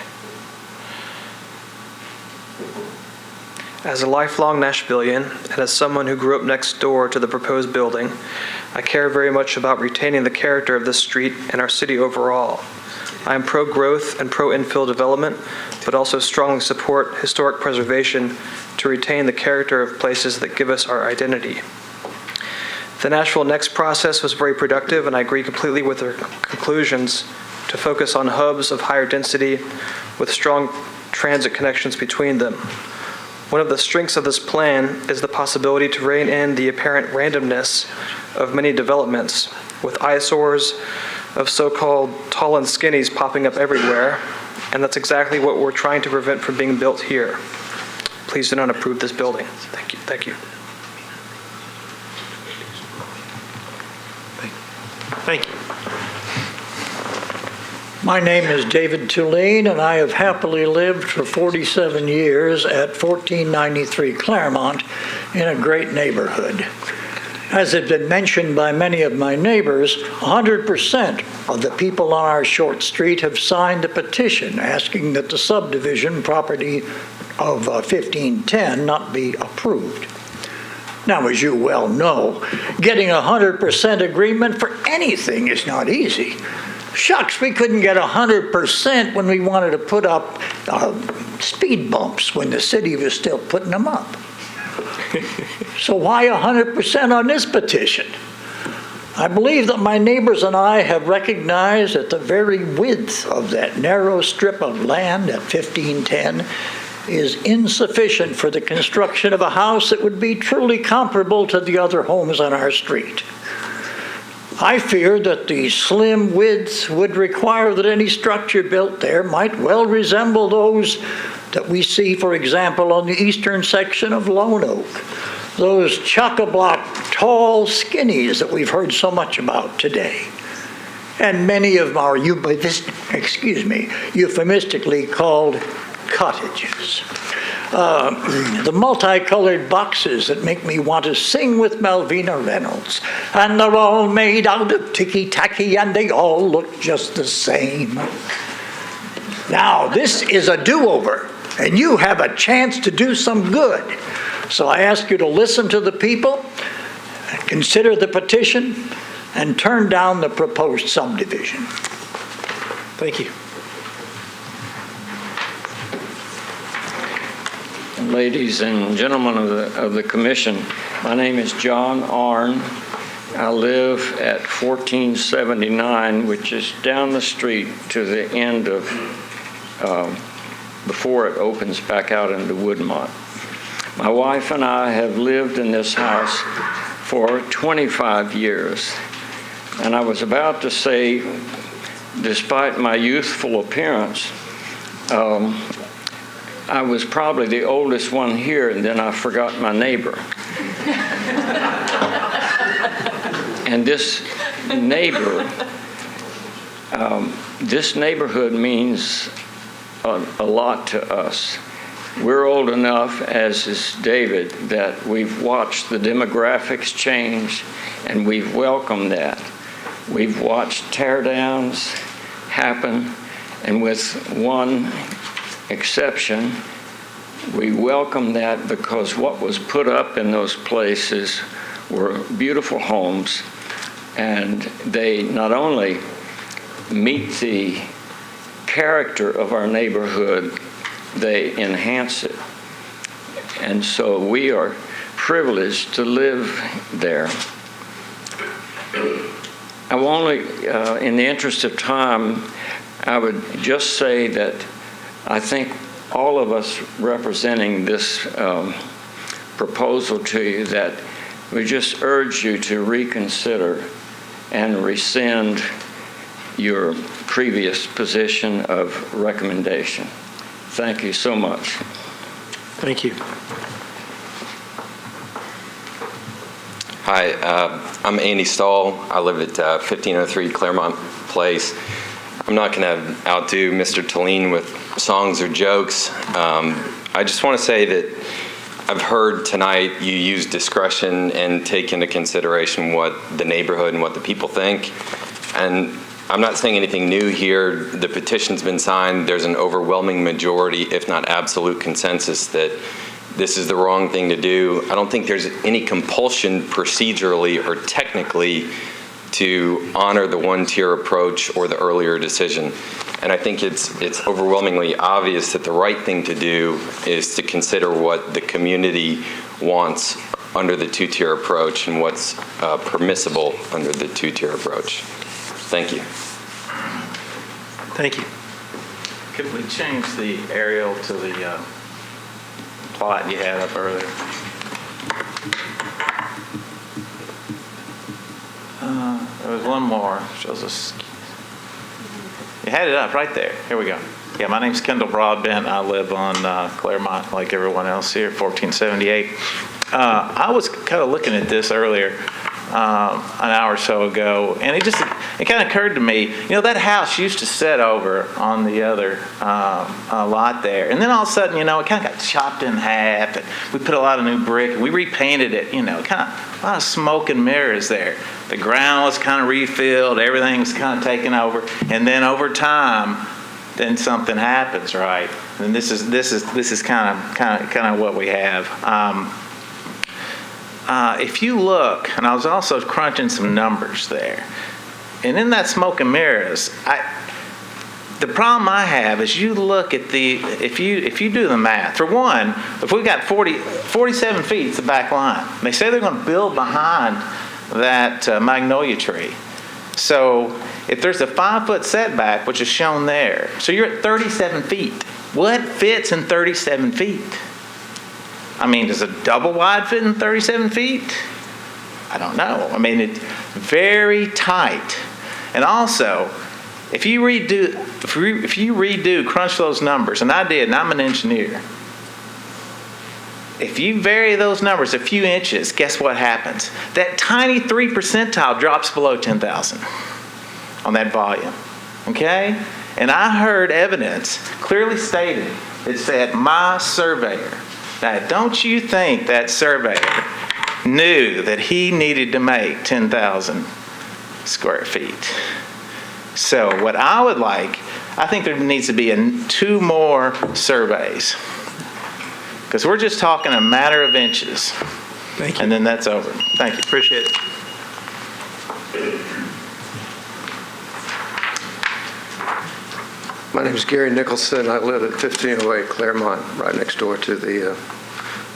As a lifelong Nashvilleian and as someone who grew up next door to the proposed building, I care very much about retaining the character of this street and our city overall. I am pro-growth and pro-infill development, but also strongly support historic preservation to retain the character of places that give us our identity. The Nashville Next process was very productive, and I agree completely with their conclusions to focus on hubs of higher density with strong transit connections between them. One of the strengths of this plan is the possibility to rein in the apparent randomness of many developments, with eyesores of so-called tall and skinnies popping up everywhere, and that's exactly what we're trying to prevent from being built here. Please do not approve this building. Thank you. Thank you. Thank you. My name is David Tulane, and I have happily lived for 47 years at 1493 Claremont in a great neighborhood. As has been mentioned by many of my neighbors, 100% of the people on our short street have signed a petition asking that the subdivision property of 1510 not be approved. Now, as you well know, getting 100% agreement for anything is not easy. Shucks, we couldn't get 100% when we wanted to put up speed bumps when the city was still putting them up. So why 100% on this petition? I believe that my neighbors and I have recognized that the very width of that narrow strip of land at 1510 is insufficient for the construction of a house that would be truly comparable to the other homes on our street. I fear that the slim width would require that any structure built there might well resemble those that we see, for example, on the eastern section of Lone Oak. Those chock-a-block tall skinnies that we've heard so much about today. And many of our, euphemistically called cottages. The multicolored boxes that make me want to sing with Malvina Reynolds. And they're all made out of ticky-tacky and they all look just the same. Now, this is a do-over, and you have a chance to do some good. So I ask you to listen to the people, consider the petition, and turn down the proposed subdivision. Thank you. Ladies and gentlemen of the commission, my name is John Arn. I live at 1479, which is down the street to the end of, before it opens back out into Woodmont. My wife and I have lived in this house for 25 years. And I was about to say, despite my youthful appearance, I was probably the oldest one here, and then I forgot my neighbor. And this neighborhood means a lot to us. We're old enough, as is David, that we've watched the demographics change, and we've welcomed that. We've watched tear-downs happen, and with one exception, we welcome that because what was put up in those places were beautiful homes, and they not only meet the character of our neighborhood, they enhance it. And so we are privileged to live there. I will only, in the interest of time, I would just say that I think all of us representing this proposal to you, that we just urge you to reconsider and rescind your previous position of recommendation. Thank you so much. Thank you. Hi, I'm Andy Stahl. I live at 1503 Claremont Place. I'm not going to outdo Mr. Tallene with songs or jokes. I just want to say that I've heard tonight you use discretion and take into consideration what the neighborhood and what the people think. And I'm not saying anything new here. The petition's been signed. There's an overwhelming majority, if not absolute consensus, that this is the wrong thing to do. I don't think there's any compulsion procedurally or technically to honor the one-tier approach or the earlier decision. And I think it's overwhelmingly obvious that the right thing to do is to consider what the community wants under the two-tier approach and what's permissible under the two-tier approach. Thank you. Thank you. Could we change the aerial to the plot you had up earlier? There was one more. Shows us. You had it up right there. Here we go. Yeah, my name's Kendall Broadbent. I live on Claremont, like everyone else here, 1478. I was kind of looking at this earlier, an hour or so ago, and it kind of occurred to me, that house used to sit over on the other lot there, and then all of a sudden, it kind of got chopped in half, and we put a lot of new brick, and we repainted it, kind of a lot of smoke and mirrors there. The ground was kind of refilled, everything was kind of taken over, and then over time, then something happens, right? And this is kind of what we have. If you look, and I was also crunching some numbers there, and in that smoke and mirrors, the problem I have is you look at if you do the math. For one, if we've got 47 feet, it's the back line. They say they're going to build behind that magnolia tree. So if there's a 5-foot setback, which is shown there, so you're at 37 feet. What fits in 37 feet? I mean, does a double wide fit in 37 feet? I don't know. I mean, it's very tight. And also, if you redo crunch those numbers, and I did, and I'm an engineer, if you vary those numbers a few inches, guess what happens? That tiny 3 percentile drops below 10,000 on that volume, okay? And I heard evidence clearly stated that said, my surveyor. Now, don't you think that surveyor knew that he needed to make 10,000 square feet? So what I would like, I think there needs to be 2 more surveys. Because we're just talking a matter of inches. Thank you. And then that's over. Thank you. Appreciate it. My name is Gary Nicholson. I live at 1508 Claremont, right next door to the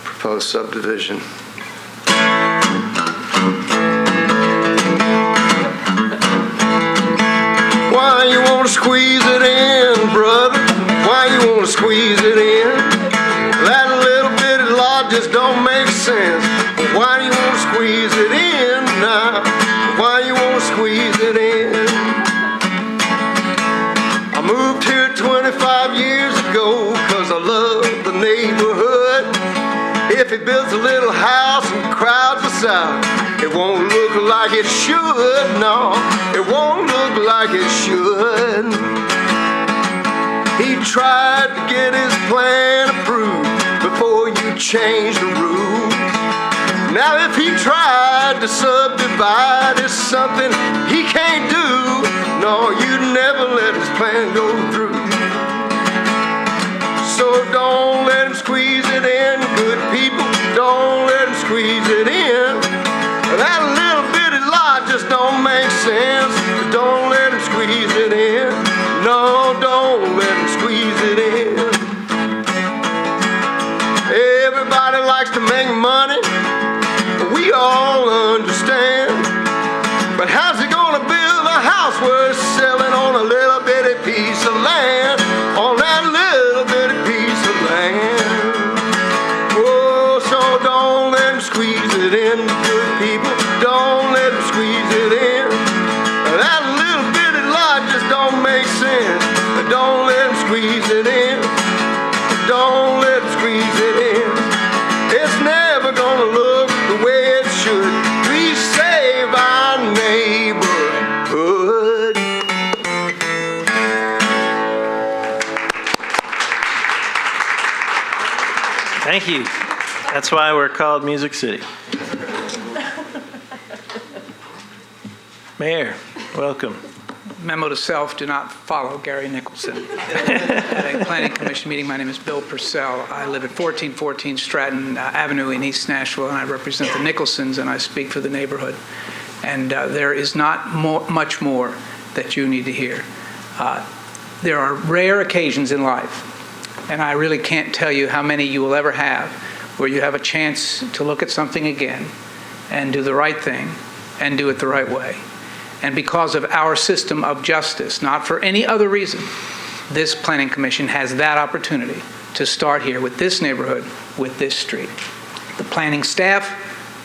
proposed subdivision. Why you want to squeeze it in, brother? Why you want to squeeze it in? That little bitty lot just don't make sense. Why do you want to squeeze it in now? Why you want to squeeze it in? I moved here 25 years ago 'cause I love builds a little house and crowds us out. It won't look like it should, no, it won't look like it should. He tried to get his plan approved before you changed the rules. Now if he tried to subdivide, it's something he can't do. No, you'd never let his plan go through. So don't let him squeeze it in, good people, don't let him squeeze it in. That little bitty lot just don't make sense. Don't let him squeeze it in. No, don't let him squeeze it in. Everybody likes to make money, we all understand. But how's he gonna build a house worth selling on a little bitty piece of land? On that little bitty piece of land. Oh, so don't let him squeeze it in, good people. Don't let him squeeze it in. That little bitty lot just don't make sense. Don't let him squeeze it in. Don't let him squeeze it in. It's never gonna look the way it should. We save our neighborhood. Thank you. That's why we're called Music City. Mayor, welcome. Memo to self, do not follow Gary Nicholson. At a planning commission meeting, my name is Bill Purcell. I live at 1414 Stratton Avenue in East Nashville, and I represent the Nicholsons, and I speak for the neighborhood. And there is not much more that you need to hear. There are rare occasions in life, and I really can't tell you how many you will ever have, where you have a chance to look at something again and do the right thing and do it the right way. And because of our system of justice, not for any other reason, this planning commission has that opportunity to start here with this neighborhood, with this street. The planning staff,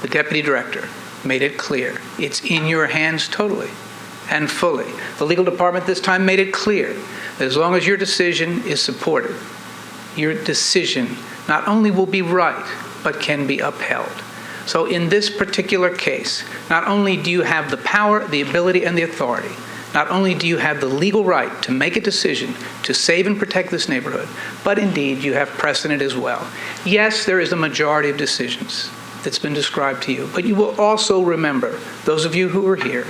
the deputy director, made it clear. It's in your hands totally and fully. The legal department this time made it clear that as long as your decision is supported, your decision not only will be right, but can be upheld. So in this particular case, not only do you have the power, the ability, and the authority, not only do you have the legal right to make a decision to save and protect this neighborhood, but indeed you have precedent as well. Yes, there is a majority of decisions that's been described to you, but you will also remember, those of you who were here,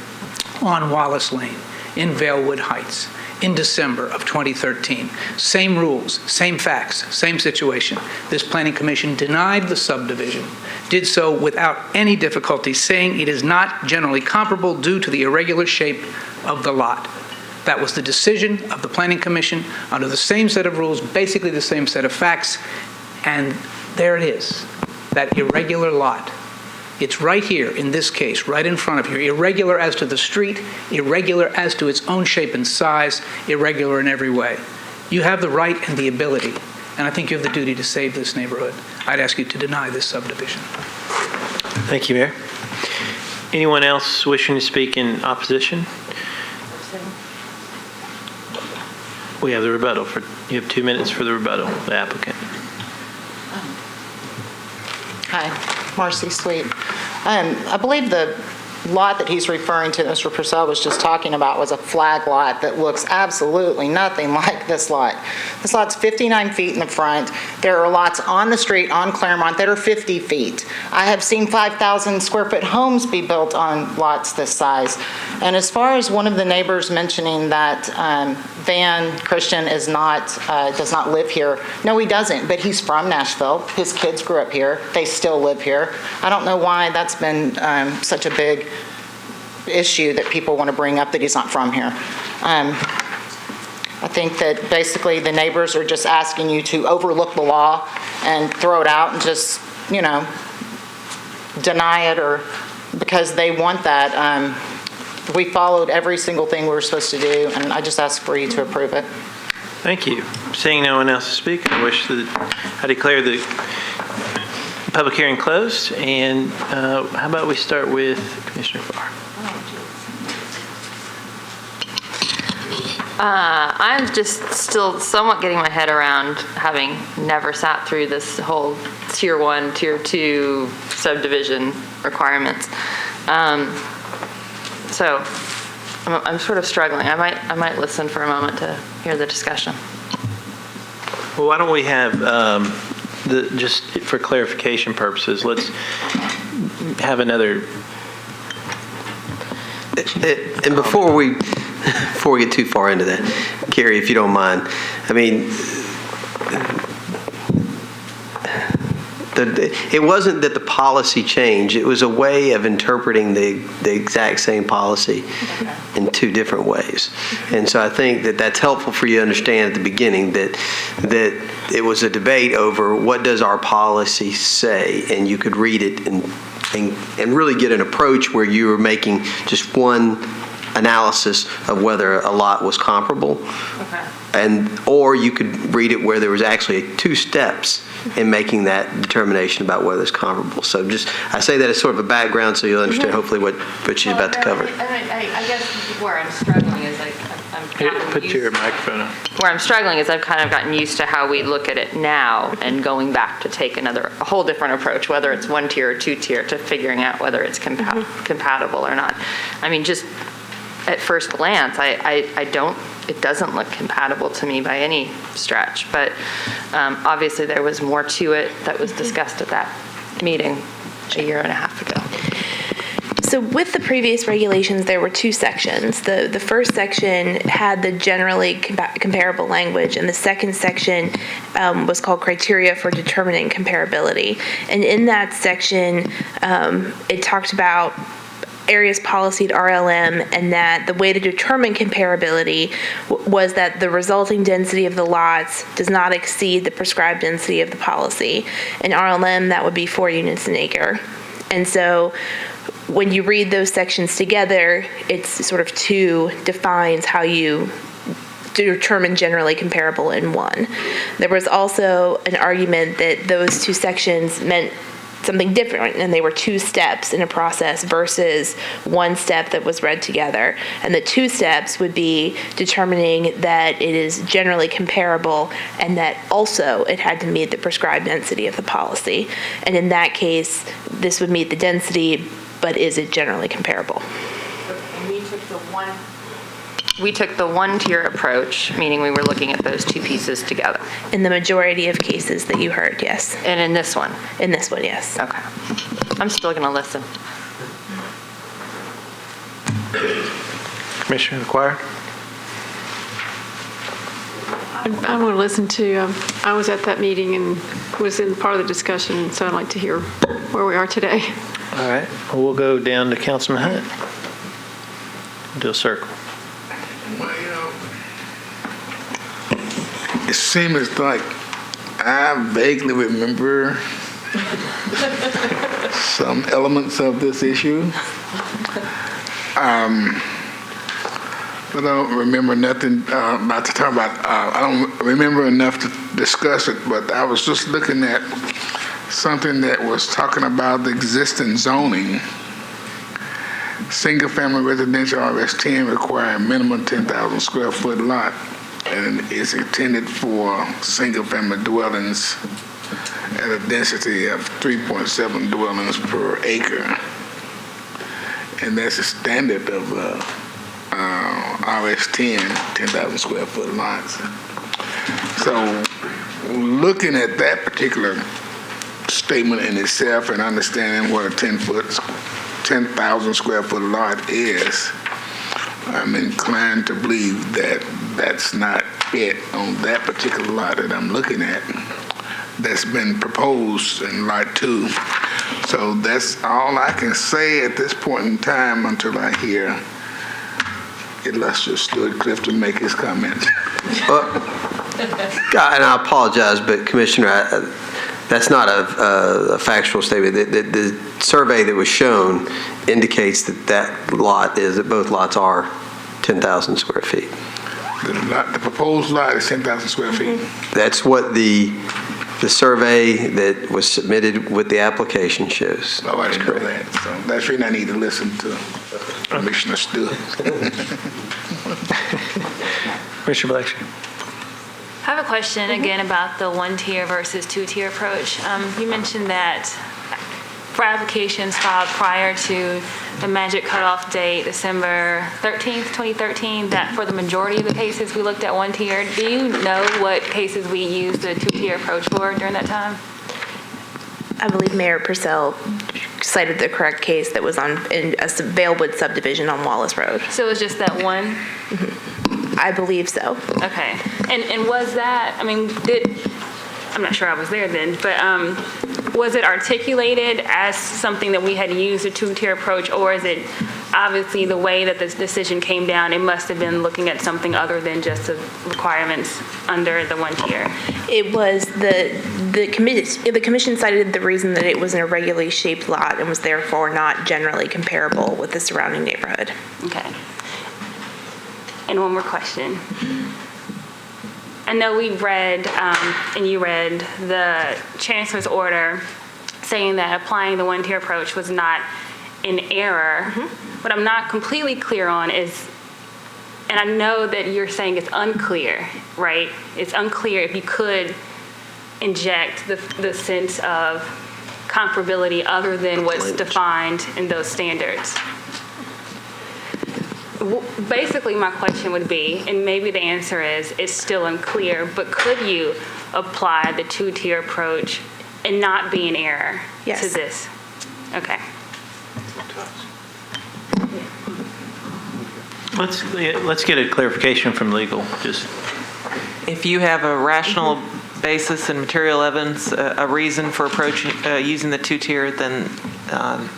on Wallace Lane, in Vailwood Heights, in December of 2013. Same rules, same facts, same situation. This planning commission denied the subdivision, did so without any difficulty, saying it is not generally comparable due to the irregular shape of the lot. That was the decision of the planning commission under the same set of rules, basically the same set of facts, and there it is, that irregular lot. It's right here in this case, right in front of you, irregular as to the street, irregular as to its own shape and size, irregular in every way. You have the right and the ability, and I think you have the duty to save this neighborhood. I'd ask you to deny this subdivision. Thank you, Mayor. Anyone else wishing to speak in opposition? We have the rebuttal. You have 2 minutes for the rebuttal, the applicant. Hi, Marcy Sweet. I believe the lot that he's referring to, Mr. Purcell was just talking about, was a flag lot that looks absolutely nothing like this lot. This lot's 59 feet in the front. There are lots on the street on Claremont that are 50 feet. I have seen 5,000 square foot homes be built on lots this size. And as far as one of the neighbors mentioning that Van Christian is not, does not live here, no, he doesn't, but he's from Nashville. His kids grew up here. They still live here. I don't know why that's been such a big issue that people want to bring up that he's not from here. I think that basically the neighbors are just asking you to overlook the law and throw it out and just, deny it, or because they want that. We followed every single thing we were supposed to do, and I just ask for you to approve it. Thank you. Seeing no one else to speak, I declare the public hearing closed. And how about we start with Commissioner Farr? I'm just still somewhat getting my head around, having never sat through this whole Tier 1, Tier 2 subdivision requirements. So I'm sort of struggling. I might listen for a moment to hear the discussion. Well, why don't we have, just for clarification purposes, let's have another. And before we get too far into that, Carrie, if you don't mind, I mean, it wasn't that the policy changed. It was a way of interpreting the exact same policy in two different ways. And so I think that that's helpful for you to understand at the beginning that it was a debate over what does our policy say, and you could read it and really get an approach where you were making just one analysis of whether a lot was comparable. Okay. Or you could read it where there was actually 2 steps in making that determination about whether it's comparable. So I say that as sort of a background so you'll understand hopefully what she's about to cover. I guess where I'm struggling is Put your microphone on. Where I'm struggling is I've kind of gotten used to how we look at it now and going back to take a whole different approach, whether it's 1 tier or 2 tier, to figuring out whether it's compatible or not. I mean, just at first glance, it doesn't look compatible to me by any stretch, but obviously there was more to it that was discussed at that meeting a year and a half ago. So with the previous regulations, there were 2 sections. The first section had the generally comparable language, and the second section was called Criteria for Determining Comparability. And in that section, it talked about areas policy at RLM, and that the way to determine comparability was that the resulting density of the lots does not exceed the prescribed density of the policy. In RLM, that would be 4 units an acre. And so when you read those sections together, it's sort of 2 defines how you determine generally comparable in 1. There was also an argument that those 2 sections meant something different, and they were 2 steps in a process versus 1 step that was read together. And the 2 steps would be determining that it is generally comparable and that also it had to meet the prescribed density of the policy. And in that case, this would meet the density, but is it generally comparable? And we took the 1 tier approach, meaning we were looking at those 2 pieces together. In the majority of cases that you heard, yes. And in this one? In this one, yes. Okay. I'm still going to listen. Commissioner McGuire? I want to listen to, I was at that meeting and was in part of the discussion, so I'd like to hear where we are today. All right. Well, we'll go down to Councilman Hunt. Do a circle. Well, it seems like I vaguely remember some elements of this issue. But I don't remember nothing about to talk about. I don't remember enough to discuss it, but I was just looking at something that was talking about the existing zoning. Single-family residential RS10 require a minimum 10,000 square foot lot, and it's intended for single-family dwellings at a density of 3.7 dwellings per acre. And that's a standard of RS10, 10,000 square foot lots. So looking at that particular statement in itself and understanding what a 10,000 square foot lot is, I'm inclined to believe that that's not it on that particular lot that I'm looking at that's been proposed in Lot 2. So that's all I can say at this point in time until I hear illustrious Stuart Clifton make his comments. And I apologize, but Commissioner, that's not a factual statement. The survey that was shown indicates that both lots are 10,000 square feet. The proposed lot is 10,000 square feet. That's what the survey that was submitted with the application shows. Oh, I didn't know that. So that's reason I need to listen to Commissioner Stewart. Commissioner Blackshear. I have a question again about the one-tier versus two-tier approach. You mentioned that for applications filed prior to the magic cutoff date, December 13th, 2013, that for the majority of the cases we looked at one tier. Do you know what cases we used the two-tier approach for during that time? I believe Mayor Purcell cited the correct case that was in a Valewood subdivision on Wallace Road. So it was just that one? I believe so. Okay. And was that, I mean, I'm not sure I was there then, but was it articulated as something that we had used a two-tier approach, or is it obviously the way that this decision came down, it must have been looking at something other than just the requirements under the one tier? It was the commission cited the reason that it was an irregularly shaped lot and was therefore not generally comparable with the surrounding neighborhood. Okay. And one more question. I know we read, and you read, the chancellor's order saying that applying the one-tier approach was not in error. What I'm not completely clear on is, and I know that you're saying it's unclear, right? It's unclear if you could inject the sense of comparability other than what's defined in those standards. Basically, my question would be, and maybe the answer is, it's still unclear, but could you apply the two-tier approach and not be in error to this? Okay. Let's get a clarification from legal. Just If you have a rational basis and material evidence, a reason for approaching using the two-tier, then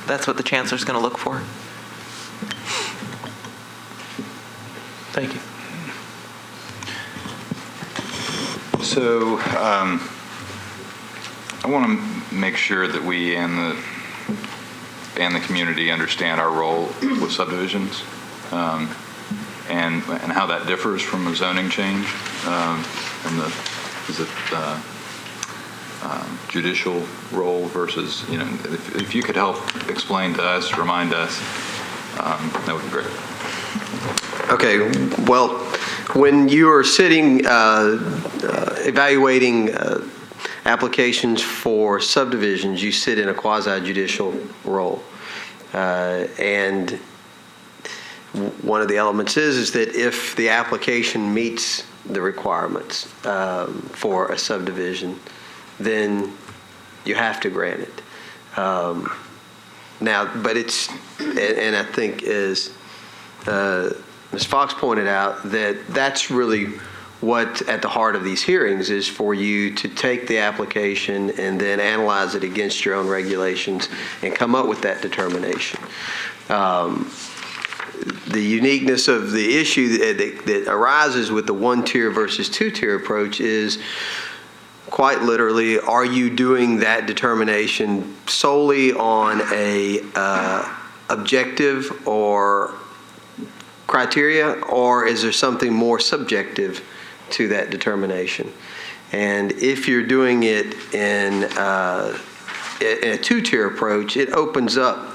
that's what the chancellor's going to look for. Thank you. So I want to make sure that we and the community understand our role with subdivisions and how that differs from a zoning change and the judicial role versus, if you could help explain to us, remind us, that would be great. Okay, well, when you are sitting evaluating applications for subdivisions, you sit in a quasi-judicial role. And one of the elements is that if the application meets the requirements for a subdivision, then you have to grant it. Now, but it's, and I think as Ms. Fox pointed out, that's really what at the heart of these hearings is, for you to take the application and then analyze it against your own regulations and come up with that determination. The uniqueness of the issue that arises with the one-tier versus two-tier approach is quite literally, are you doing that determination solely on a objective or criteria, or is there something more subjective to that determination? And if you're doing it in a two-tier approach, it opens up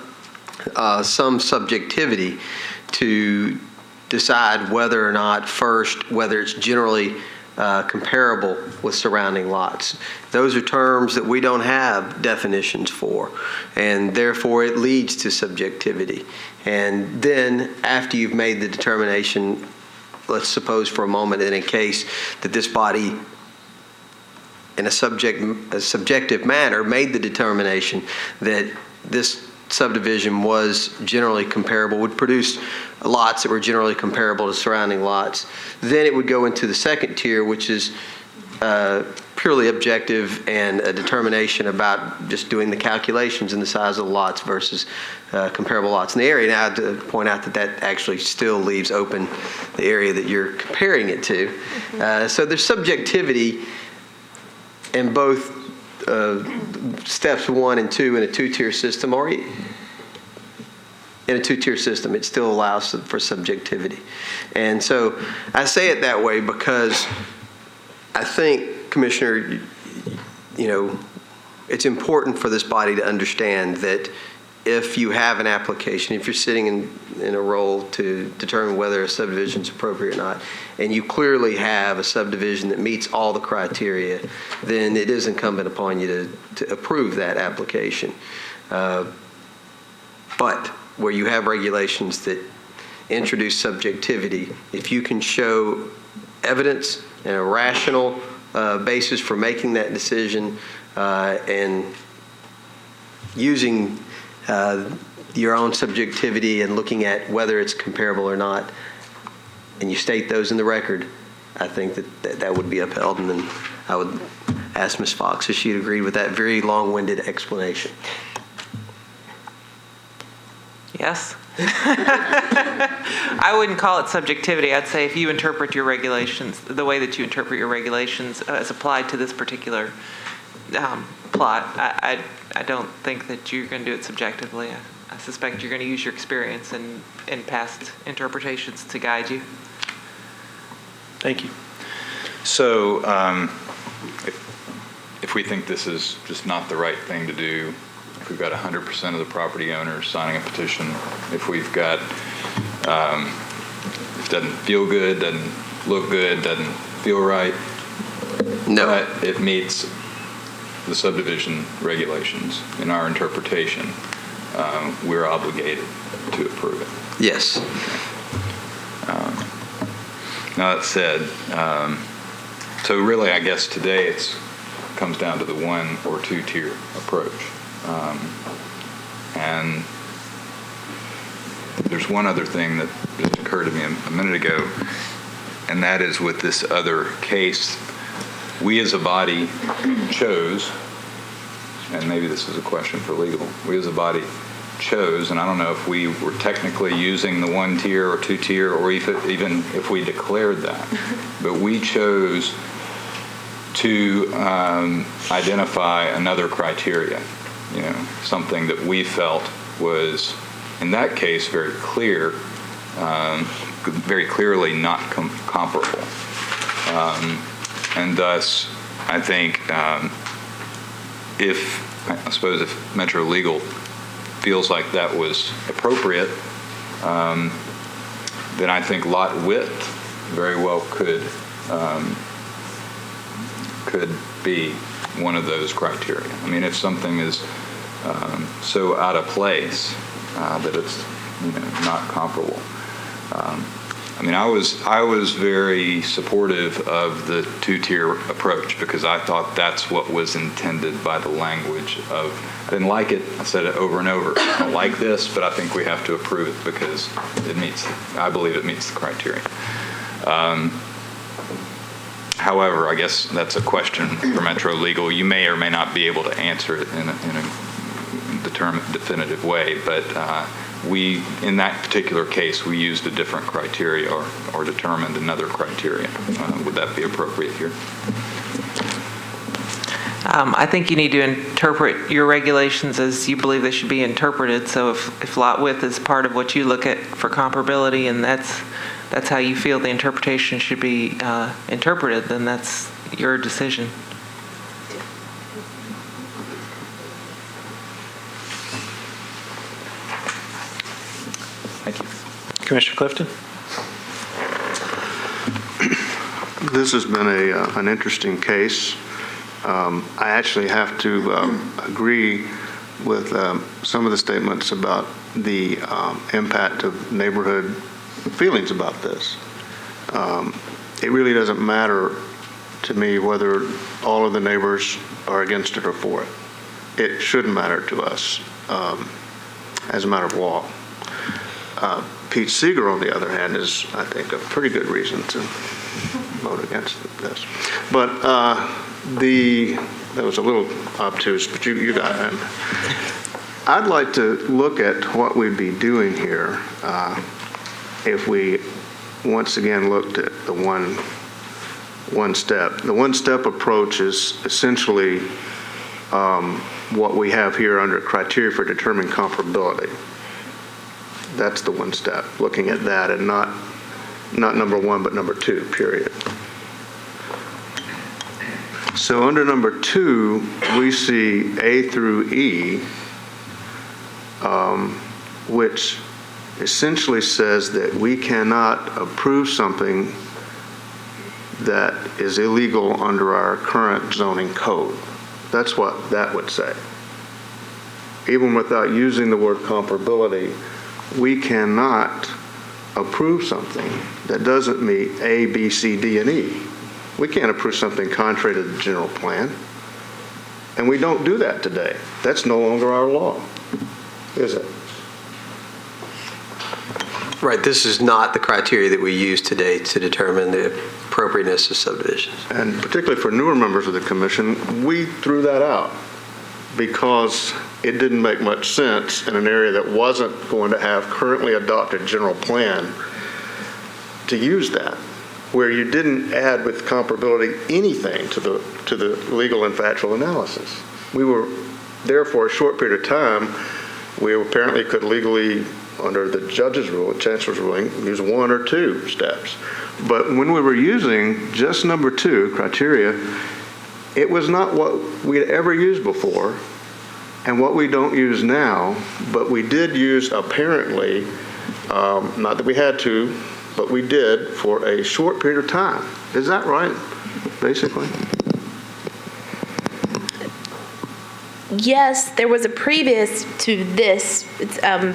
some subjectivity to decide whether or not, first, whether it's generally comparable with surrounding lots. Those are terms that we don't have definitions for, and therefore it leads to subjectivity. And then after you've made the determination, let's suppose for a moment in a case that this body in a subjective manner made the determination that this subdivision was generally comparable, would produce lots that were generally comparable to surrounding lots, then it would go into the second tier, which is purely objective and a determination about just doing the calculations in the size of the lots versus comparable lots in the area. Now, to point out that actually still leaves open the area that you're comparing it to. So there's subjectivity in both steps 1 and 2 in a two-tier system, or in a two-tier system, it still allows for subjectivity. And so I say it that way because I think, Commissioner, it's important for this body to understand that if you have an application, if you're sitting in a role to determine whether a subdivision is appropriate or not, and you clearly have a subdivision that meets all the criteria, then it is incumbent upon you to approve that application. But where you have regulations that introduce subjectivity, if you can show evidence and a rational basis for making that decision and using your own subjectivity and looking at whether it's comparable or not, and you state those in the record, I think that would be upheld. And then I would ask Ms. Fox if she'd agree with that very long-winded explanation. Yes. I wouldn't call it subjectivity. I'd say if you interpret your regulations, the way that you interpret your regulations as applied to this particular plot, I don't think that you're going to do it subjectively. I suspect you're going to use your experience and past interpretations to guide you. Thank you. So if we think this is just not the right thing to do, if we've got 100% of the property owners signing a petition, if we've got, if it doesn't feel good, doesn't look good, doesn't feel right, no, but it meets the subdivision regulations in our interpretation, we're obligated to approve it. Yes. Now that said, so really I guess today it comes down to the 1 or 2 tier approach. And there's one other thing that just occurred to me a minute ago, and that is with this other case, we as a body chose, and maybe this is a question for legal, we as a body chose, and I don't know if we were technically using the 1 tier or 2 tier, or even if we declared that, but we chose to identify another criteria, something that we felt was, in that case, very clear, very clearly not comparable. And thus, I think I suppose if Metro Legal feels like that was appropriate, then I think lot width very well could be one of those criteria. I mean, if something is so out of place that it's not comparable. I mean, I was very supportive of the 2-tier approach because I thought that's what was intended by the language of. I didn't like it. I said it over and over. I don't like this, but I think we have to approve it because it meets. I believe it meets the criteria. However, I guess that's a question for Metro Legal. You may or may not be able to answer it in a definitive way, but we, in that particular case, we used a different criteria or determined another criteria. Would that be appropriate here? I think you need to interpret your regulations as you believe they should be interpreted. So if lot width is part of what you look at for comparability, and that's how you feel the interpretation should be interpreted, then that's your decision. Thank you. Commissioner Clifton? This has been an interesting case. I actually have to agree with some of the statements about the impact of neighborhood feelings about this. It really doesn't matter to me whether all of the neighbors are against it or for it. It shouldn't matter to us as a matter of law. Pete Seeger, on the other hand, is, I think, a pretty good reason to vote against this. But that was a little obtuse, but you got it. I'd like to look at what we'd be doing here if we once again looked at the one step. The one-step approach is essentially what we have here under criteria for determining comparability. That's the one step, looking at that, and not number 1, but number 2, period. So under number 2, we see A through E which essentially says that we cannot approve something that is illegal under our current zoning code. That's what that would say. Even without using the word comparability, we cannot approve something that doesn't meet A, B, C, D, and E. We can't approve something contrary to the general plan. And we don't do that today. That's no longer our law, is it? Right, this is not the criteria that we use today to determine the appropriateness of subdivisions. And particularly for newer members of the commission, we threw that out because it didn't make much sense in an area that wasn't going to have currently adopted general plan to use that, where you didn't add with comparability anything to the legal and factual analysis. We were there for a short period of time. We apparently could legally, under the judge's rule, chancellor's ruling, use one or two steps. But when we were using just number 2 criteria, it was not what we had ever used before and what we don't use now, but we did use apparently, not that we had to, but we did for a short period of time. Is that right, basically? Yes, there was a previous to this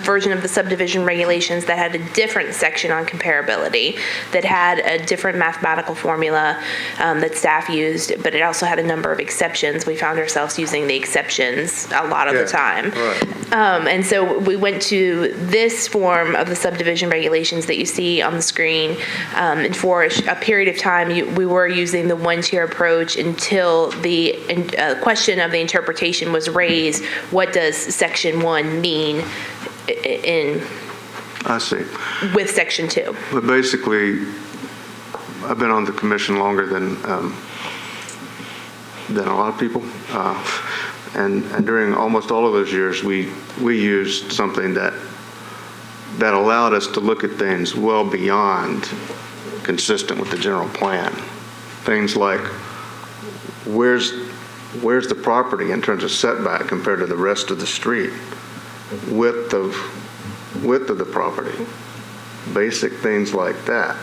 version of the subdivision regulations that had a different section on comparability, that had a different mathematical formula that staff used, but it also had a number of exceptions. We found ourselves using the exceptions a lot of the time. Right. And so we went to this form of the subdivision regulations that you see on the screen, and for a period of time we were using the one-tier approach until the question of the interpretation was raised. What does Section 1 mean I see. with Section 2? But basically, I've been on the commission longer than a lot of people. And during almost all of those years, we used something that allowed us to look at things well beyond consistent with the general plan. Things like, where's the property in terms of setback compared to the rest of the street? Width of the property. Basic things like that.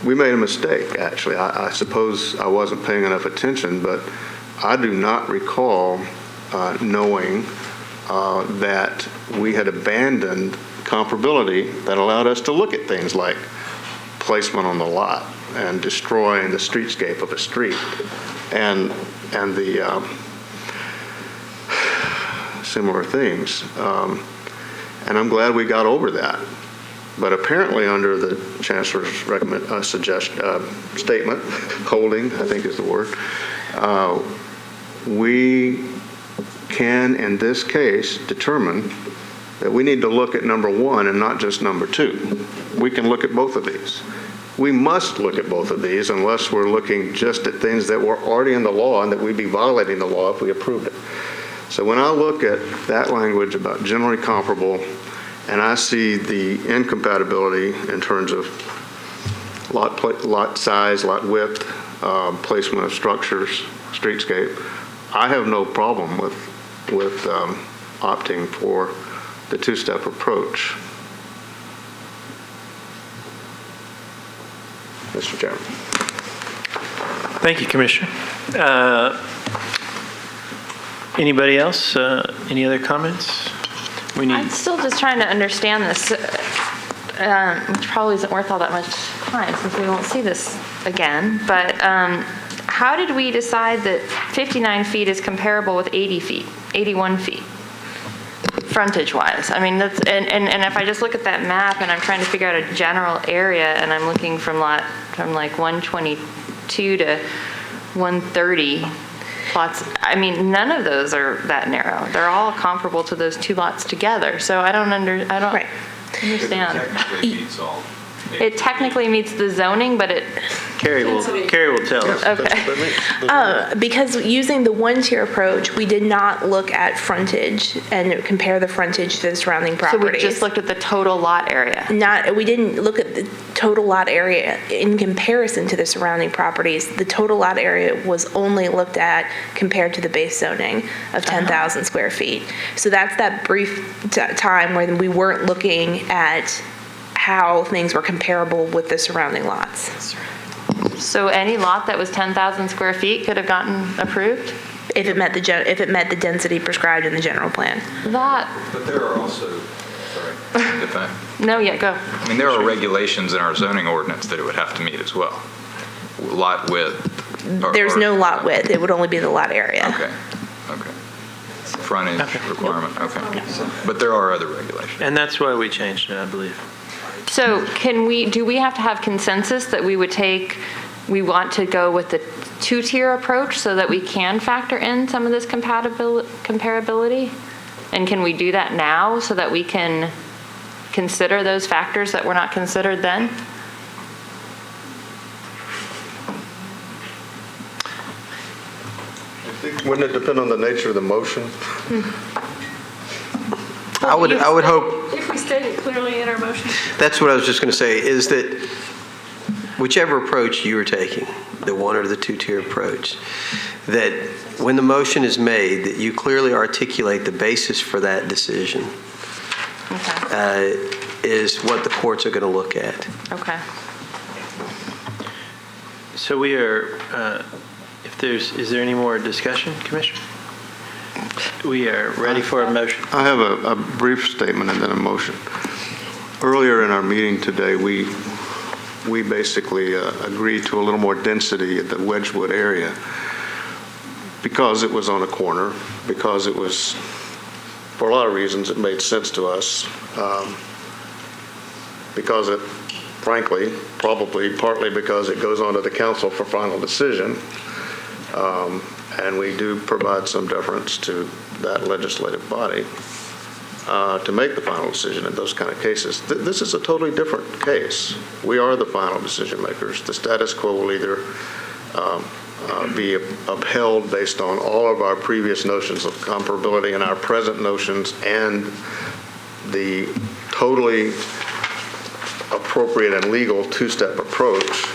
We made a mistake, actually. I suppose I wasn't paying enough attention, but I do not recall knowing that we had abandoned comparability that allowed us to look at things like placement on the lot and destroying the streetscape of a street and the similar things. And I'm glad we got over that. But apparently under the Chancellor's statement, holding, I think is the word, we can, in this case, determine that we need to look at number 1 and not just number 2. We can look at both of these. We must look at both of these unless we're looking just at things that were already in the law and that we'd be violating the law if we approved it. So when I look at that language about generally comparable, and I see the incompatibility in terms of lot size, lot width, placement of structures, streetscape, I have no problem with opting for the 2-step approach. Mr. Chairman. Thank you, Commissioner. Anybody else? Any other comments? I'm still just trying to understand this, which probably isn't worth all that much time since we won't see this again. But how did we decide that 59 feet is comparable with 80 feet, 81 feet, frontage-wise? I mean, that's and if I just look at that map and I'm trying to figure out a general area, and I'm looking from like 122 to 130. Lots. I mean, none of those are that narrow. They're all comparable to those 2 lots together. So I don't understand. It technically meets all. It technically meets the zoning, but it Carrie will tell us. Okay. Because using the one-tier approach, we did not look at frontage and compare the frontage to the surrounding So properties. we just looked at the total lot area. We didn't look at the total lot area in comparison to the surrounding properties. The total lot area was only looked at compared to the base zoning of 10,000 square feet. So that's that brief time where we weren't looking at how things were comparable with the surrounding lots. So any lot that was 10,000 square feet could have gotten approved? If it met the density prescribed in the general plan. But there are also, sorry, if I, No, yeah, go. I mean, there are regulations in our zoning ordinance that it would have to meet as well. Lot width. There's no lot width. It would only be the lot area. Okay. Frontage requirement, okay. But there are other regulations. And that's why we changed it, I believe. So do we have to have consensus that we want to go with the two-tier approach so that we can factor in some of this comparability? And can we do that now so that we can consider those factors that were not considered then? Wouldn't it depend on the nature of the motion? I would hope, If we state it clearly in our motion. that's what I was just going to say, is that whichever approach you are taking, the one or the two-tier approach, that when the motion is made, that you clearly articulate the basis for that decision is what the courts are going to look at. Okay. So we are, is there any more discussion, Commissioner? We are ready for a motion. I have a brief statement and then a motion. Earlier in our meeting today, we basically agreed to a little more density at the Wedgwood area because it was on a corner, because it was, for a lot of reasons, it made sense to us, because it, frankly, probably partly because it goes on to the council for final decision, and we do provide some deference to that legislative body to make the final decision in those kind of cases. This is a totally different case. We are the final decision makers. The status quo will either be upheld based on all of our previous notions of comparability and our present notions and the totally appropriate and legal two-step approach,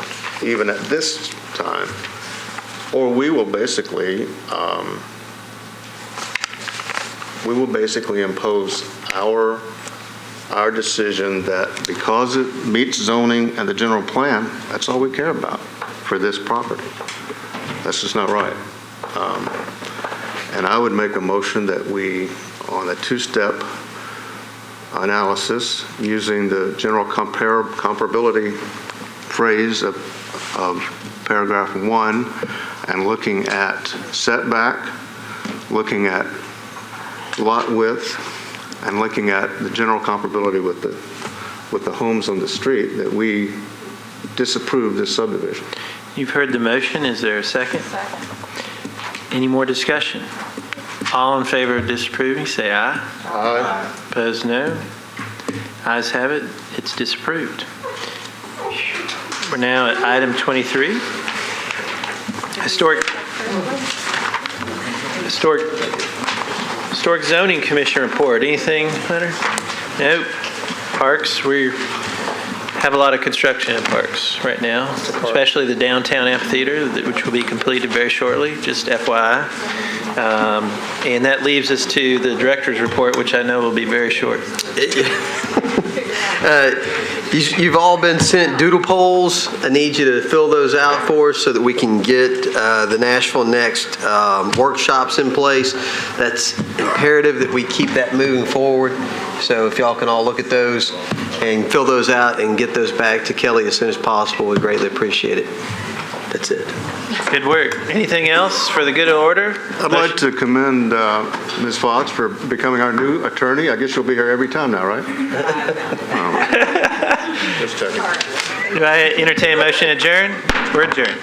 even at this time, or we will basically impose our decision that because it meets zoning and the general plan, that's all we care about for this property. That's just not right. And I would make a motion that we, on a two-step analysis, using the general comparability phrase of paragraph 1, and looking at setback, looking at lot width, and looking at the general comparability with the homes on the street, that we disapprove this subdivision. You've heard the motion. Is there a second? Second. Any more discussion? All in favor of disapproving, say aye. Aye. Opposed, no. Ayes have it. It's disapproved. We're now at item 23. Historic Zoning Commission report. Anything, Hunter? Nope. Parks, we have a lot of construction in parks right now, especially the downtown amphitheater, which will be completed very shortly, just FYI. And that leaves us to the director's report, which I know will be very short. You've all been sent doodle polls. I need you to fill those out for us so that we can get the Nashville Next workshops in place. That's imperative that we keep that moving forward. So if y'all can all look at those and fill those out and get those back to Kelly as soon as possible, we'd greatly appreciate it. That's it. Good work. Anything else for the good of order? I'd like to commend Ms. Fox for becoming our new attorney. I guess you'll be here every time now, right? Just checking. Do I entertain a motion to adjourn? We're adjourned.